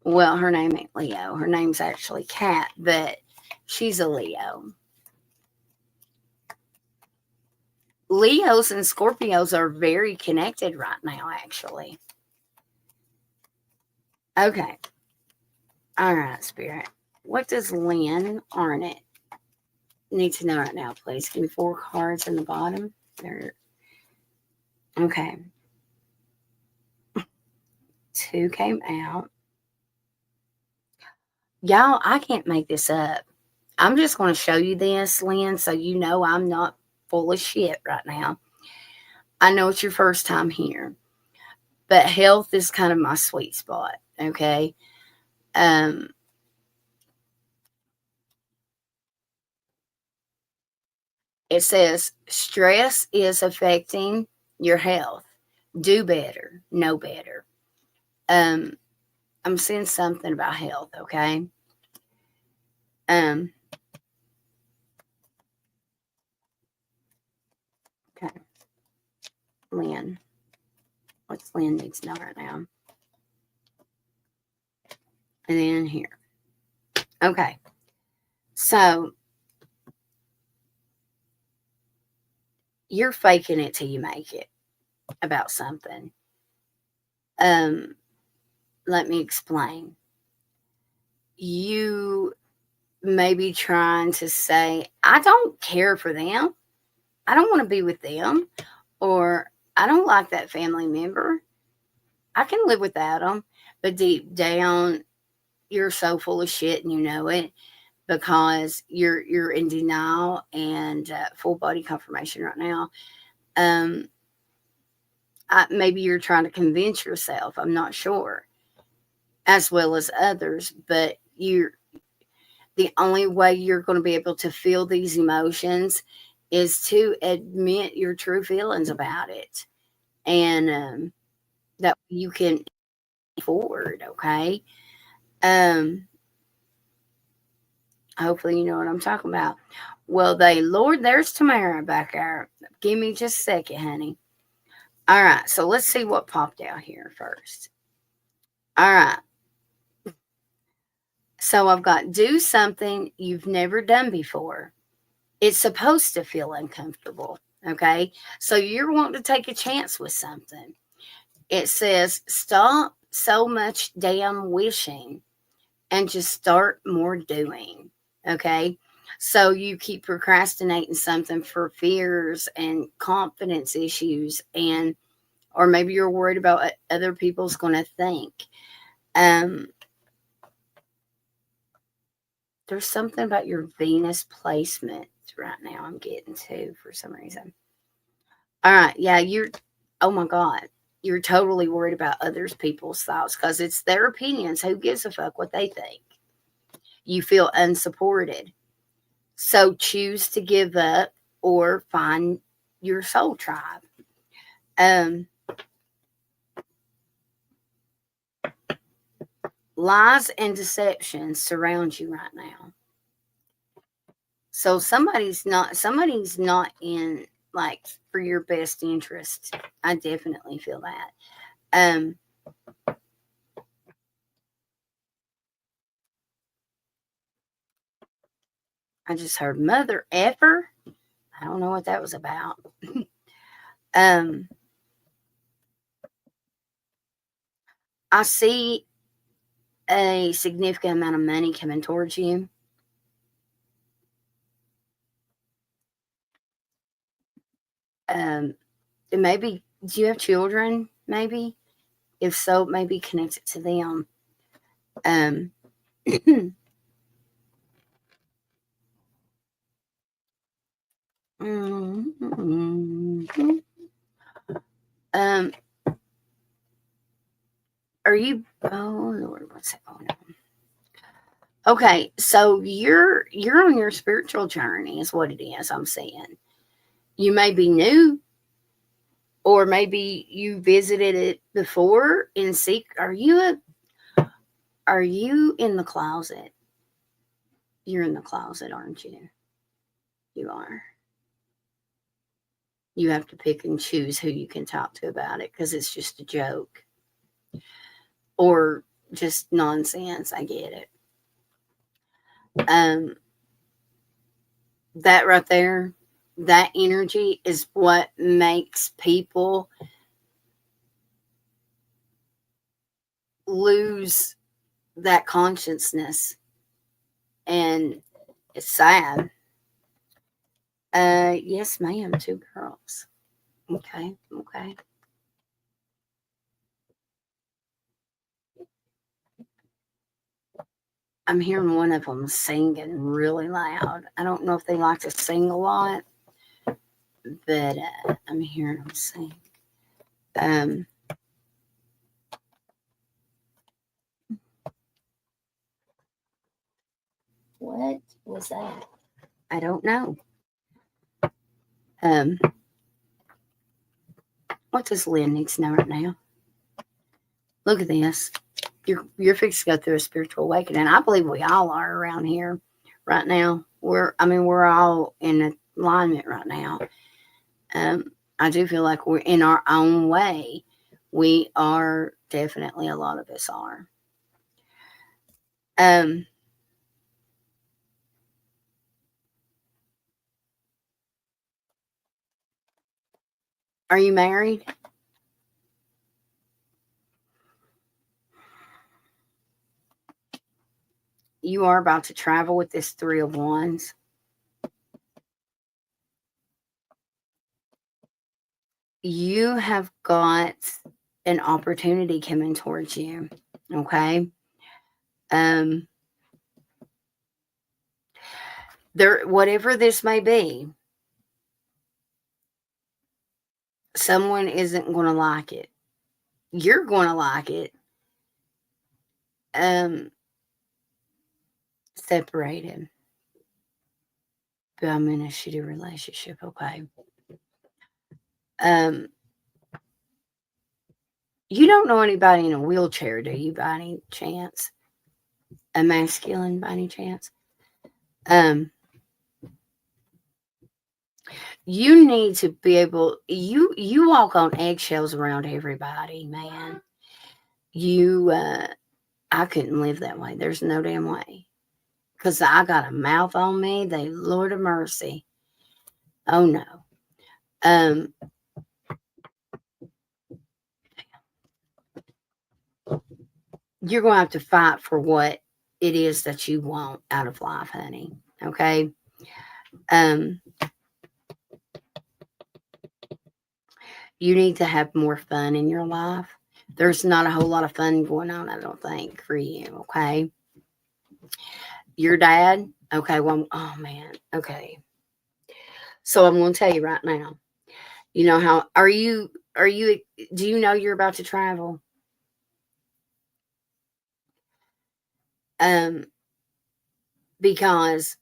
Well, her name ain't Leo. Her name's actually Kat, but she's a Leo. Leos and Scorpios are very connected right now, actually. Okay. All right, Spirit. What does Lynn Arnett need to know right now, please? Give me 4 cards in the bottom. There. Okay. 2 came out. Y'all, I can't make this up. I'm just going to show you this, Lynn, so you know I'm not full of shit right now. I know it's your first time here, but health is kind of my sweet spot, okay? Um, it says stress is affecting your health. Do better, know better. Um, I'm seeing something about health, okay? Um, okay, Lynn. What's Lynn needs to know right now? And then here. Okay. So you're faking it till you make it about something. Um, let me explain. You may be trying to say, I don't care for them. I don't want to be with them. Or I don't like that family member. I can live without them. But deep down, you're so full of shit and you know it because you're in denial and full body confirmation right now. Um, maybe you're trying to convince yourself. I'm not sure, as well as others, but you're the only way you're going to be able to feel these emotions is to admit your true feelings about it, and that you can move forward. Okay. Um, hopefully you know what I'm talking about. Well, Lord, there's Tamara back there. Give me just a second, honey. All right, so let's see what popped out here first. All right. So I've got do something you've never done before. It's supposed to feel uncomfortable. Okay. So you're wanting to take a chance with something. It says stop so much damn wishing and just start more doing. Okay. So you keep procrastinating something for fears and confidence issues, and or maybe you're worried about what other people's going to think. Um, there's something about your Venus placement right now I'm getting to for some reason. All right. Yeah, oh my God. You're totally worried about others people's thoughts because it's their opinions. Who gives a fuck what they think? You feel unsupported. So choose to give up or find your soul tribe. Um, lies and deception surround you right now. So somebody's not in like for your best interest. I definitely feel that. Um, I just heard mother effer. I don't know what that was about. um, I see a significant amount of money coming towards you. Um, maybe, do you have children? Maybe, if so, maybe connect it to them. Um, um, are you? Oh Lord, what's going on? Okay, so you're on your spiritual journey, is what it is. I'm saying you may be new, or maybe you visited it before and seek. Are you in the closet? You're in the closet, aren't you? You are. You have to pick and choose who you can talk to about it because it's just a joke or just nonsense. I get it. Um, that right there, that energy is what makes people lose that consciousness, and it's sad. Yes, ma'am. 2 girls. Okay, okay. I'm hearing one of them singing really loud. I don't know if they like to sing a lot, but I'm hearing them sing. Um, what was that? I don't know. Um, what does Lynn need to know right now? Look at this. You're fixed to go through a spiritual awakening. I believe we all are around here right now. We're all in alignment right now. I do feel like we're in our own way. We are definitely, a lot of us are. Um, are you married? You are about to travel with this 3 of Wands. You have got an opportunity coming towards you. Okay. Um, whatever this may be, someone isn't going to like it. You're going to like it. Separated. But I'm in a shitty relationship. Okay. Um, you don't know anybody in a wheelchair, do you, by any chance? A masculine, by any chance? You need to be able. You walk on eggshells around everybody, man. You, I couldn't live that way. There's no damn way. Because I got a mouth on me. They, Lord of mercy. Oh no. Um, you're going to have to fight for what it is that you want out of life, honey. Okay. Um, you need to have more fun in your life. There's not a whole lot of fun going on, I don't think, for you. Okay. Your dad. Okay. Well, oh man. Okay. So I'm going to tell you right now. You know how are you do you know you're about to travel? Um because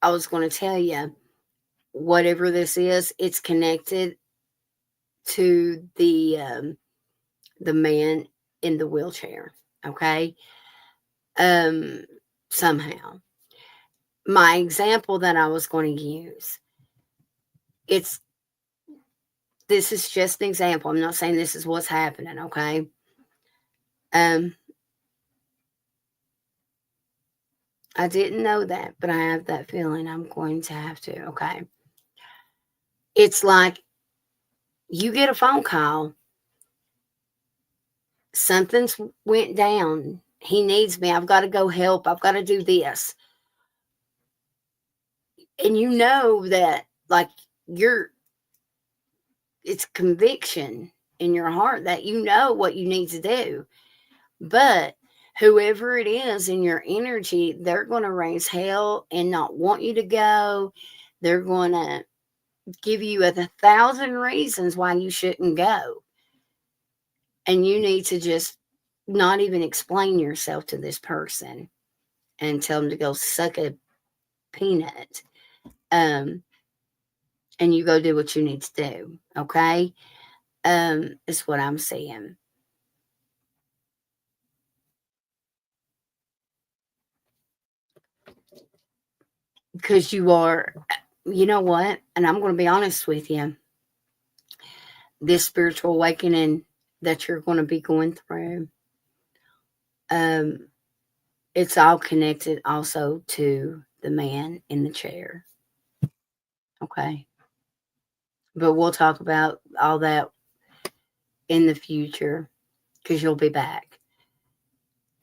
I was going to tell you, whatever this is, it's connected to the man in the wheelchair, okay? Um somehow. My example that I was going to use, it's this is just an example. I'm not saying this is what's happening, okay? Um I didn't know that, but I have that feeling I'm going to have to. Okay. It's like you get a phone call, something's went down. He needs me. I've got to go help. I've got to do this. And you know that, like, you're, it's conviction in your heart that you know what you need to do. But whoever it is in your energy, they're going to raise hell and not want you to go. They're going to give you 1,000 reasons why you shouldn't go. And you need to just not even explain yourself to this person and tell them to go suck a peanut. Um, and you go do what you need to do. Okay. Is what I'm saying. Because you are, you know what? And I'm going to be honest with you. This spiritual awakening that you're going to be going through, um, it's all connected also to the man in the chair. Okay. But we'll talk about all that in the future because you'll be back.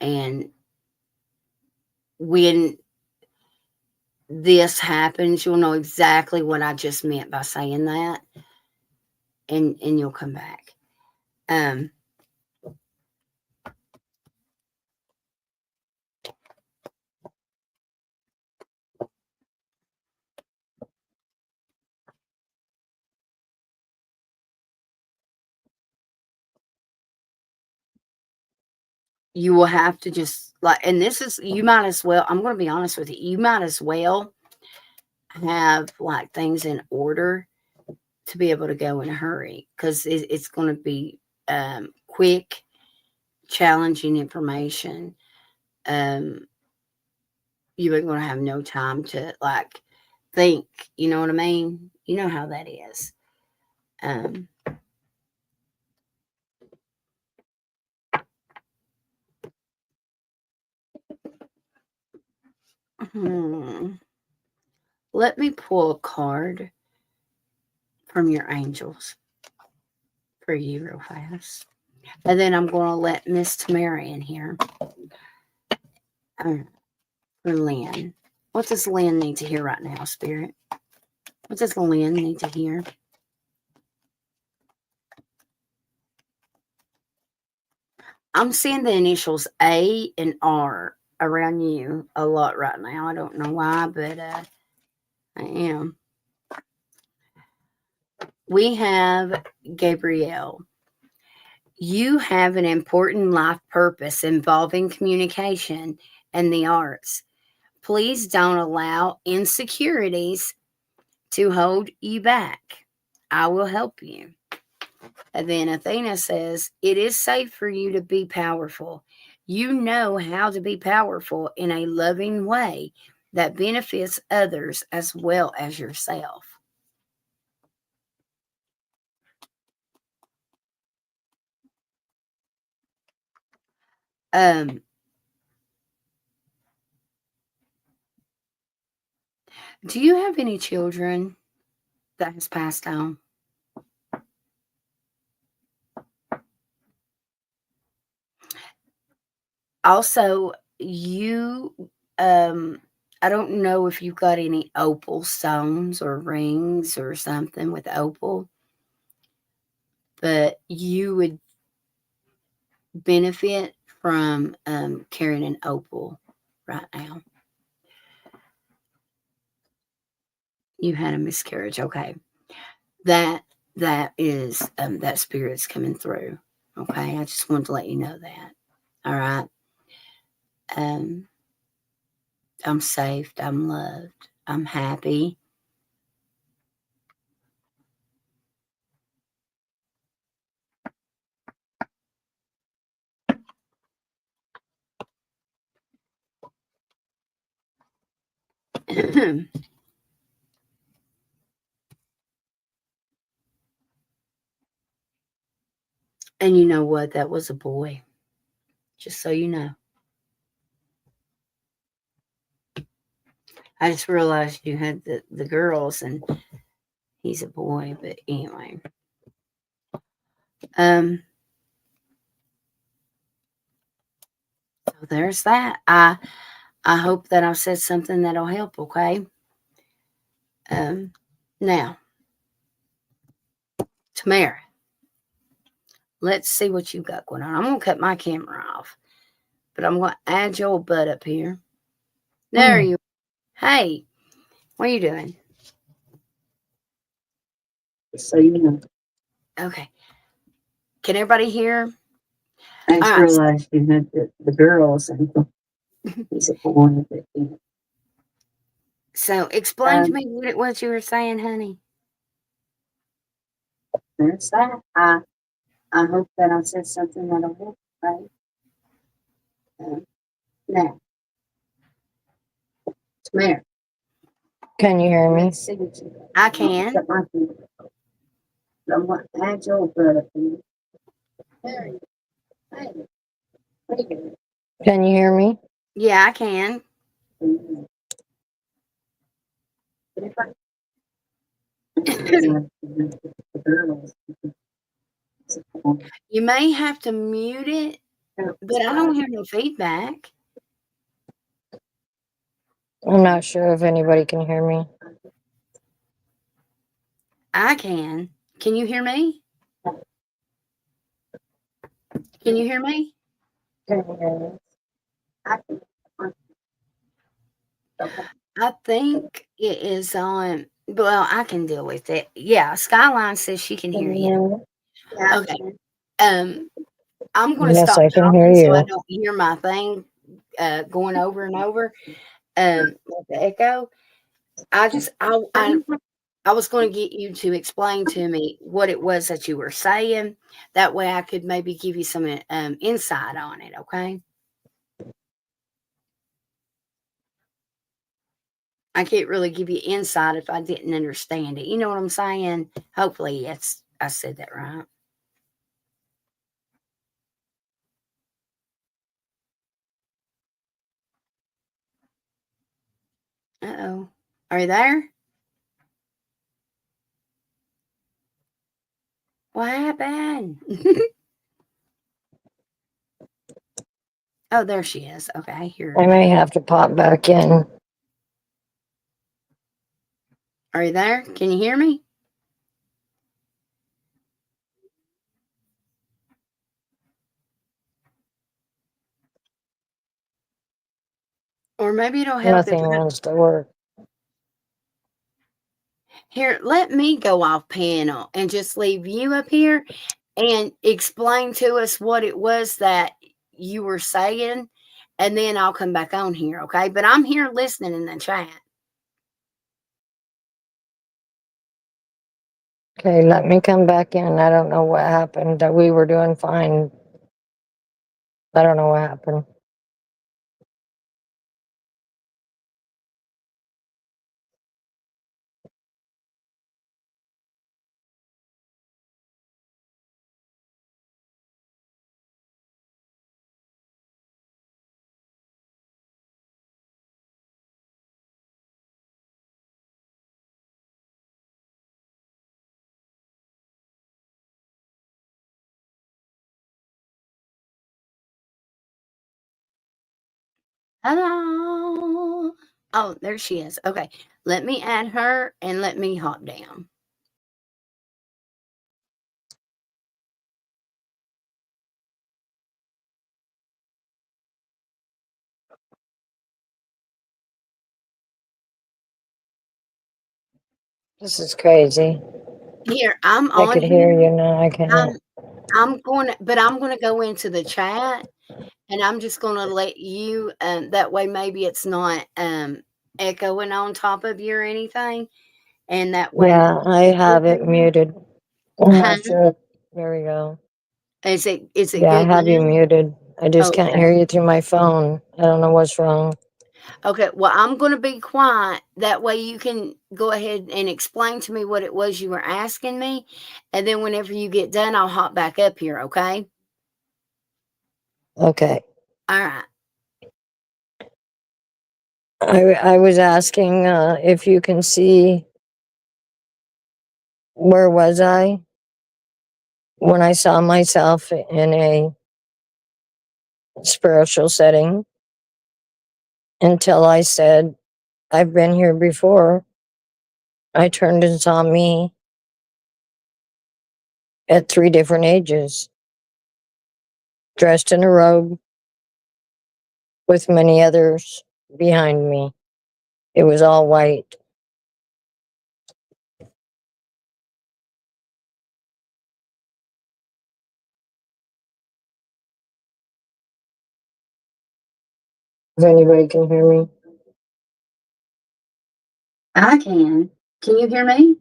And when this happens, you'll know exactly what I just meant by saying that. And you'll come back. Um, you will have to just like, and this is, you might as well, I'm going to be honest with you, you might as well have like things in order to be able to go in a hurry because it's going to be quick, challenging information. Um, you ain't going to have no time to like think, you know what I mean? You know how that is. Um, hmm. Let me pull a card from your angels for you real fast. And then I'm going to let Miss Tamara in here uh, for Lynn. What does Lynn need to hear right now, Spirit? What does Lynn need to hear? I'm seeing the initials A and R around you a lot right now. I don't know why, but I am. We have Gabrielle. You have an important life purpose involving communication and the arts. Please don't allow insecurities to hold you back. I will help you. And then Athena says, it is safe for you to be powerful. You know how to be powerful in a loving way that benefits others as well as yourself. Um, do you have any children that has passed on? Also, you, um, I don't know if you've got any opal stones or rings or something with opal, but you would benefit from carrying an opal right now. You had a miscarriage. Okay. That that is that spirit's coming through. Okay. I just wanted to let you know that. All right. Um, I'm safe. I'm loved. I'm happy. And you know what? That was a boy. Just so you know. I just realized you had the girls and he's a boy, but anyway. So there's that. I hope that I've said something that'll help, okay? Now, Tamara, let's see what you got going on. I'm gonna cut my camera off, but I'm gonna add your butt up here. There you. Hey, what are you doing? So you know, Okay. Can everybody hear? I just All right. realized you had the girls and he's a boy. But, So explain to me what it was you were saying, honey. there's that. I hope that I said something that'll help, right? Now, Tamara, Can you hear me? let's see what you got. I can. Cut my finger. I'm going to add your butt up here. There you go. Hey, there you go. Can you hear me? Yeah, I can. You may have to mute it, but I don't hear no feedback. I'm not sure if anybody can hear me. I can. Can you hear me? Can you hear me? I think it is on. Well, I can deal with it. Yeah, Skyline says she can hear you. Okay. I'm going to Yes, stop I can hear talking so I you. don't hear my thing going over and over. Like the echo. I was going to get you to explain to me what it was that you were saying. That way I could maybe give you some insight on it, okay? I can't really give you insight if I didn't understand it. You know what I'm saying? Hopefully I said that right. Uh-oh. Are you there? What happened? Oh, there she is. Okay, I hear her I now. may have to pop back in. Are you there? Can you hear me? Or maybe it'll help if Nothing wants to work. here, let me go off panel and just leave you up here and explain to us what it was that you were saying, and then I'll come back on here, okay? But I'm here listening in the chat. Okay, let me come back in. I don't know what happened. We were doing fine. I don't know what happened. Hello. Oh, there she is. Okay. Let me add her and let me hop down. This is crazy. Here, I'm I on could hear here. you now. I can't. I'm going to, but I'm going to go into the chat and I'm just going to let you, that way maybe it's not echoing on top of you or anything. And that way, Yeah, I have it muted. I'm huh? not sure. There we go. Is it Yeah, I good have you now? muted. I just can't Okay. hear you through my phone. I don't know what's wrong. Okay. Well, I'm going to be quiet. That way you can go ahead and explain to me what it was you were asking me. And then whenever you get done, I'll hop back up here. Okay. Okay. All right. I was asking if you can see where was I when I saw myself in a spiritual setting until I said, I've been here before. I turned and saw me at 3 different ages, dressed in a robe with many others behind me. It was all white. If anybody can hear me. I can. Can you hear me?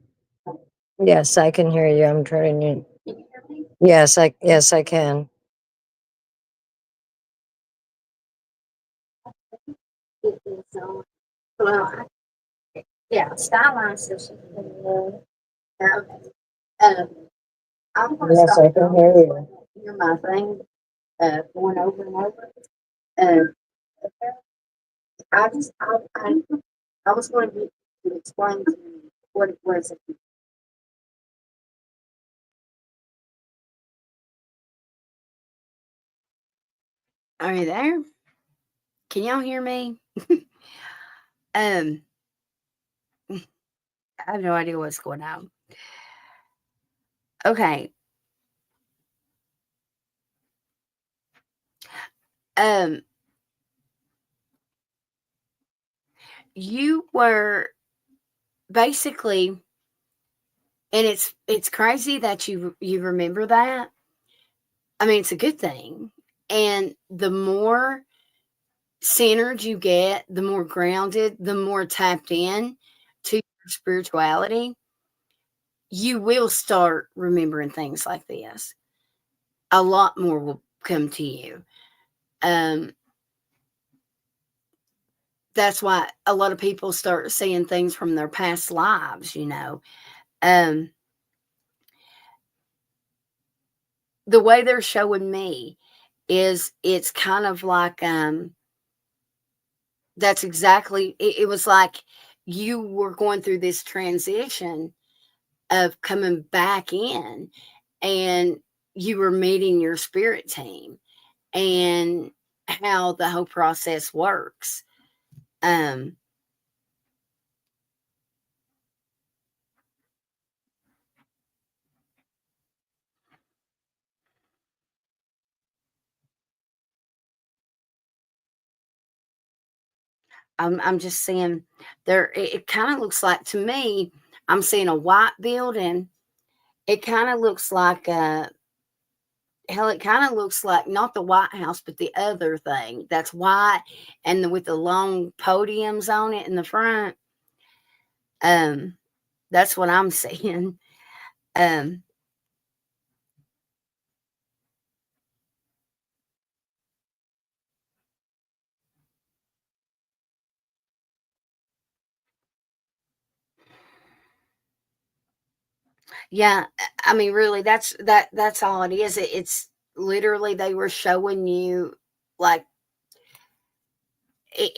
Yes, I can hear you. I'm turning you. Can you hear me? Yes, I can. It is well, yeah, Skyline says she can hear me. Um, I'm gonna Yes, stop I can hear you. hear my thing going over and over. Um, I was going to explain to you what it was. Are you there? Can y'all hear me? um, I have no idea what's going on. Okay. Um, you were basically, and it's crazy that you remember that. I mean, it's a good thing. And the more centered you get, the more grounded, the more tapped in to your spirituality, you will start remembering things like this. A lot more will come to you. Um, that's why a lot of people start seeing things from their past lives. Um, the way they're showing me is it's kind of like that's exactly it was like you were going through this transition of coming back in, and you were meeting your spirit team and how the whole process works. um I'm just seeing there it kind of looks like to me, I'm seeing a white building. It kind of looks like hell, it kind of looks like not the White House, but the other thing that's white and with the long podiums on it in the front. Um, that's what I'm seeing. Um, yeah, I mean, really, that's all it is. It's literally they were showing you like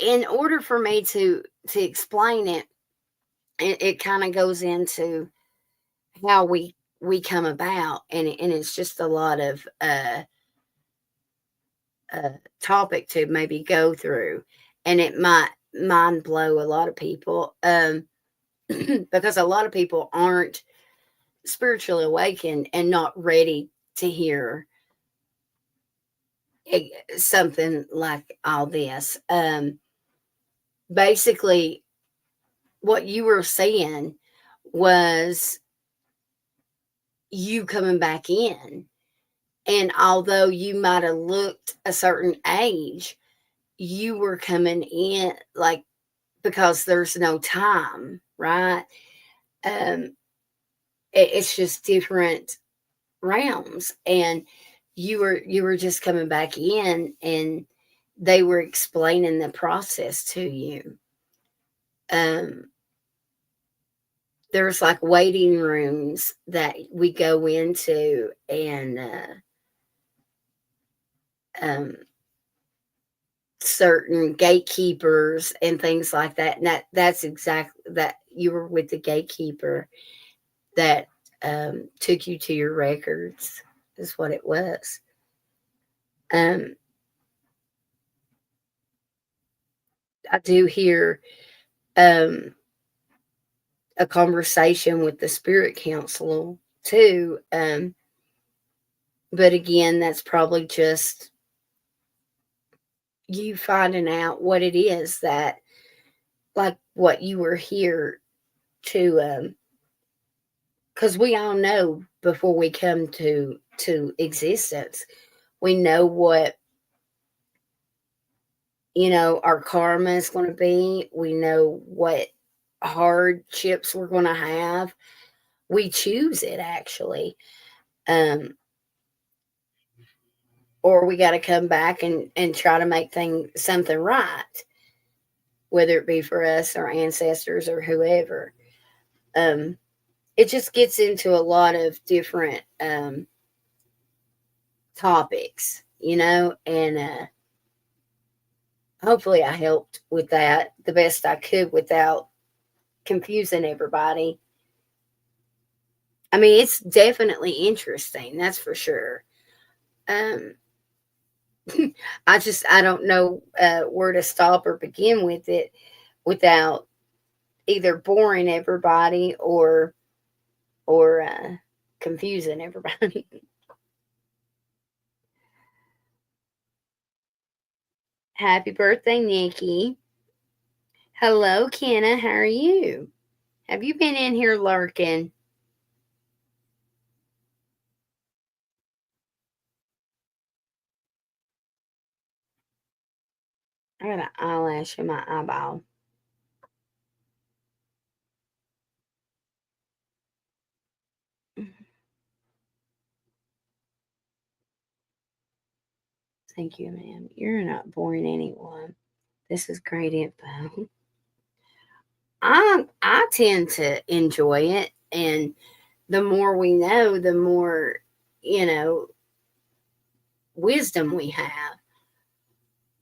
in order for me to explain it, it kind of goes into how we come about, and it's just a lot of topic to maybe go through, and it might mind blow a lot of people, because a lot of people aren't spiritually awakened and not ready to hear something like all this. Basically, what you were saying was you coming back in. And although you might have looked a certain age, you were coming in like because there's no time, right? Um, it's just different realms, and you were just coming back in, and they were explaining the process to you. Um, there's like waiting rooms that we go into, and um, certain gatekeepers and things like that. And that's exactly that you were with the gatekeeper that took you to your records, is what it was. Um, I do hear um, a conversation with the spirit council too. But again, that's probably just you finding out what it is that, like what you were here to, because we all know before we come to existence, we know what our karma is going to be. We know what hardships we're going to have. We choose it actually. Um, or we got to come back and try to make something right, whether it be for us, our ancestors, or whoever. Um, it just gets into a lot of different topics, and hopefully I helped with that the best I could without confusing everybody. I mean, it's definitely interesting, that's for sure. Um, I don't know where to stop or begin with it without either boring everybody or confusing everybody. Happy birthday, Nikki. Hello, Kenna. How are you? Have you been in here lurking? I got an eyelash in my eyeball. Thank you, ma'am. You're not boring anyone. This is great info. I tend to enjoy it, and the more we know, the more you know wisdom we have.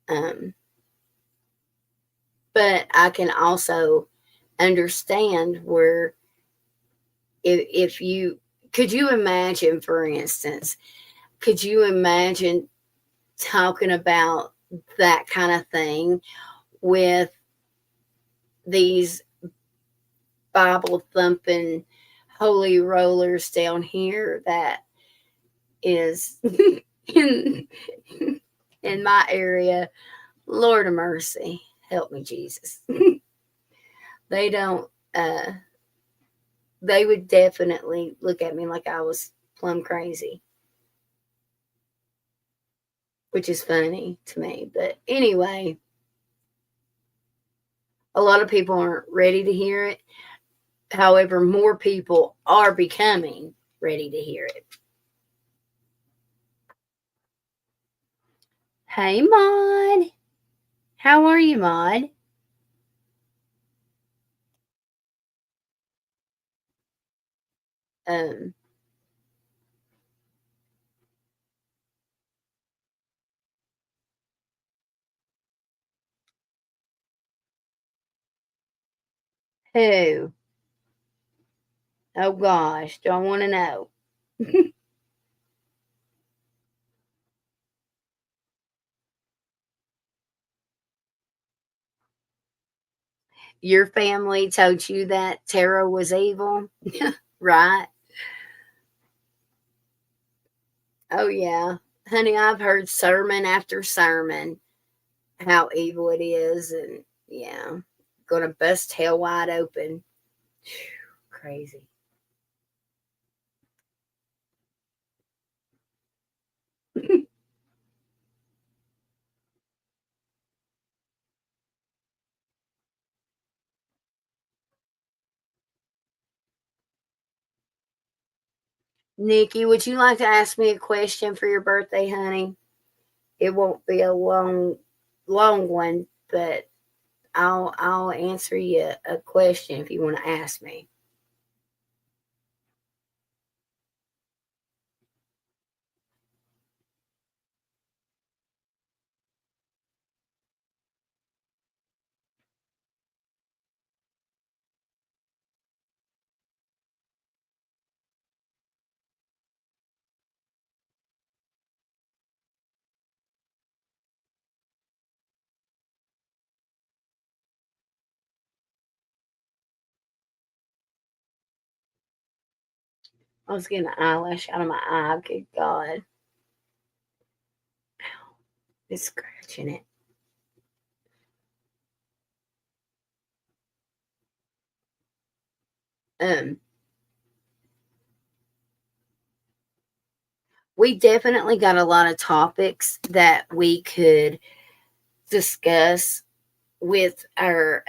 Um, but I can also understand where if you could you imagine, for instance, could you imagine talking about that kind of thing with these Bible thumping holy rollers down here that is in in my area? Lord of mercy, help me, Jesus. They don't. They would definitely look at me like I was plumb crazy, which is funny to me. But anyway, a lot of people aren't ready to hear it. However, more people are becoming ready to hear it. Hey, Maud. How are you, Maud? Um, who? Oh gosh, do I want to know? Your family told you that tarot was evil, right? Oh yeah, honey, I've heard sermon after sermon how evil it is, and yeah, gonna bust hell wide open. Crazy. Nikki, would you like to ask me a question for your birthday, honey? It won't be a long one, but I'll answer you a question if you want to ask me. I was getting an eyelash out of my eye. Good God. Ow. It's scratching it. We definitely got a lot of topics that we could discuss with our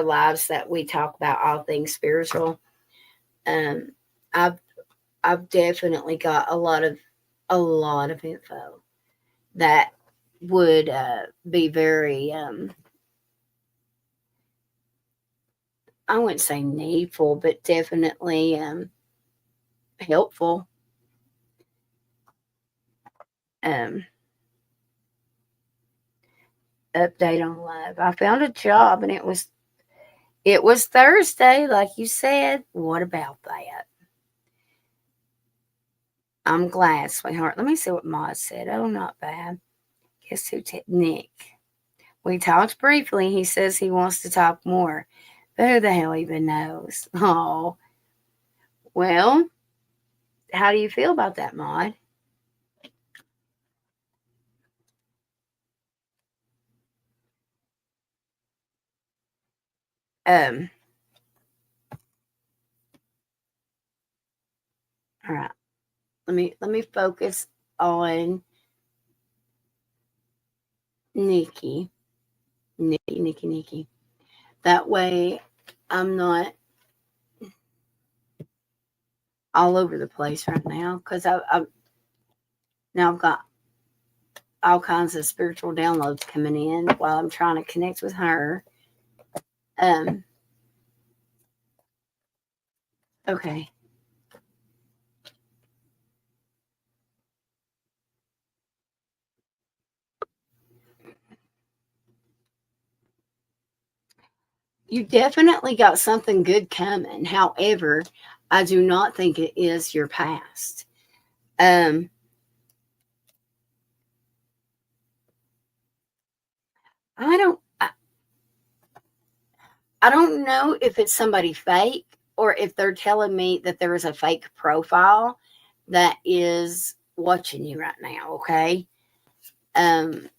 lives that we talk about all things spiritual. Um, I've I've definitely got a lot of info that would be very I wouldn't say needful, but definitely helpful. Um, Update on love. I found a job and it was Thursday, like you said. What about that? I'm glad, sweetheart. Let me see what Ma said. Oh, not bad. Guess who? Nick. We talked briefly. He says he wants to talk more. But who the hell even knows? Oh, well, how do you feel about that, Maud? Um, all right. Let me focus on Nikki. Nikki. That way I'm not all over the place right now because I've got all kinds of spiritual downloads coming in while I'm trying to connect with her. Um, okay. You definitely got something good coming. However, I do not think it is your past. Um, I don't. I don't know if it's somebody fake or if they're telling me that there is a fake profile that is watching you right now. Okay. Um.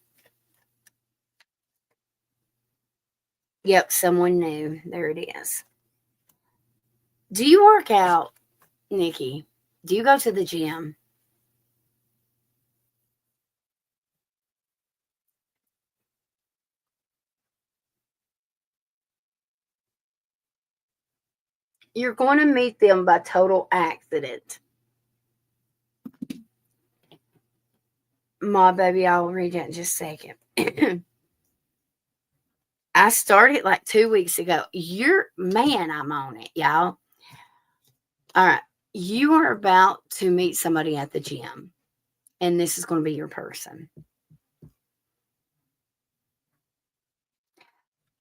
Yep. Someone new. There it is. Do you work out, Nikki? Do you go to the gym? You're going to meet them by total accident. My baby, I'll read it in just a second. I started like 2 weeks ago. I'm on it, y'all. All right. You are about to meet somebody at the gym, and this is going to be your person.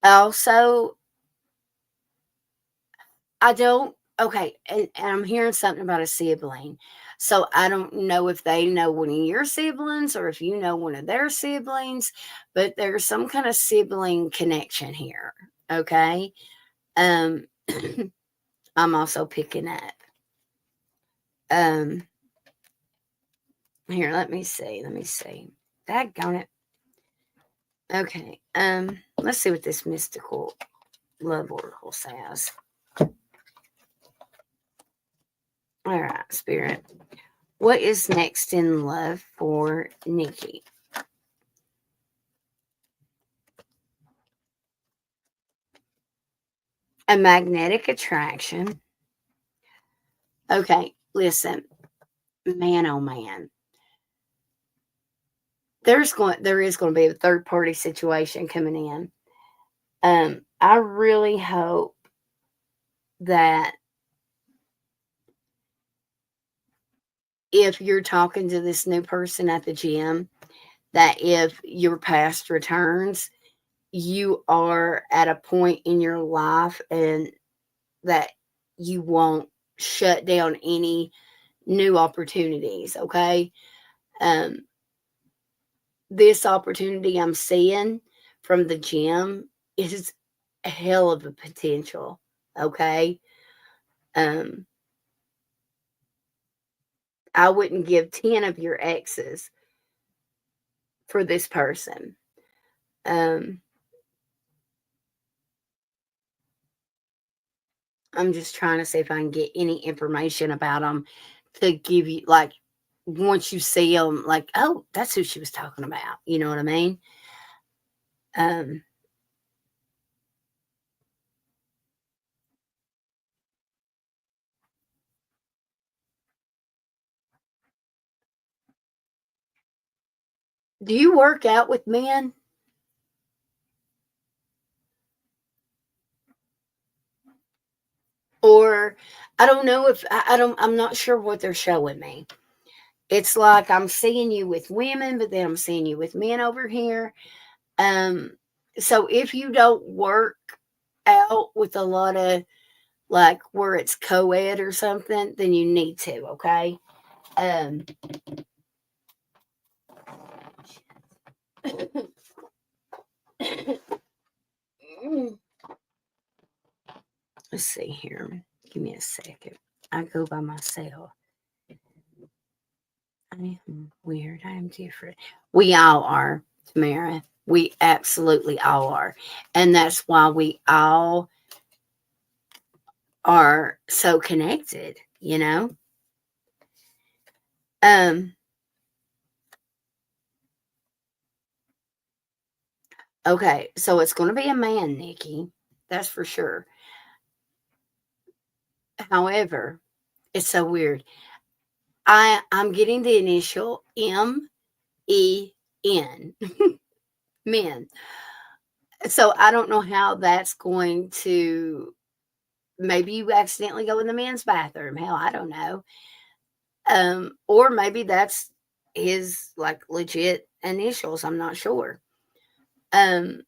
Also, I don't, okay, and I'm hearing something about a sibling. So I don't know if they know one of your siblings or if you know one of their siblings, but there's some kind of sibling connection here. Okay. Um, I'm also picking up. Um, Here, let me see. Daggone it. Okay. Let's see what this mystical love oracle says. All right, Spirit. What is next in love for Nikki? A magnetic attraction. Okay, listen, man, oh man. There is going to be a third party situation coming in. I really hope that if you're talking to this new person at the gym, that if your past returns, you are at a point in your life and that you won't shut down any new opportunities. Okay. Um, this opportunity I'm seeing from the gym is a hell of a potential. Okay. Um, I wouldn't give 10 of your exes for this person. I'm just trying to see if I can get any information about them to give you, like, once you see them, like, oh, that's who she was talking about. You know what I mean? Um, do you work out with men? Or I don't know if I'm not sure what they're showing me. It's like I'm seeing you with women, but then I'm seeing you with men over here. Um, so if you don't work out with a lot of, like, where it's co-ed or something, then you need to, okay? Um let's see here. Give me a second. I go by myself. I am weird. I am different. We all are, Tamara. We absolutely all are. And that's why we all are so connected, you know? Um, okay, so it's gonna be a man, Nikki. That's for sure. However, it's so weird. I'm getting the initial MEN. Men. So I don't know how that's going to, maybe you accidentally go in the men's bathroom. Hell, I don't know. Or maybe that's his, like, legit initials. I'm not sure. Um,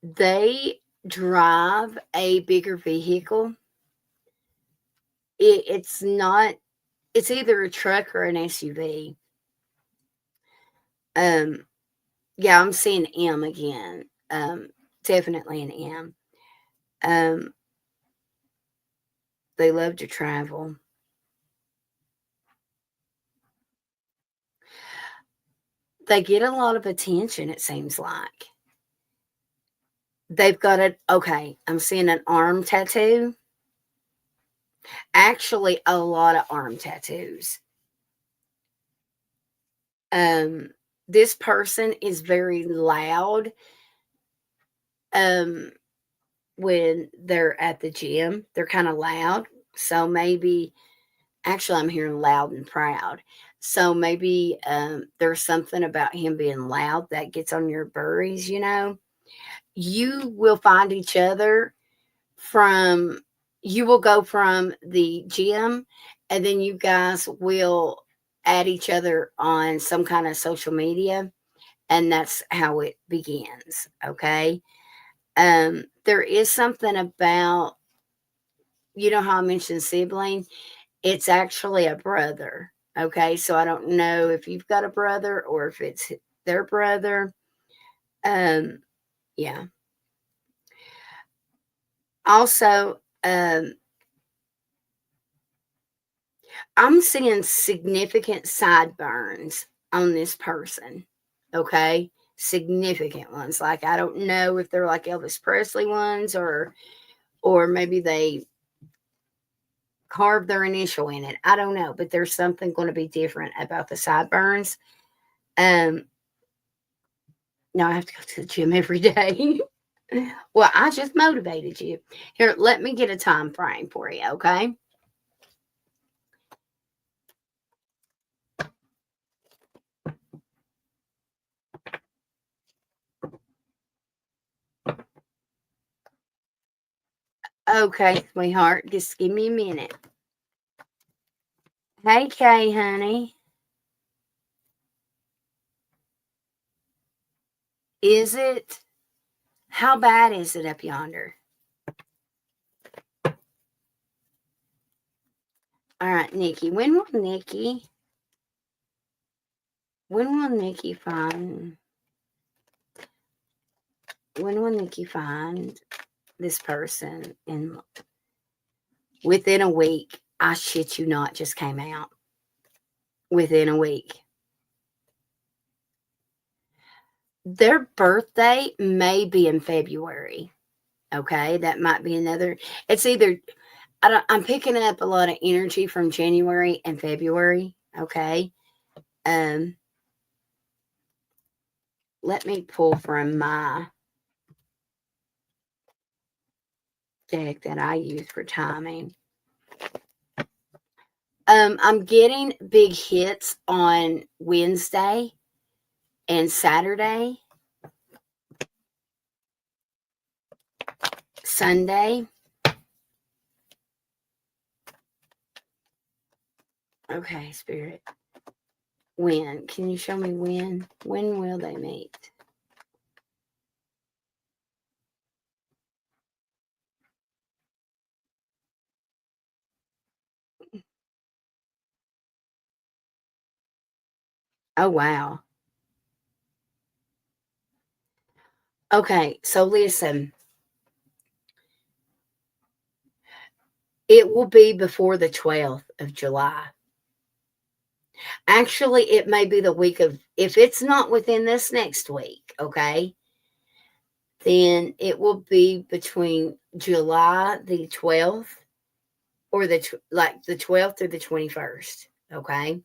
they drive a bigger vehicle. It's not, it's either a truck or an SUV. Um, yeah, I'm seeing M again. Definitely an M. Um, they love to travel. They get a lot of attention, it seems like. They've got it. Okay, I'm seeing an arm tattoo. Actually, a lot of arm tattoos. Um, this person is very loud. Um, when they're at the gym, they're kind of loud. So maybe, actually, I'm hearing loud and proud. So maybe there's something about him being loud that gets on your burries, you know. You will find each other from, you will go from the gym, and then you guys will add each other on some kind of social media, and that's how it begins. Okay. There is something about, you know how I mentioned sibling, it's actually a brother. Okay, so I don't know if you've got a brother or if it's their brother. um yeah. Also, I'm seeing significant sideburns on this person. Okay. Significant ones. Like, I don't know if they're like Elvis Presley ones, or maybe they carved their initial in it. I don't know, but there's something going to be different about the sideburns. Um, now I have to go to the gym every day. Well, I just motivated you. Here, let me get a time frame for you, okay? Okay, sweetheart, just give me a minute. Hey, Kay, honey. Is it? How bad is it up yonder? All right, Nikki. When will Nikki find? When will Nikki find this person, and within a week, I shit you not, just came out. Within a week. Their birthday may be in February. Okay, that might be another. It's either I'm picking up a lot of energy from January and February. Okay, um, let me pull from my deck that I use for timing. I'm getting big hits on Wednesday and Saturday, Sunday. Okay, Spirit. When? Can you show me when? When will they meet? Oh, wow. Okay, so listen. It will be before the 12th of July. Actually, it may be the week of, if it's not within this next week, okay, then it will be between July the 12th or the 12th or the 21st, okay?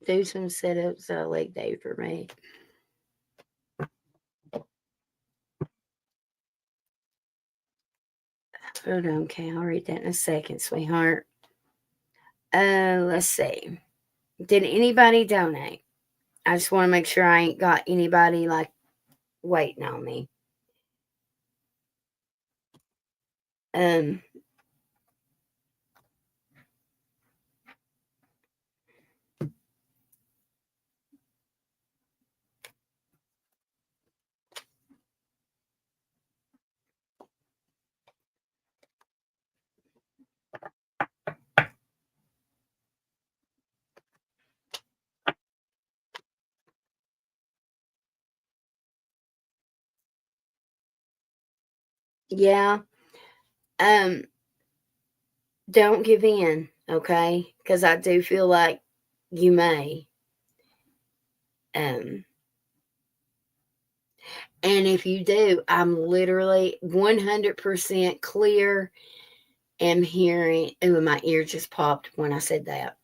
Do some setups a leg day for me. Hold on, okay, I'll read that in a second, sweetheart. Let's see. Did anybody donate? I just want to make sure I ain't got anybody like waiting on me. Um, yeah. Um, don't give in, okay? Because I do feel like you may. Um, and if you do, I'm literally 100% clear. Am hearing. Oh, my ear just popped when I said that.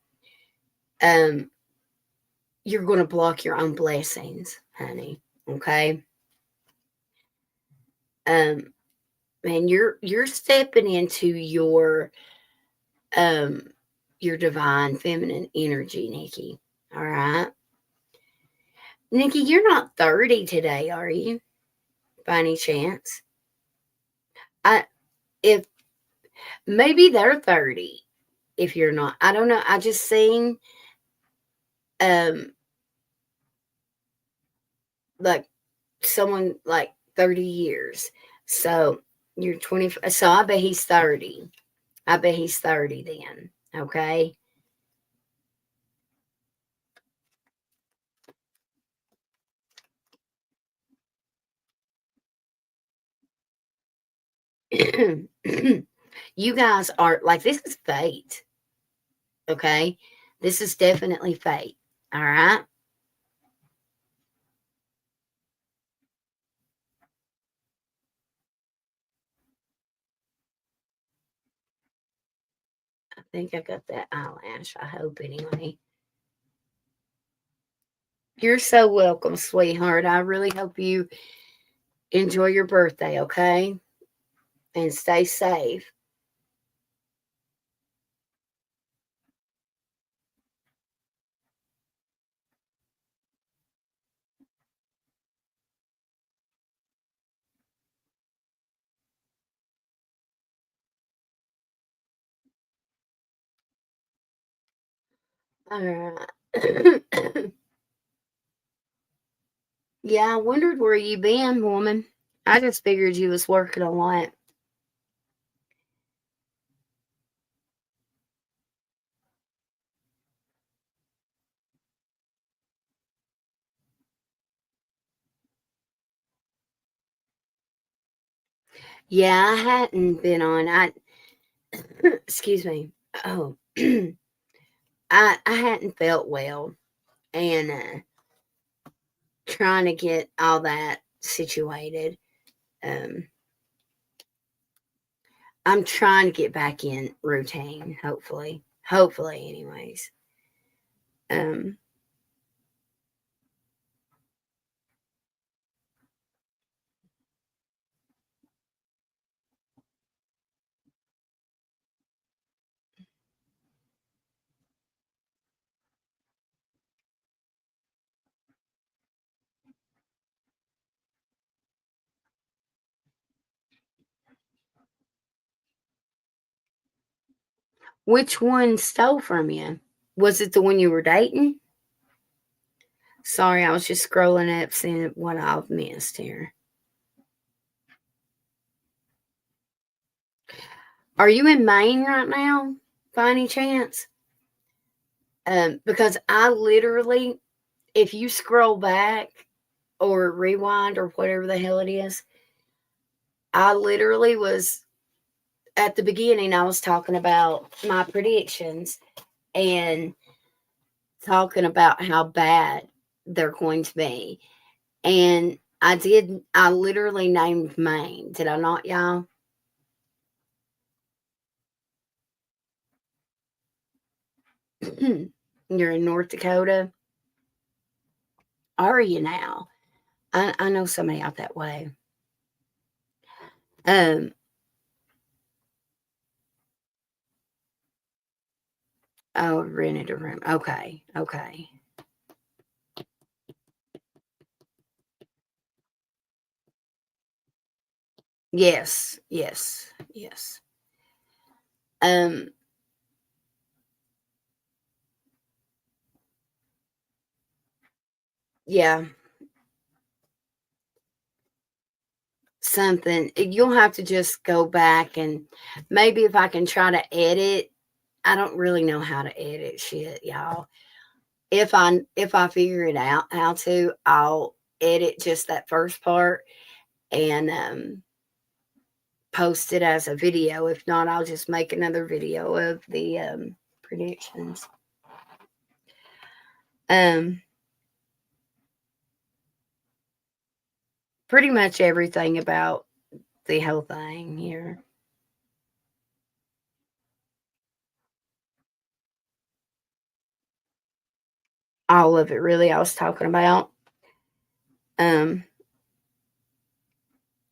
You're going to block your own blessings, honey. Okay. And you're stepping into your divine feminine energy, Nikki. All right. Nikki, you're not 30 today, are you? By any chance? I if maybe they're 30 if you're not. I don't know. I just seen um like someone like 30 years. So you're 20. So I bet he's 30. I bet he's 30 then. Okay. You guys are like, this is fate. Okay. This is definitely fate. All right. I think I got that eyelash. I hope anyway. You're so welcome, sweetheart. I really hope you enjoy your birthday, okay? And stay safe. All right. Yeah, I wondered where you been, woman. I just figured you was working a lot. Yeah, I hadn't been on. Excuse me. Oh, I hadn't felt well, and trying to get all that situated. Um, I'm trying to get back in routine. Hopefully, anyways. Um, which one stole from you? Was it the one you were dating? Sorry, I was just scrolling up, seeing what I've missed here. Are you in Maine right now, by any chance? Because I literally, if you scroll back or rewind or whatever the hell it is, I literally was at the beginning. I was talking about my predictions and talking about how bad they're going to be, and I literally named Maine. Did I not, y'all? You're in North Dakota. Are you now? I know somebody out that way. Um, oh, rented a room. Okay, okay. Yes, yes, yes. Um, yeah, something. You'll have to just go back and maybe if I can try to edit. I don't really know how to edit shit, y'all. If I figure it out how to, I'll edit just that first part and post it as a video. If not, I'll just make another video of the predictions. Um, Pretty much everything about the whole thing here. All of it, really. I was talking about. Um,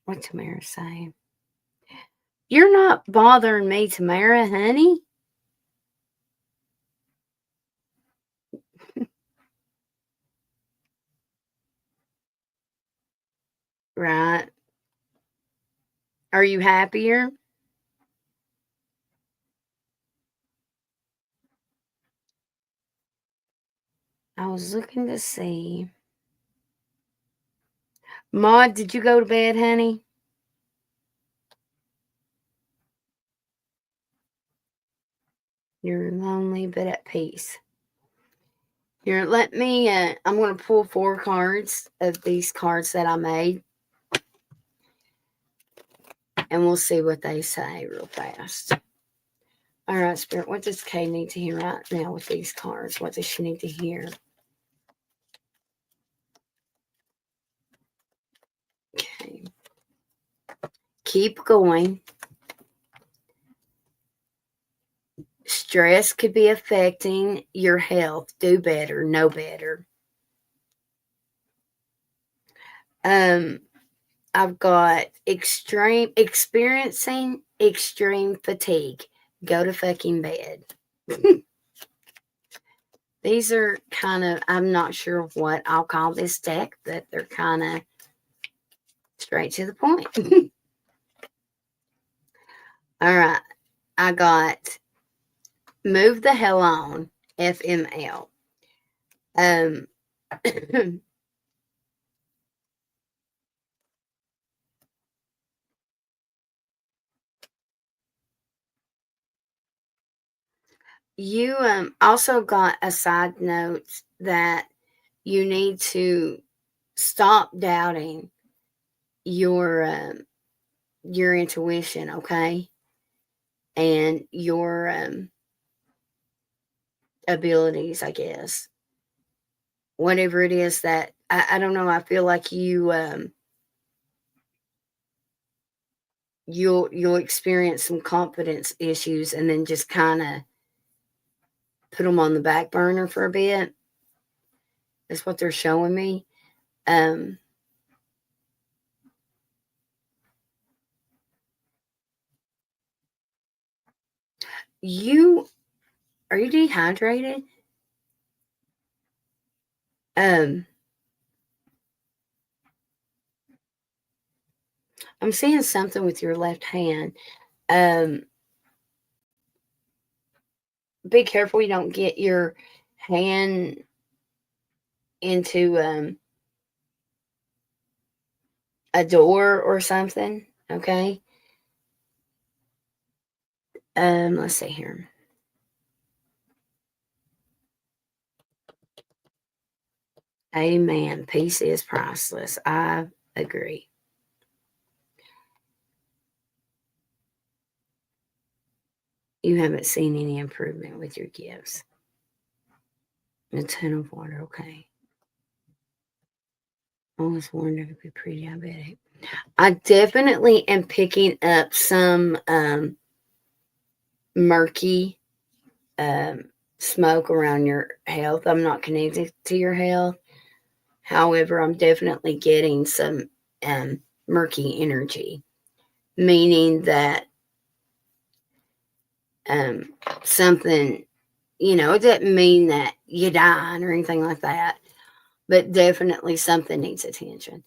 what Tamara saying? You're not bothering me, Tamara, honey. Right? Are you happier? I was looking to see. Maud, did you go to bed, honey? You're lonely but at peace. Here, let me. I'm going to pull 4 cards of these cards that I made, and we'll see what they say real fast. All right, Spirit, what does Kay need to hear right now with these cards? What does she need to hear? Okay. Keep going. Stress could be affecting your health. Do better, know better. I've got experiencing extreme fatigue. Go to fucking bed. These are kind of, I'm not sure what I'll call this deck, but they're kind of straight to the point. All right. I got move the hell on. FML. You also got a side note that you need to stop doubting your intuition, okay, and your abilities, I guess. Whatever it is that I don't know. I feel like you'll experience some confidence issues and then just kind of put them on the back burner for a bit. That's what they're showing me. You are you dehydrated? I'm seeing something with your left hand. Um, be careful you don't get your hand into a door or something. Okay. Let's see here. Amen. Peace is priceless. I agree. You haven't seen any improvement with your gifts. A ton of water, okay. I was wondering if it could be pre-diabetic. I definitely am picking up some murky smoke around your health. I'm not connected to your health. However, I'm definitely getting some murky energy, meaning that something, it doesn't mean that you're dying or anything like that, but definitely something needs attention.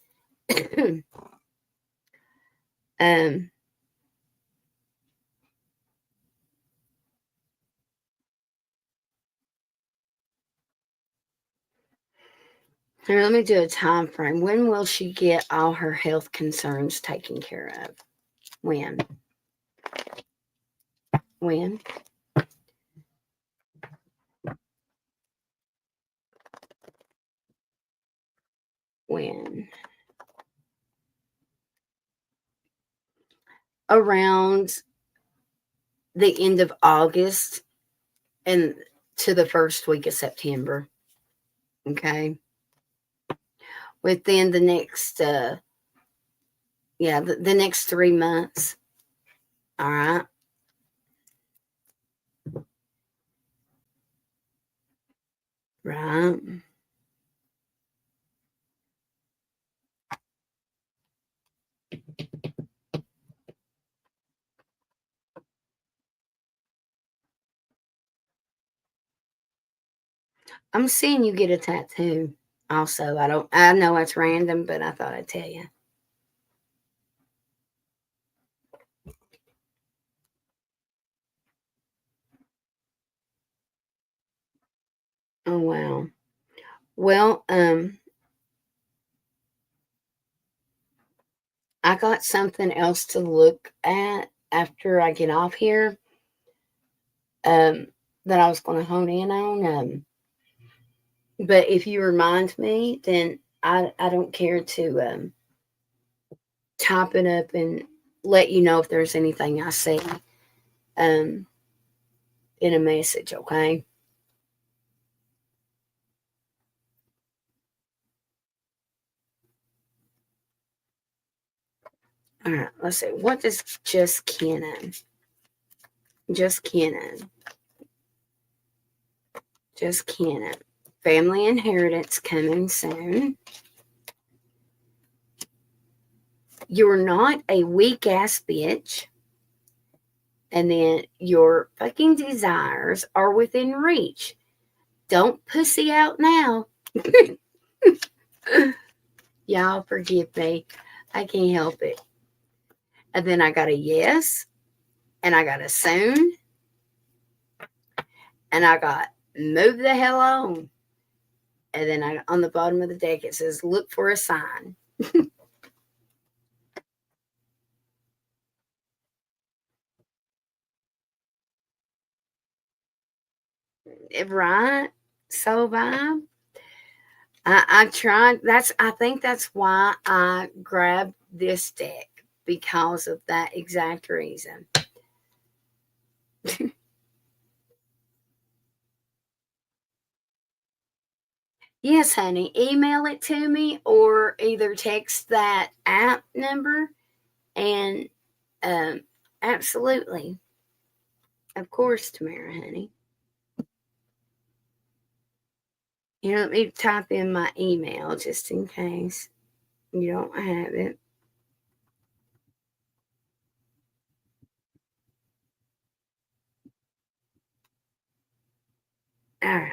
Here, let me do a time frame. When will she get all her health concerns taken care of? When? When? When? Around the end of August and to the first week of September. Okay. Within the next, the next 3 months. All right. Right. I'm seeing you get a tattoo also. I know it's random, but I thought I'd tell you. Oh, wow. Well, I got something else to look at after I get off here. That I was going to hone in on. But if you remind me, then I don't care to type it up and let you know if there's anything I see in a message, okay? All right, let's see. What does Just Cannon? Just Cannon. Just Cannon. Family inheritance coming soon. You're not a weak ass bitch. And then your fucking desires are within reach. Don't pussy out now. Y'all forgive me. I can't help it. And then I got a yes. And I got a soon. And I got move the hell on. And then on the bottom of the deck, it says, look for a sign. Right? So, vibe. I tried. I think that's why I grabbed this deck, because of that exact reason. Yes, honey. Email it to me or either text that app number. And absolutely. Of course, Tamara, honey. Let me type in my email just in case you don't have it. All right.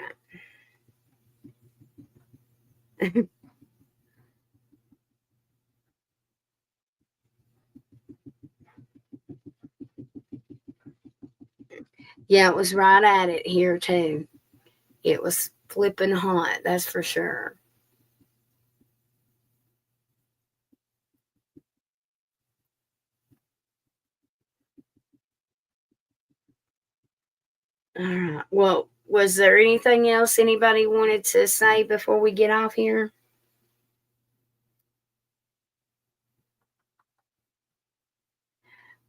Yeah, it was right at it here too. It was flipping hot, that's for sure. All right. Well, was there anything else anybody wanted to say before we get off here?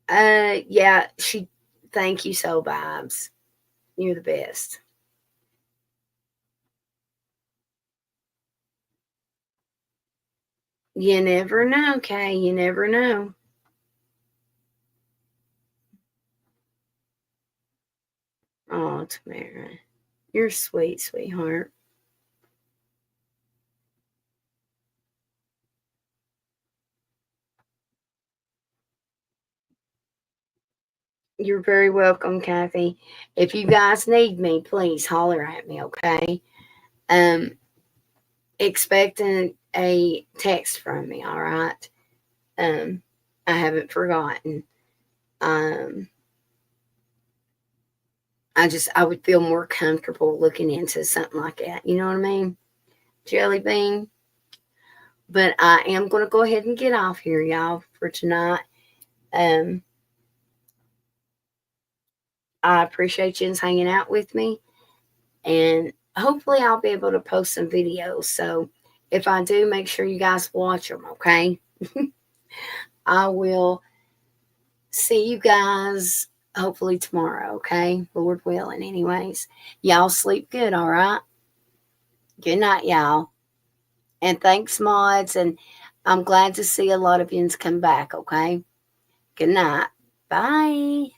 Yeah, thank you so, Vibes. You're the best. You never know, Kay. You never know. Oh, Tamara. You're sweet, sweetheart. You're very welcome, Kathy. If you guys need me, please holler at me, okay? Expecting a text from me, all right? I haven't forgotten. Um, I would feel more comfortable looking into something like that. You know what I mean? Jelly bean. But I am going to go ahead and get off here, y'all, for tonight. I appreciate you hanging out with me. And hopefully I'll be able to post some videos. So if I do, make sure you guys watch them, okay? I will see you guys hopefully tomorrow, okay? Lord willing, anyways. Y'all sleep good, all right? Good night, y'all. And thanks, mods. And I'm glad to see a lot of yous come back, okay? Good night. Bye.